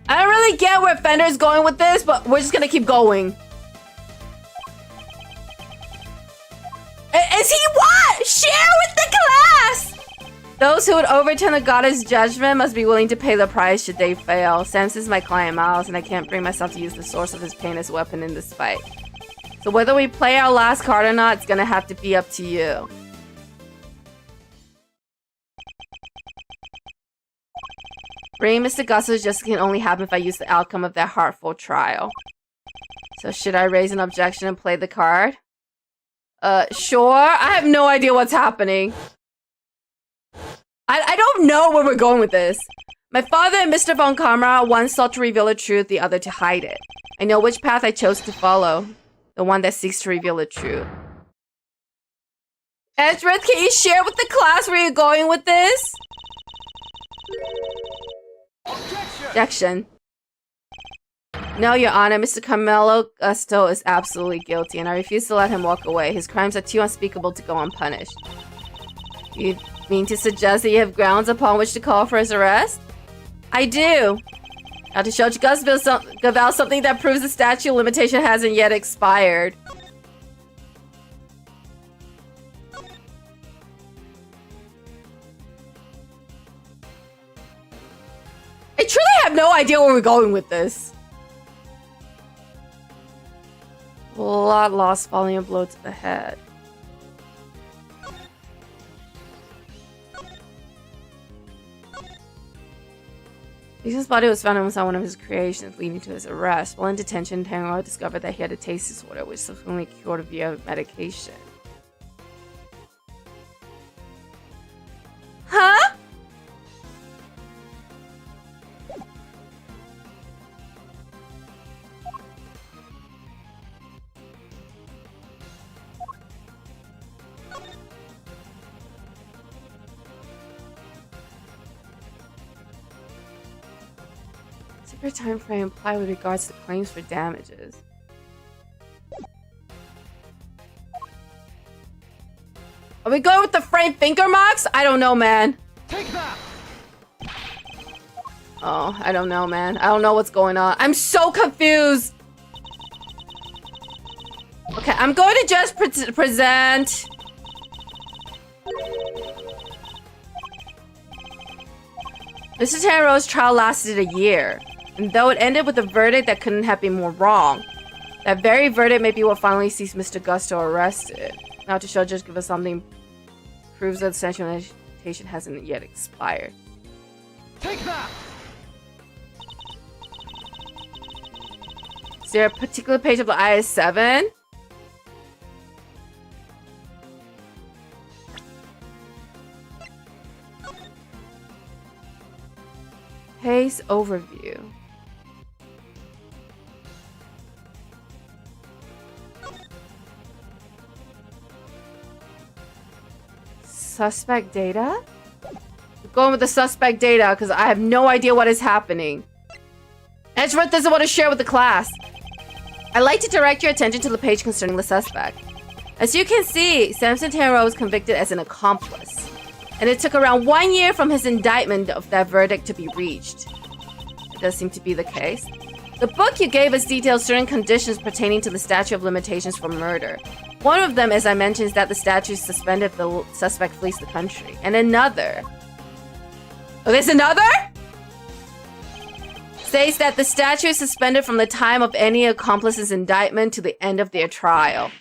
I don't really get where Fender's going with this, but we're just gonna keep going. Is he what? Share with the class! Those who would overturn the goddess' judgment must be willing to pay the price should they fail. Samson's my client, Miles, and I can't bring myself to use the source of his pain as a weapon in this fight. So whether we play our last card or not, it's gonna have to be up to you. Bringing Mr. Gus's justice can only happen if I use the outcome of that heartful trial. So should I raise an objection and play the card? Sure. I have no idea what's happening. I don't know where we're going with this. My father and Mr. Von Kamera one sought to reveal the truth, the other to hide it. I know which path I chose to follow. The one that seeks to reveal the truth. Edgeworth, can you share with the class where you're going with this? Objection. No, Your Honor, Mr. Carmelo Gusto is absolutely guilty, and I refuse to let him walk away. His crimes are too unspeakable to go unpunished. You mean to suggest that you have grounds upon which to call for his arrest? I do. Now to show Gus Gaval something that proves the statute of limitation hasn't yet expired. I truly have no idea where we're going with this. Blood loss following a blow to the head. Jason's body was found inside one of his creations, leading to his arrest. While in detention, Tango discovered that he had a taste disorder, which subsequently cured via medication. Huh? Separate time frame applied with regards to claims for damages. Are we going with the frame finger marks? I don't know, man. Take that. Oh, I don't know, man. I don't know what's going on. I'm so confused. Okay, I'm going to just present. Mr. Tanro's trial lasted a year, and though it ended with a verdict that couldn't have been more wrong, that very verdict may be what finally sees Mr. Gusto arrested. Now to show just give us something proves that the statute of limitation hasn't yet expired. Take that. Is there a particular page of the IS-7? Case overview. Suspect data? We're going with the suspect data because I have no idea what is happening. Edgeworth doesn't want to share with the class. I'd like to direct your attention to the page concerning the suspect. As you can see, Samson Tanro was convicted as an accomplice, and it took around 1 year from his indictment of that verdict to be reached. It does seem to be the case. The book you gave us details certain conditions pertaining to the statute of limitations for murder. One of them, as I mentioned, is that the statute is suspended if the suspect flees the country. And another... Oh, there's another? States that the statute is suspended from the time of any accomplice's indictment to the end of their trial.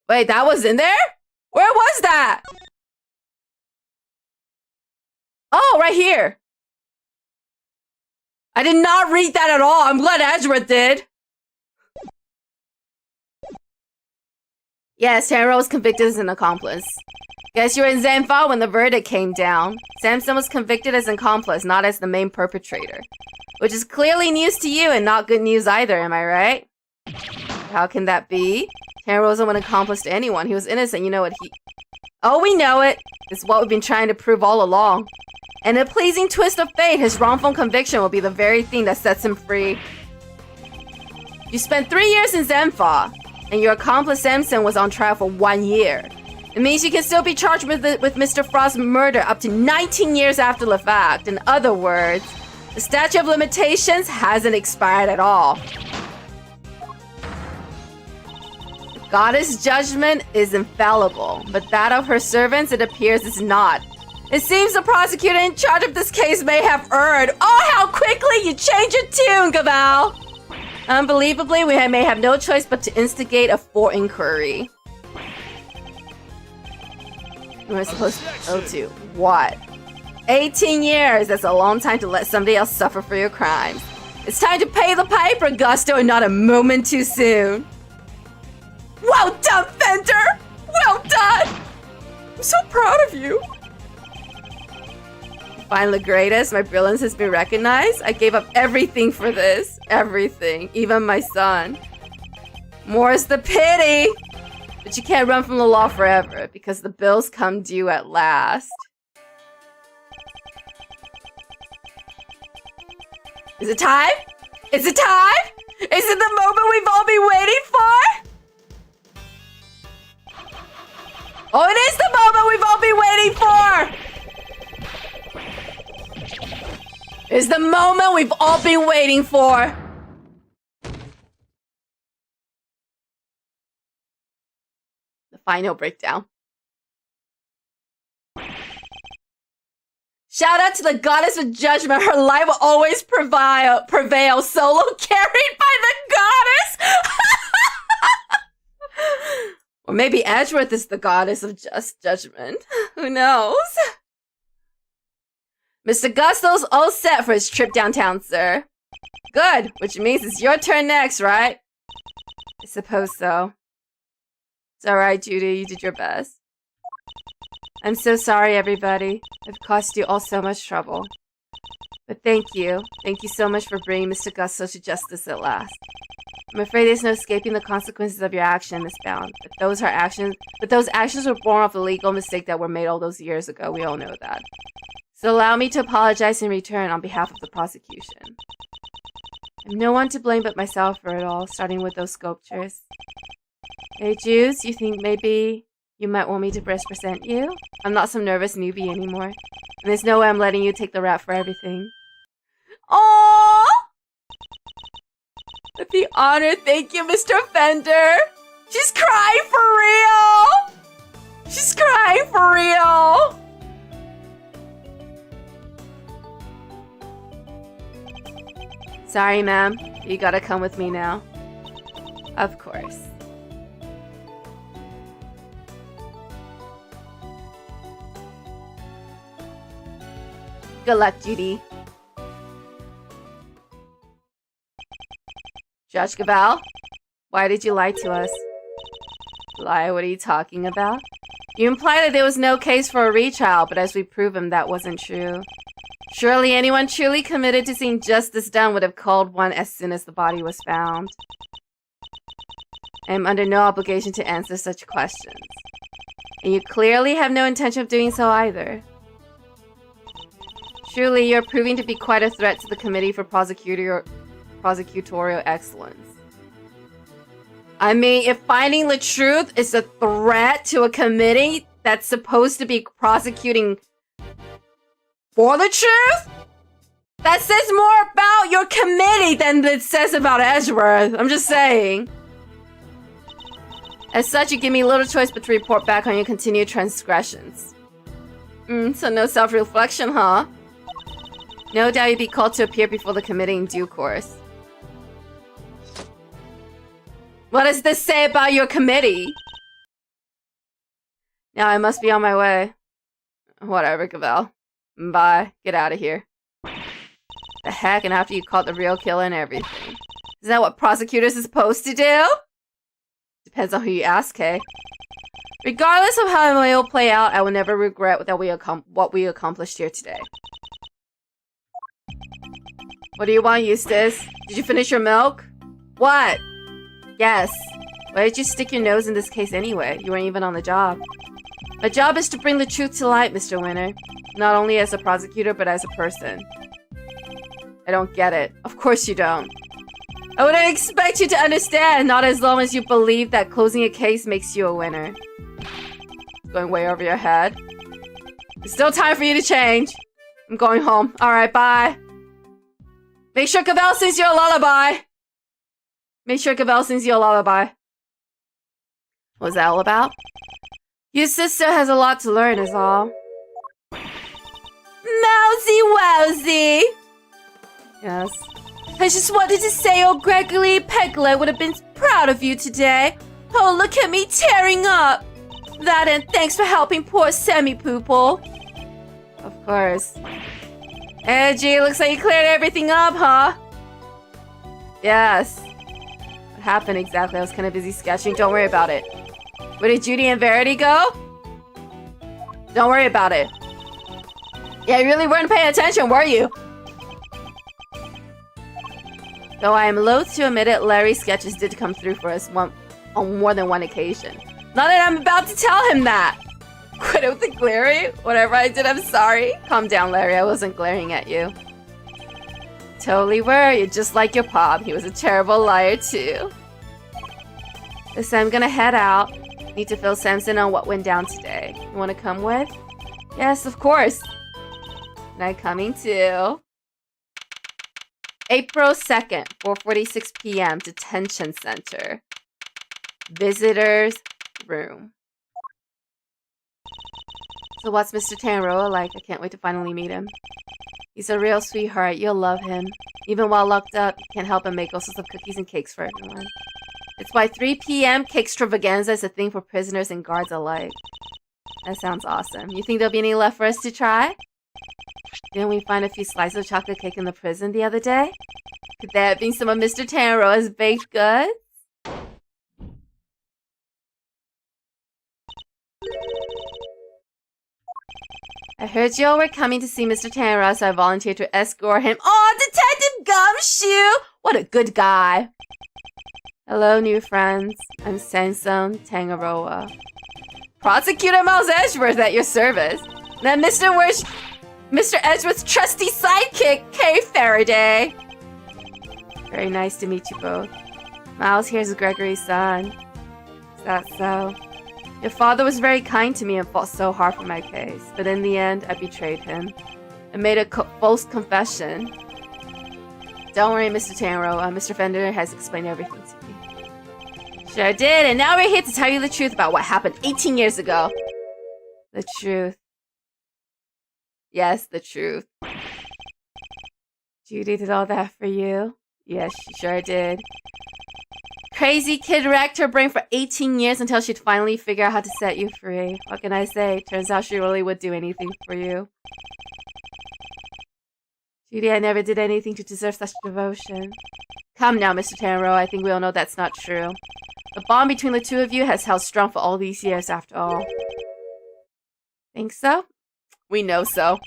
Wait, that was in there? Where was that? Oh, right here. I did not read that at all. I'm glad Edgeworth did. Yes, Tanro was convicted as an accomplice. Guess you were in Zanfa when the verdict came down. Samson was convicted as an accomplice, not as the main perpetrator. Which is clearly news to you and not good news either, am I right? How can that be? Tanro wasn't an accomplice to anyone. He was innocent, you know what he... Oh, we know it. It's what we've been trying to prove all along. And a pleasing twist of fate, his wrongful conviction will be the very thing that sets him free. You spent 3 years in Zenfa, and your accomplice Simpson was on trial for 1 year. It means you can still be charged with Mr. Frost's murder up to 19 years after the fact. In other words, the statute of limitations hasn't expired at all. The goddess' judgment is infallible, but that of her servants, it appears, is not. It seems the prosecutor in charge of this case may have erred. Oh, how quickly you change your tune, Gaval! Unbelievably, we may have no choice but to instigate a full inquiry. We're supposed to go to what? 18 years! That's a long time to let somebody else suffer for your crimes. It's time to pay the piper, Gusto, and not a moment too soon. Well done, Fender! Well done! I'm so proud of you. Finally, the greatest. My brilliance has been recognized. I gave up everything for this. Everything. Even my son. More's the pity! But you can't run from the law forever, because the bills come due at last. Is it time? Is it time? Is it the moment we've all been waiting for? Oh, it is the moment we've all been waiting for! It's the moment we've all been waiting for! Final breakdown. Shout out to the goddess of judgment. Her light will always prevail. Solo carried by the goddess. Or maybe Edgeworth is the goddess of just judgment. Who knows? Mr. Gusto's all set for his trip downtown, sir. Good, which means it's your turn next, right? I suppose so. It's alright, Judy. You did your best. I'm so sorry, everybody. I've caused you all so much trouble. But thank you. Thank you so much for bringing Mr. Gusto to justice at last. I'm afraid there's no escaping the consequences of your action, Miss Bound. But those actions were born of a legal mistake that were made all those years ago. We all know that. So allow me to apologize in return on behalf of the prosecution. I'm no one to blame but myself for it all, starting with those sculptures. Hey, Juice, you think maybe you might want me to represent you? I'm not some nervous newbie anymore. And there's no way I'm letting you take the rap for everything. Aww! I'd be honored. Thank you, Mr. Fender. She's crying for real! She's crying for real! Sorry, ma'am. You gotta come with me now. Of course. Good luck, Judy. Judge Gaval, why did you lie to us? Lie? What are you talking about? You implied that there was no case for a retrial, but as we proven, that wasn't true. Surely anyone truly committed to seeing justice done would have called one as soon as the body was found. I am under no obligation to answer such questions. And you clearly have no intention of doing so either. Truly, you're proving to be quite a threat to the Committee for Prosecutorial Excellence. I mean, if finding the truth is a threat to a committee that's supposed to be prosecuting for the truth, that says more about your committee than it says about Edgeworth. I'm just saying. As such, you give me little choice but to report back on your continued transgressions. So no self-reflection, huh? No doubt you'd be called to appear before the committee in due course. What does this say about your committee? Now I must be on my way. Whatever, Gavel. Bye. Get out of here. The heck, and after you caught the real killer and everything. Is that what prosecutors are supposed to do? Depends on who you ask, hey? Regardless of how it will play out, I will never regret what we accomplished here today. What do you want, Eustace? Did you finish your milk? What? Yes. Why did you stick your nose in this case anyway? You weren't even on the job. My job is to bring the truth to light, Mr. Winter. Not only as a prosecutor, but as a person. I don't get it. Of course you don't. I wouldn't expect you to understand, not as long as you believe that closing a case makes you a winner. Going way over your head. There's still time for you to change. I'm going home. Alright, bye. Make sure Cavell sings you a lullaby. Make sure Cavell sings you a lullaby. What was that all about? Your sister has a lot to learn is all. Mousy wowsy! Yes. I just wanted to say old Gregory Peglet would have been proud of you today. Oh, look at me tearing up! That and thanks for helping poor Semi-Poople. Of course. Hey, gee, looks like you cleared everything up, huh? Yes. What happened exactly? I was kind of busy sketching. Don't worry about it. Where did Judy and Verity go? Don't worry about it. Yeah, you really weren't paying attention, were you? Though I am loath to admit it, Larry's sketches did come through for us on more than one occasion. Not that I'm about to tell him that! Quit it with the glaring? Whatever I did, I'm sorry. Calm down, Larry. I wasn't glaring at you. Totally were. You're just like your pop. He was a terrible liar, too. Listen, I'm gonna head out. Need to fill Samson on what went down today. You wanna come with? Yes, of course. Night coming too. April 2nd, 4:46 p.m. Detention Center. Visitors room. So what's Mr. Tanroa like? I can't wait to finally meet him. He's a real sweetheart. You'll love him. Even while locked up, you can't help but make all sorts of cookies and cakes for everyone. It's why 3 p.m. cake extravaganza is a thing for prisoners and guards alike. That sounds awesome. You think there'll be any left for us to try? Didn't we find a few slices of chocolate cake in the prison the other day? Could that be some of Mr. Tanroa's baked goods? I heard you all were coming to see Mr. Tanroa, so I volunteered to escort him. Oh, Detective Gumshoe! What a good guy. Hello, new friends. I'm Sanson Tangaroa. Prosecutor Miles Edgeworth at your service. Then Mr. Edgeworth's trusty sidekick, Kay Faraday. Very nice to meet you both. Miles here's Gregory's son. Is that so? Your father was very kind to me and fought so hard for my case, but in the end, I betrayed him. I made a false confession. Don't worry, Mr. Tanroa. Mr. Fender has explained everything to me. Sure did, and now we're here to tell you the truth about what happened 18 years ago. The truth. Yes, the truth. Judy did all that for you? Yes, she sure did. Crazy kid wrecked her brain for 18 years until she'd finally figure out how to set you free. What can I say? Turns out she really would do anything for you. Judy, I never did anything to deserve such devotion. Come now, Mr. Tanroa. I think we all know that's not true. The bond between the two of you has held strong for all these years, after all. Think so? We know so.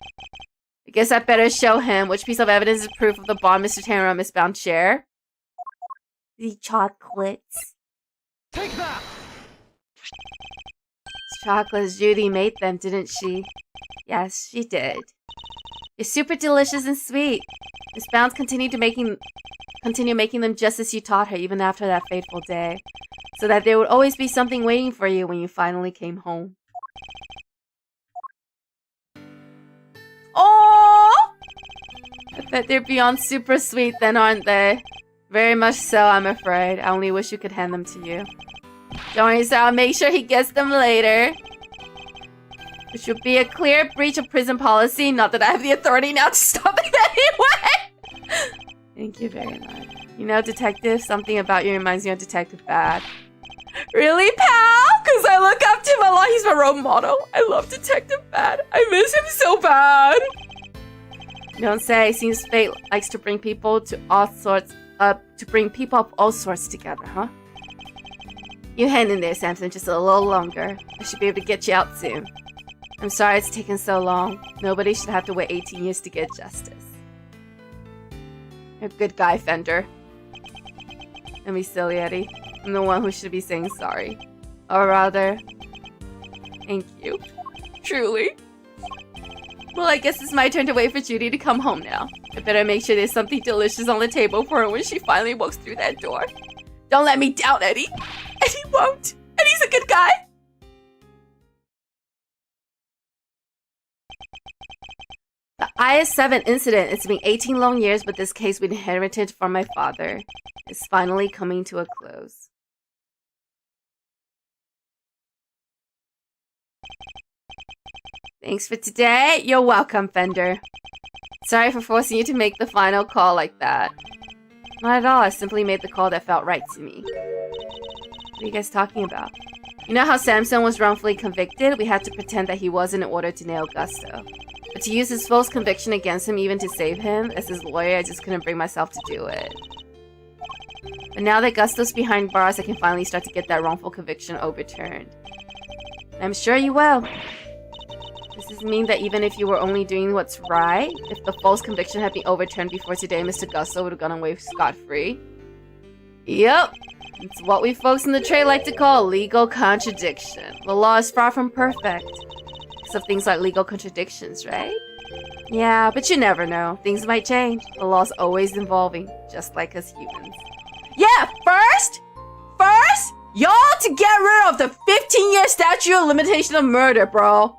I guess I better show him which piece of evidence is proof of the bond Mr. Tanroa and Miss Bound share. The chocolates. Take that! These chocolates, Judy made them, didn't she? Yes, she did. You're super delicious and sweet. Miss Bounds continue making them just as you taught her, even after that fateful day, so that there would always be something waiting for you when you finally came home. Oh! I bet they're beyond super sweet then, aren't they? Very much so, I'm afraid. I only wish you could hand them to you. Don't worry, so I'll make sure he gets them later. Which would be a clear breach of prison policy. Not that I have the authority now to stop it anyway. Thank you very much. You know, Detective, something about you reminds me of Detective Bad. Really, pal? Because I look up to him a lot. He's my role model. I love Detective Bad. I miss him so bad. Don't say. Seems fate likes to bring people of all sorts together, huh? You hang in there, Samson, just a little longer. I should be able to get you out soon. I'm sorry it's taken so long. Nobody should have to wait 18 years to get justice. You're a good guy, Fender. Don't be silly, Eddie. I'm the one who should be saying sorry. Or rather, thank you. Truly. Well, I guess it's my turn to wait for Judy to come home now. I better make sure there's something delicious on the table for her when she finally walks through that door. Don't let me down, Eddie. Eddie won't. Eddie's a good guy. The IS-7 incident, it's been 18 long years, but this case we inherited from my father is finally coming to a close. Thanks for today. You're welcome, Fender. Sorry for forcing you to make the final call like that. Not at all, I simply made the call that felt right to me. What are you guys talking about? You know how Samson was wrongfully convicted? We had to pretend that he wasn't in order to nail Gusto. But to use his false conviction against him even to save him, as his lawyer, I just couldn't bring myself to do it. But now that Gusto's behind bars, I can finally start to get that wrongful conviction overturned. I'm sure you will. Does this mean that even if you were only doing what's right, if the false conviction had been overturned before today, Mr. Gusto would have gone away scot-free? Yep. It's what we folks in the trade like to call legal contradiction. The law is far from perfect. Because of things like legal contradictions, right? Yeah, but you never know. Things might change. The law's always evolving, just like us humans. Yeah, first, y'all to get rid of the 15-year statute of limitation of murder, bro.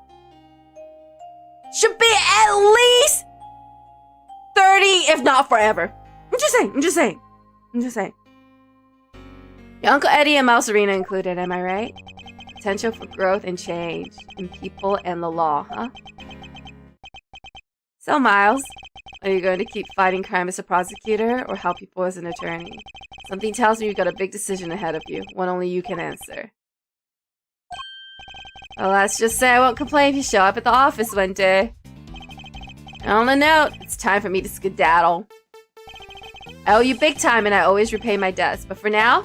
Should be at least 30, if not forever. I'm just saying. Your Uncle Eddie and Mouse Arena included, am I right? Potential for growth and change in people and the law, huh? So, Miles, are you going to keep fighting crime as a prosecutor or help people as an attorney? Something tells me you've got a big decision ahead of you, one only you can answer. Well, let's just say I won't complain if you show up at the office one day. And on the note, it's time for me to skedaddle. I owe you big time and I always repay my debts, but for now...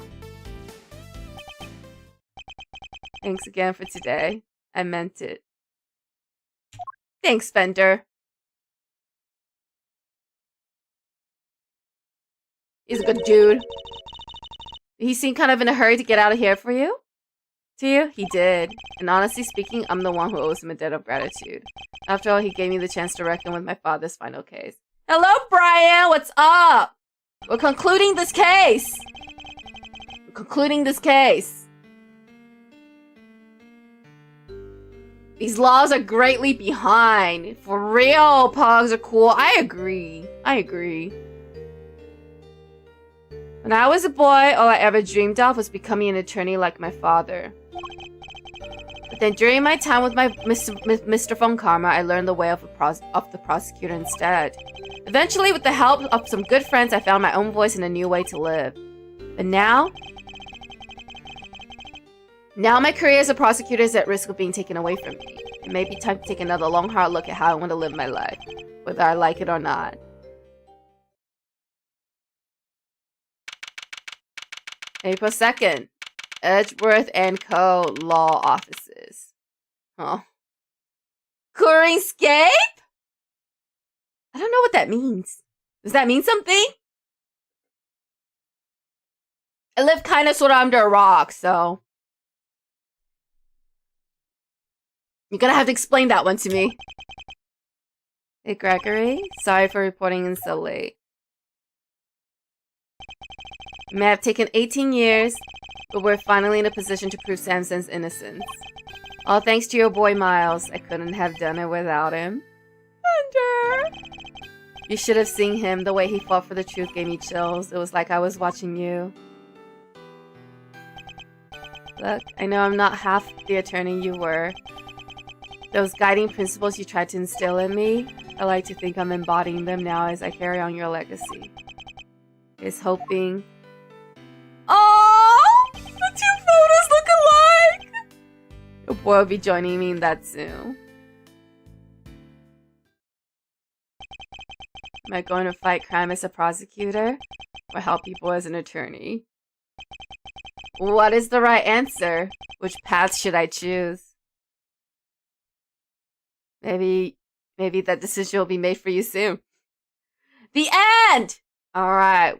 Thanks again for today. I meant it. Thanks, Fender. He's a good dude. He seemed kind of in a hurry to get out of here for you? To you? He did. And honestly speaking, I'm the one who owes him a debt of gratitude. After all, he gave me the chance to reckon with my father's final case. Hello, Brian! What's up? We're concluding this case! These laws are greatly behind. For real, pogs are cool. I agree. When I was a boy, all I ever dreamed of was becoming an attorney like my father. But then during my time with my Mr. Von Karma, I learned the way of the prosecutor instead. Eventually, with the help of some good friends, I found my own voice and a new way to live. But now my career as a prosecutor is at risk of being taken away from me. It may be time to take another long, hard look at how I want to live my life, whether I like it or not. April 2nd, Edgeworth & Co. Law Offices. Huh. Couringscape? I don't know what that means. Does that mean something? I live kind of sort of under a rock, so... You're gonna have to explain that one to me. Hey, Gregory. Sorry for reporting in so late. It may have taken 18 years, but we're finally in a position to prove Samson's innocence. All thanks to your boy Miles. I couldn't have done it without him. Thunder! You should have seen him. The way he fought for the truth gave me chills. It was like I was watching you. Look, I know I'm not half the attorney you were. Those guiding principles you tried to instill in me, I like to think I'm embodying them now as I carry on your legacy. Is hoping... Oh, the two photos look alike! Your boy will be joining me in that soon. Am I going to fight crime as a prosecutor or help people as an attorney? What is the right answer? Which path should I choose? Maybe that decision will be made for you soon. The end! Alright.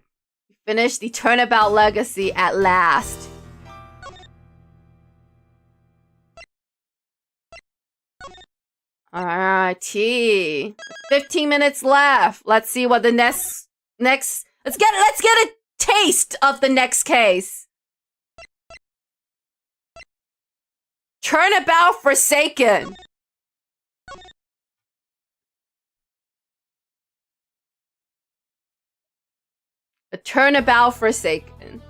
We finished the Turnabout Legacy at last. Alrighty. 15 minutes left. Let's see what the next let's get a taste of the next case. Turnabout Forsaken. A turnabout Forsaken.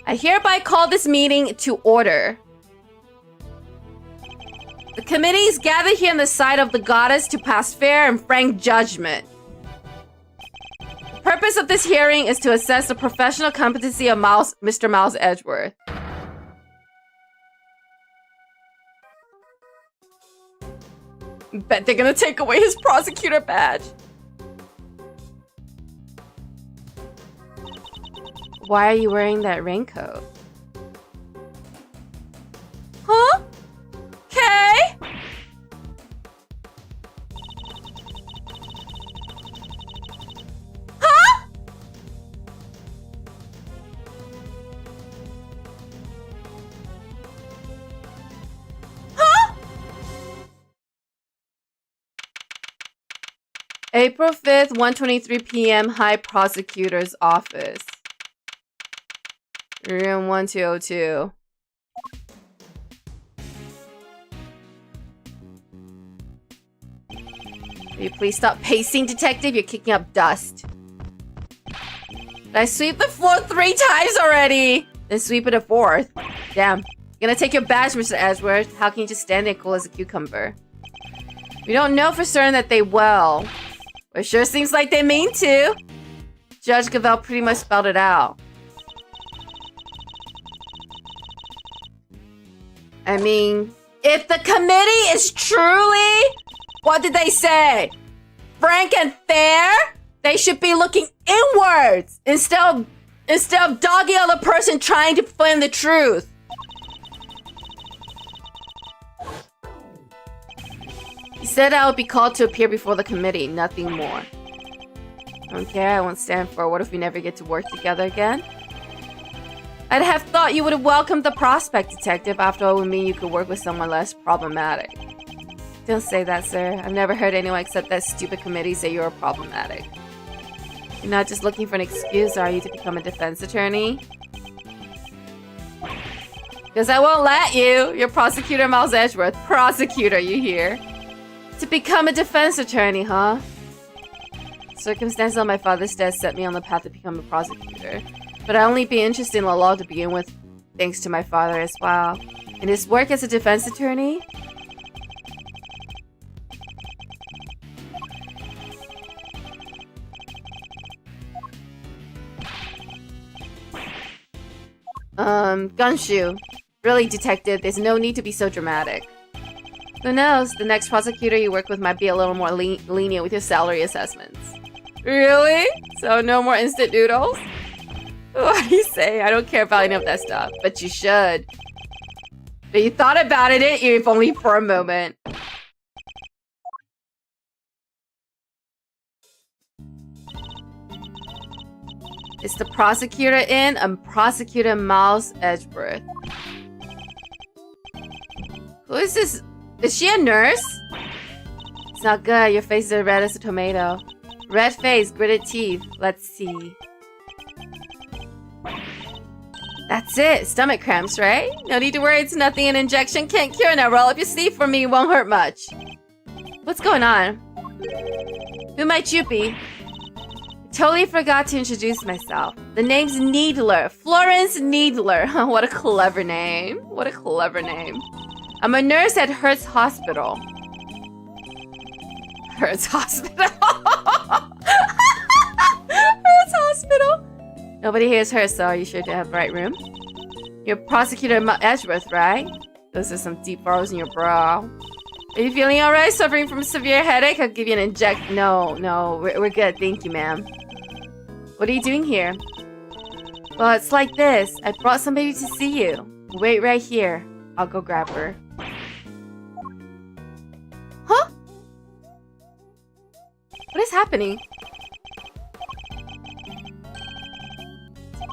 I hereby call this meeting to order. The committees gather here on the side of the goddess to pass fair and frank judgment. The purpose of this hearing is to assess the professional competency of Mr. Miles Edgeworth. Bet they're gonna take away his prosecutor badge. Why are you wearing that raincoat? Huh? Okay. Huh? Huh? April 5th, 1:23 p.m. High Prosecutor's Office. Room 1202. Will you please stop pacing, detective? You're kicking up dust. Did I sweep the floor 3 times already? Then sweep it a 4th. Damn. You're gonna take your badge, Mr. Edgeworth. How can you just stand there cool as a cucumber? We don't know for certain that they will. But it sure seems like they mean to. Judge Gavell pretty much spelled it out. I mean, if the committee is truly, what did they say? Frank and fair? They should be looking inwards instead of dogging on the person trying to find the truth. He said I would be called to appear before the committee, nothing more. Okay, I won't stand for it. What if we never get to work together again? I'd have thought you would have welcomed the prospect, detective. After all, it would mean you could work with someone less problematic. Don't say that, sir. I've never heard anyone except that stupid committee say you're problematic. You're not just looking for an excuse, are you, to become a defense attorney? Because I won't let you. You're Prosecutor Miles Edgeworth. Prosecutor, you hear? To become a defense attorney, huh? Circumstances on my father's death set me on the path to become a prosecutor. But I'd only be interested in the law to begin with, thanks to my father as well. In his work as a defense attorney? Gumshoe. Really, detective, there's no need to be so dramatic. Who knows? The next prosecutor you work with might be a little more lenient with your salary assessments. Really? So no more instant noodles? What do you say? I don't care about any of that stuff, but you should. But you thought about it, didn't you? If only for a moment. Is the prosecutor in? I'm Prosecutor Miles Edgeworth. Who is this? Is she a nurse? It's not good. Your face is as red as a tomato. Red face, gritted teeth. Let's see. That's it. Stomach cramps, right? No need to worry. It's nothing an injection can't cure. Now roll up your sleeve for me. It won't hurt much. What's going on? Who might you be? I totally forgot to introduce myself. The name's Needler. Florence Needler. What a clever name. What a clever name. I'm a nurse at Hertz Hospital. Hertz Hospital. Hertz Hospital. Nobody here is her, so are you sure to have the right room? You're Prosecutor Edgeworth, right? Those are some deep furrows in your brow. Are you feeling alright? Suffering from a severe headache? I'll give you an inject. No, we're good. Thank you, ma'am. What are you doing here? Well, it's like this. I brought somebody to see you. Wait right here. I'll go grab her. Huh? What is happening?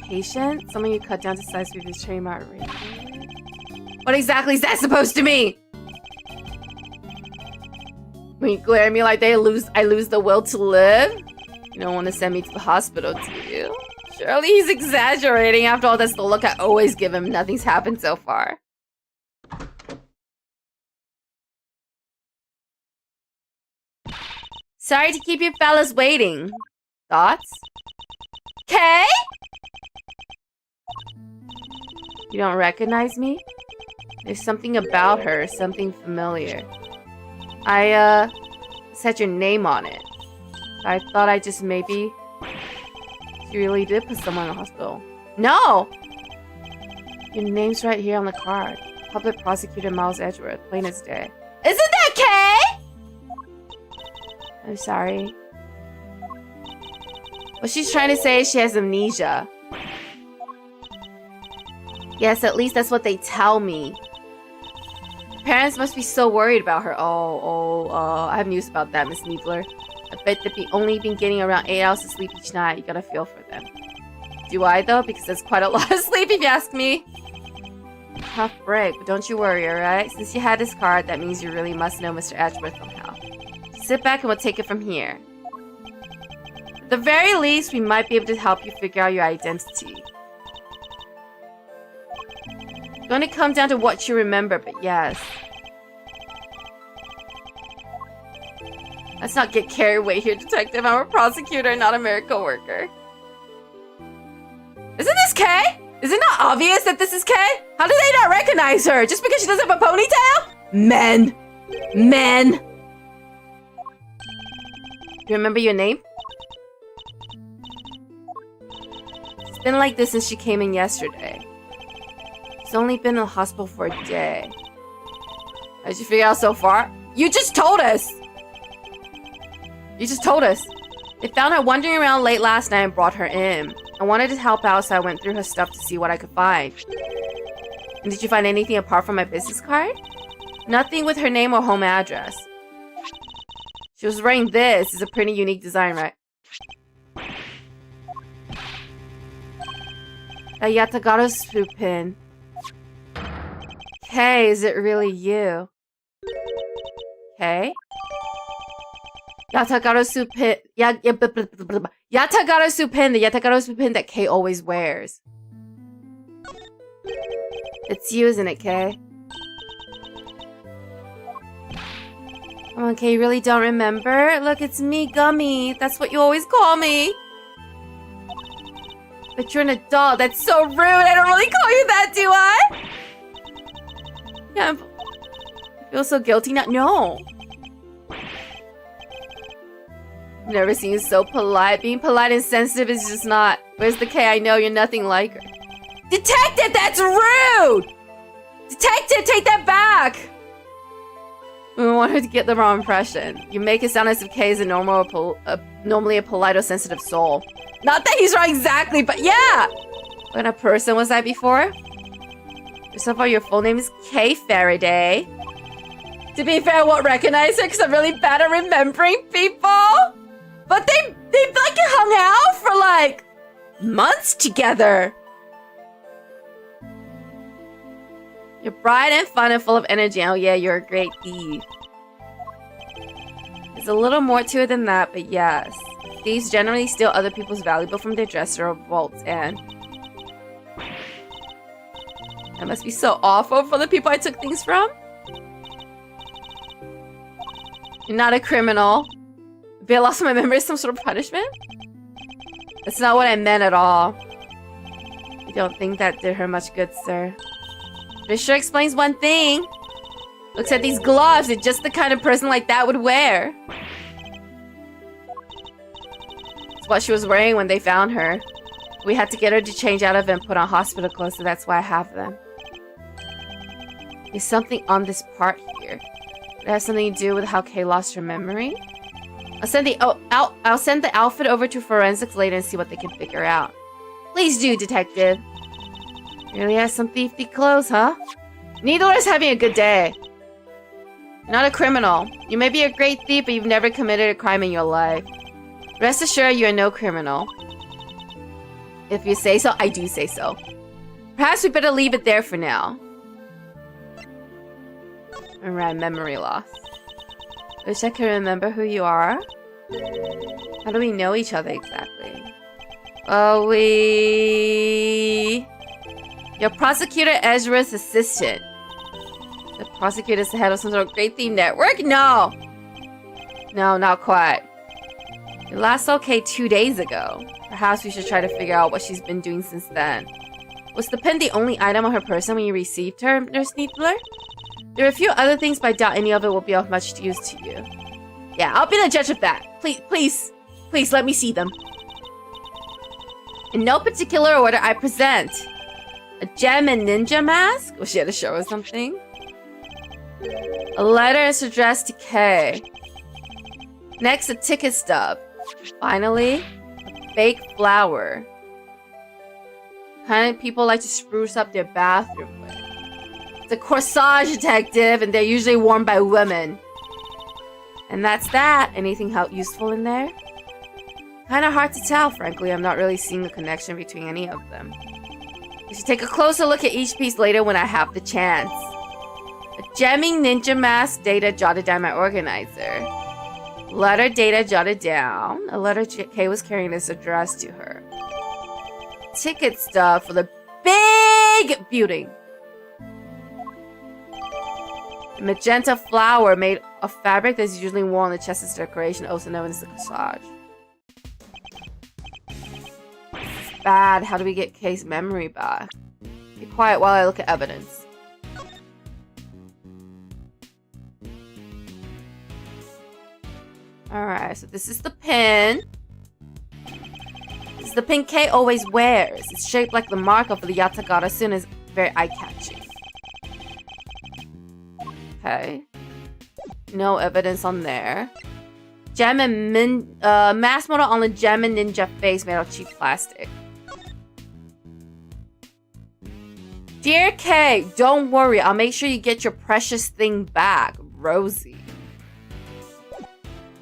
Patient? Someone you cut down to size with his trademark rate. What exactly is that supposed to mean? When you glare at me like that, I lose the will to live? You don't want to send me to the hospital, do you? Surely he's exaggerating. After all, that's the look I always give him. Nothing's happened so far. Sorry to keep you fellas waiting. Thoughts? Kay? You don't recognize me? There's something about her, something familiar. I, said your name on it. I thought I just maybe... You really did put someone in the hospital. No! Your name's right here on the card. Public Prosecutor Miles Edgeworth, plain as day. Isn't that Kay? I'm sorry. What she's trying to say is she has amnesia. Yes, at least that's what they tell me. Parents must be so worried about her. I have news about that, Miss Needler. I bet they've only been getting around 8 hours of sleep each night. You gotta feel for them. Do I, though? Because that's quite a lot of sleep, if you ask me. Tough break, but don't you worry, alright? Since you had this card, that means you really must know Mr. Edgeworth somehow. Sit back and we'll take it from here. At the very least, we might be able to help you figure out your identity. It's going to come down to what you remember, but yes. Let's not get carried away here, Detective. I'm a prosecutor, not a miracle worker. Isn't this Kay? Is it not obvious that this is Kay? How do they not recognize her? Just because she doesn't have a ponytail? Men. Men. You remember your name? It's been like this since she came in yesterday. She's only been in the hospital for a day. How did you figure out so far? You just told us! You just told us. They found her wandering around late last night and brought her in. I wanted to help out, so I went through her stuff to see what I could find. And did you find anything apart from my business card? Nothing with her name or home address. She was wearing this. It's a pretty unique design, right? A Yatagarasu pin. Hey, is it really you? Hey? Yatagarasu pin. Yatagarasu pin. The Yatagarasu pin that Kay always wears. It's you, isn't it, Kay? Come on, Kay, you really don't remember? Look, it's me, Gummy. That's what you always call me. But you're an adult. That's so rude. I don't really call you that, do I? Yeah, I feel so guilty now. No. I've never seen you so polite. Being polite and sensitive is just not. Where's the Kay? I know you're nothing like her. Detective, that's rude! Detective, take that back! We don't want her to get the wrong impression. You make it sound as if Kay is normally a polite or sensitive soul. Not that he's wrong exactly, but yeah! What kind of person was I before? So far, your full name is Kay Faraday. To be fair, I won't recognize her because I'm really bad at remembering people. But they've like hung out for like months together. You're bright and fun and full of energy. Oh yeah, you're a great thief. There's a little more to it than that, but yes. Thieves generally steal other people's valuables from their dresser or vaults, and that must be so awful for the people I took things from. You're not a criminal. Maybe I lost my memory as some sort of punishment? That's not what I meant at all. I don't think that did her much good, sir. But it sure explains one thing. Looks at these gloves. It's just the kind of person like that would wear. It's what she was wearing when they found her. We had to get her to change out of them and put on hospital clothes, so that's why I have them. There's something on this part here. It has something to do with how Kay lost her memory. I'll send the outfit over to forensics later and see what they can figure out. Please do, Detective. Really has some thiefy clothes, huh? Needler's having a good day. You're not a criminal. You may be a great thief, but you've never committed a crime in your life. Rest assured, you are no criminal. If you say so, I do say so. Perhaps we better leave it there for now. Alright, memory loss. Wish I could remember who you are. How do we know each other exactly? Oh, Your prosecutor Ezra's assistant. The prosecutor's the head of some sort of great theme network? No! No, not quite. It last saw Kay 2 days ago. Perhaps we should try to figure out what she's been doing since then. Was the pin the only item on her person when you received her, Nurse Needler? There are a few other things, but I doubt any of it will be of much use to you. Yeah, I'll be the judge of that. Please let me see them. In no particular order, I present a gem and ninja mask. Was she had to show us something? A letter is addressed to Kay. Next, a ticket stub. Finally, a fake flower. Kind of people like to spruce up their bathroom with. It's a corsage detective, and they're usually worn by women. And that's that. Anything useful in there? Kind of hard to tell, frankly. I'm not really seeing a connection between any of them. We should take a closer look at each piece later when I have the chance. A gemming ninja mask data jotted down my organizer. Letter data jotted down. A letter Kay was carrying is addressed to her. Ticket stub for the big building. A magenta flower made of fabric that's usually worn on the chest as decoration, also known as the corsage. This is bad. How do we get Kay's memory back? Be quiet while I look at evidence. Alright, so this is the pin. This is the pin Kay always wears. It's shaped like the mark of the Yatagata Sun, is very eye-catching. Okay. No evidence on there. Gem and mask model on the gem and ninja face made of cheap plastic. Dear Kay, don't worry. I'll make sure you get your precious thing back. Rosie.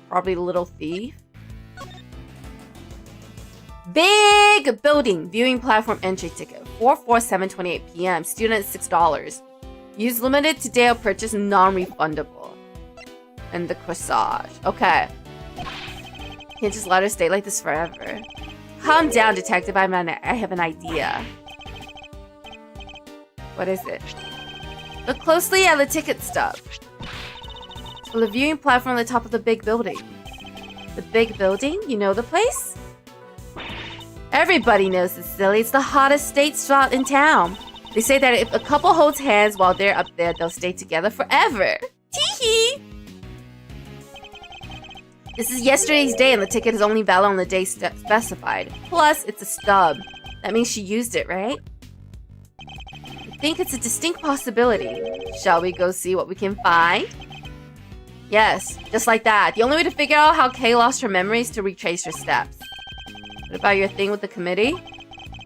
Probably the little thief. Big building. Viewing platform entry ticket. 4/4/7/28 p.m. Student $6. Use limited today or purchase non-refundable. And the corsage. Okay. Can't just let her stay like this forever. Calm down, detective. I have an idea. What is it? Look closely at the ticket stub. It's from the viewing platform on the top of the big building. The big building? You know the place? Everybody knows it's silly. It's the hottest state spot in town. They say that if a couple holds hands while they're up there, they'll stay together forever. Tee-hee! This is yesterday's day, and the ticket is only valid on the day specified. Plus, it's a stub. That means she used it, right? I think it's a distinct possibility. Shall we go see what we can find? Yes, just like that. The only way to figure out how Kay lost her memory is to retrace her steps. What about your thing with the committee?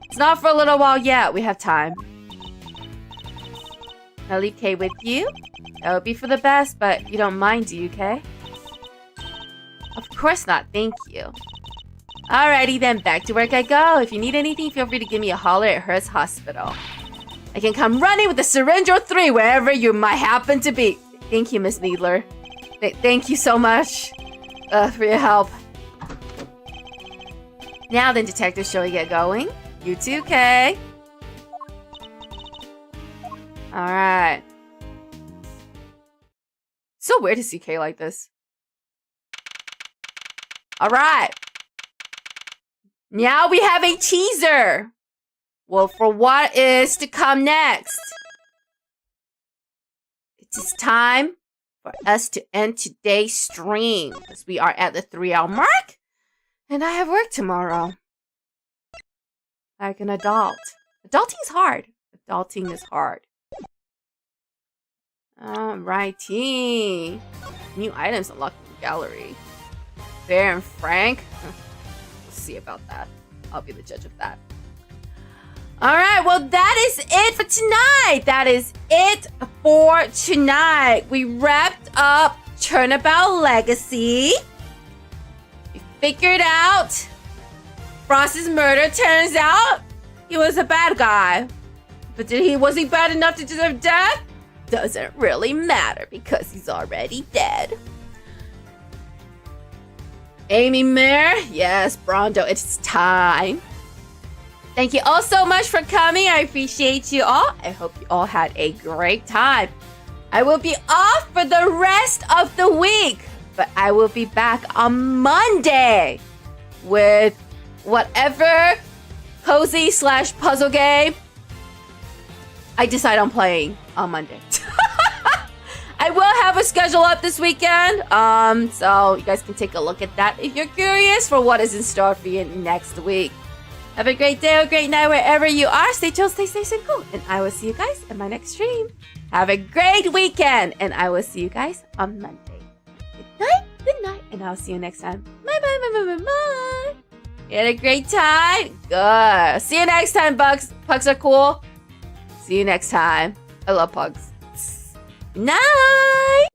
It's not for a little while yet. We have time. I'll leave Kay with you. That would be for the best, but you don't mind, do you, Kay? Of course not, thank you. Alrighty then, back to work I go. If you need anything, feel free to give me a holler at Hearst Hospital. I can come running with a syringe or 3 wherever you might happen to be. Thank you, Miss Needler. Thank you so much for your help. Now then, detective, shall we get going? You too, Kay. Alright. So weird to see Kay like this. Alright. Now we have a teaser. Well, for what is to come next. It is time for us to end today's stream, because we are at the 3-hour mark, and I have work tomorrow. Like an adult. Adulting is hard. Adulting is hard. Alrighty. New items unlocked in the gallery. Fair and Frank. We'll see about that. I'll be the judge of that. Alright, well that is it for tonight. That is it for tonight. We wrapped up Turnabout Legacy. We figured out Frost's murder. Turns out he was a bad guy. But was he bad enough to deserve death? Doesn't really matter because he's already dead. Amy Mir, yes, Brondo, it's time. Thank you all so much for coming. I appreciate you all. I hope you all had a great time. I will be off for the rest of the week, but I will be back on Monday with whatever cozy/puzzle game I decide on playing on Monday. I will have a schedule up this weekend, so you guys can take a look at that if you're curious for what is in store for you next week. Have a great day or great night wherever you are. Stay chill, stay safe, and cool. And I will see you guys in my next stream. Have a great weekend, and I will see you guys on Monday. Good night, and I'll see you next time. Bye. You had a great time? Good. See you next time, Bugs. Pugs are cool. See you next time. I love pugs. Night.